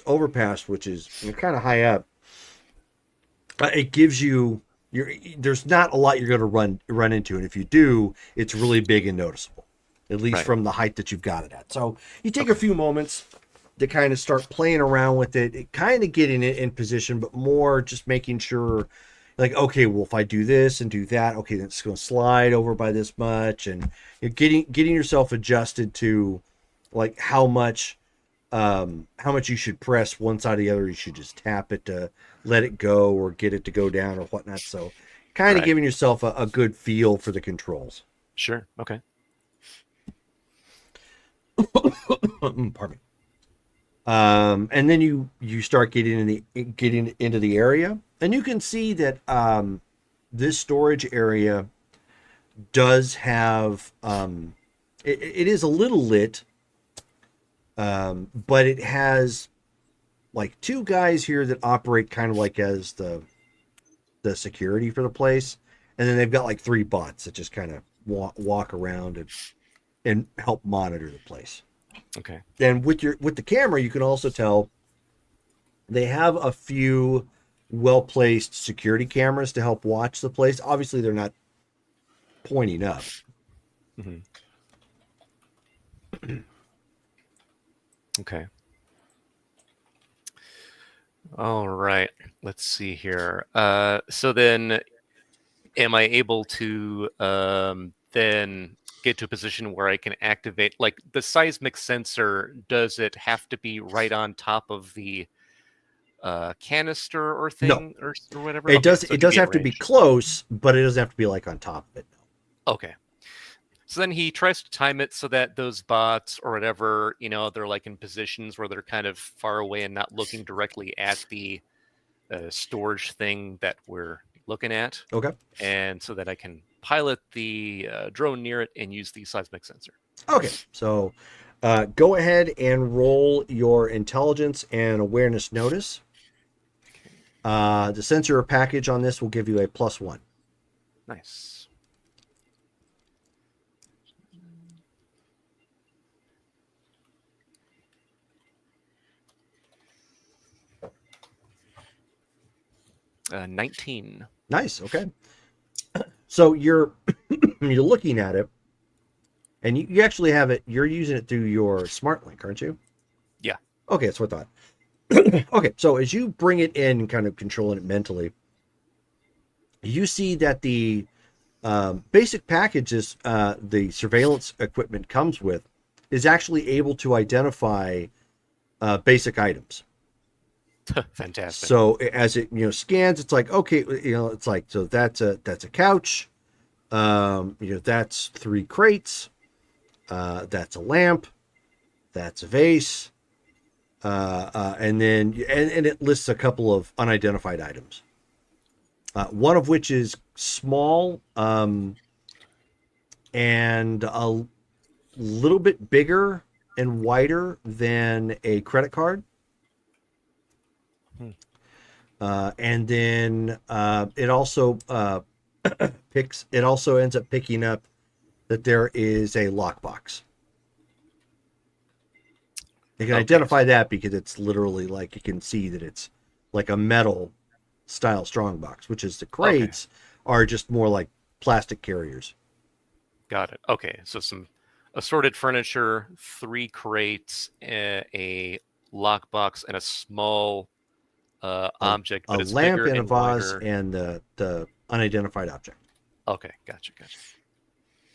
overpass, which is kind of high up, it gives you there's not a lot you're going to run into, and if you do, it's really big and noticeable, at least from the height that you've got it at. So you take a few moments to kind of start playing around with it, kind of getting it in position, but more just making sure, like, okay, well, if I do this and do that, okay, then it's going to slide over by this much, and you're getting yourself adjusted to like how much you should press one side or the other. You should just tap it to let it go or get it to go down or whatnot. So kind of giving yourself a good feel for the controls. Sure. Okay. Pardon me. And then you start getting into the area, and you can see that this storage area does have it is a little lit, but it has like two guys here that operate kind of like as the security for the place, and then they've got like three bots that just kind of walk around and help monitor the place. Okay. Then with the camera, you can also tell they have a few well-placed security cameras to help watch the place. Obviously, they're not pointing up. Mm-hmm. Okay. All right. Let's see here. So then, am I able to then get to a position where I can activate, like, the seismic sensor? Does it have to be right on top of the canister or thing, or whatever? It does. So it does have to be close, but it doesn't have to be like on top of it. Okay. So then he tries to time it so that those bots or whatever, they're like in positions where they're kind of far away and not looking directly at the storage thing that we're looking at. Okay. And so that I can pilot the drone near it and use the seismic sensor. Okay. So go ahead and roll your intelligence and awareness notice. The sensor package on this will give you a +1. Nice. 19. Nice. Okay. So you're you're looking at it, and you actually have it. You're using it through your smart link, aren't you? Yeah. Okay, that's what I thought. Okay, so as you bring it in and kind of controlling it mentally, you see that the basic packages the surveillance equipment comes with is actually able to identify basic items. Fantastic. So as it scans, it's like, okay, it's like, so that's a couch, that's 3 crates, that's a lamp, that's a vase, and then and it lists a couple of unidentified items. One of which is small, and a little bit bigger and wider than a credit card. And then it also ends up picking up that there is a lockbox. You can identify that because it's literally like you can see that it's like a metal style strongbox, which is the crates are just more like plastic carriers. Got it. Okay, so some assorted furniture, 3 crates, a lockbox, and a small object, but A it's lamp bigger and a and vase wider. and the unidentified object. Okay, gotcha.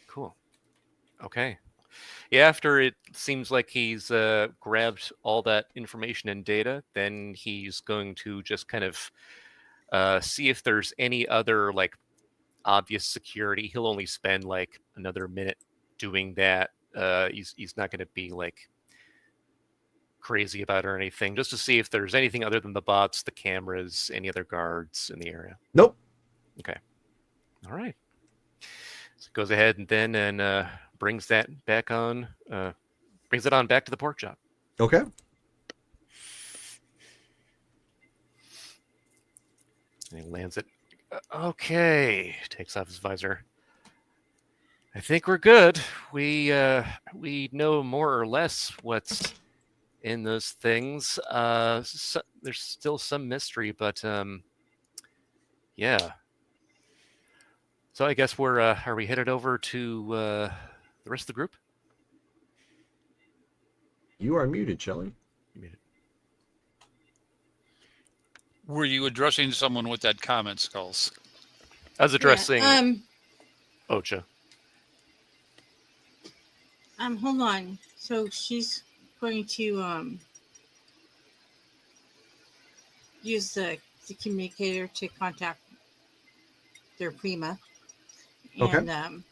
Cool. Okay. Yeah, after it seems like he's grabbed all that information and data, then he's going to just kind of see if there's any other like obvious security. He'll only spend like another minute doing that. He's not going to be like crazy about it or anything, just to see if there's anything other than the bots, the cameras, any other guards in the area. Nope. Okay. All right. So goes ahead and then brings that back on, brings it on back to the pork chop. Okay. And he lands it. Okay. Takes off his visor. I think we're good. We know more or less what's in those things. So, there's still some mystery, but yeah. So I guess we're are we headed over to the rest of the group? You are muted, Shelley. Muted. Were you addressing someone with that comment, Skulls? I was addressing Ocha. Hold on. So she's going to use the communicator to contact their prima. Okay. And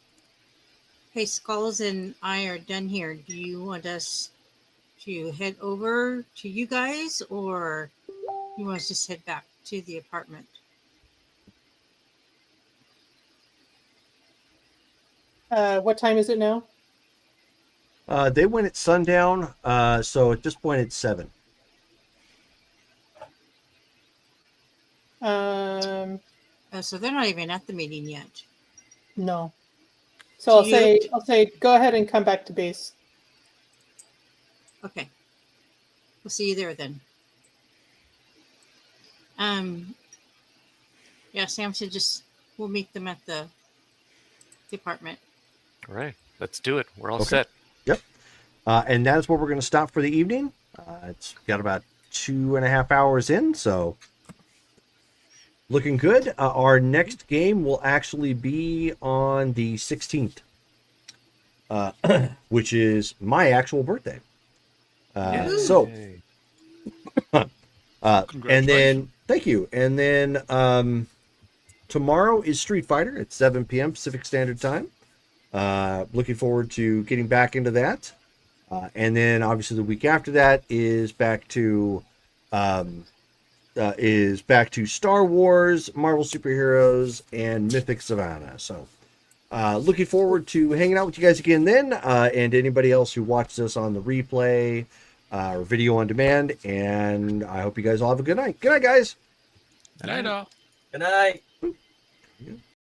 hey, Skulls and I are done here. Do you want us to head over to you guys, or you want us to just head back to the apartment? What time is it now? They went at sundown, so at this point it's 7. So they're not even at the meeting yet. No. So Do I'll say go ahead and come back to base. Okay. We'll see you there then. Yeah, Sam said we'll meet them at the department. All right, let's do it. We're all Okay. set. Yep. And that is where we're going to stop for the evening. It's got about 2.5 hours in, so looking good. Our next game will actually be on the 16th, which is my actual birthday. So, Yay. and then thank you. And then tomorrow is Street Fighter at 7 p.m. Pacific Standard Time. Looking forward to getting back into that. And then obviously the week after that is back to Star Wars, Marvel superheroes, and Mythic Savannah. So looking forward to hanging out with you guys again then, and anybody else who watched us on the replay or video on demand. And I hope you guys all have a good night. Good night, guys. Good night, all. Good night. Yeah.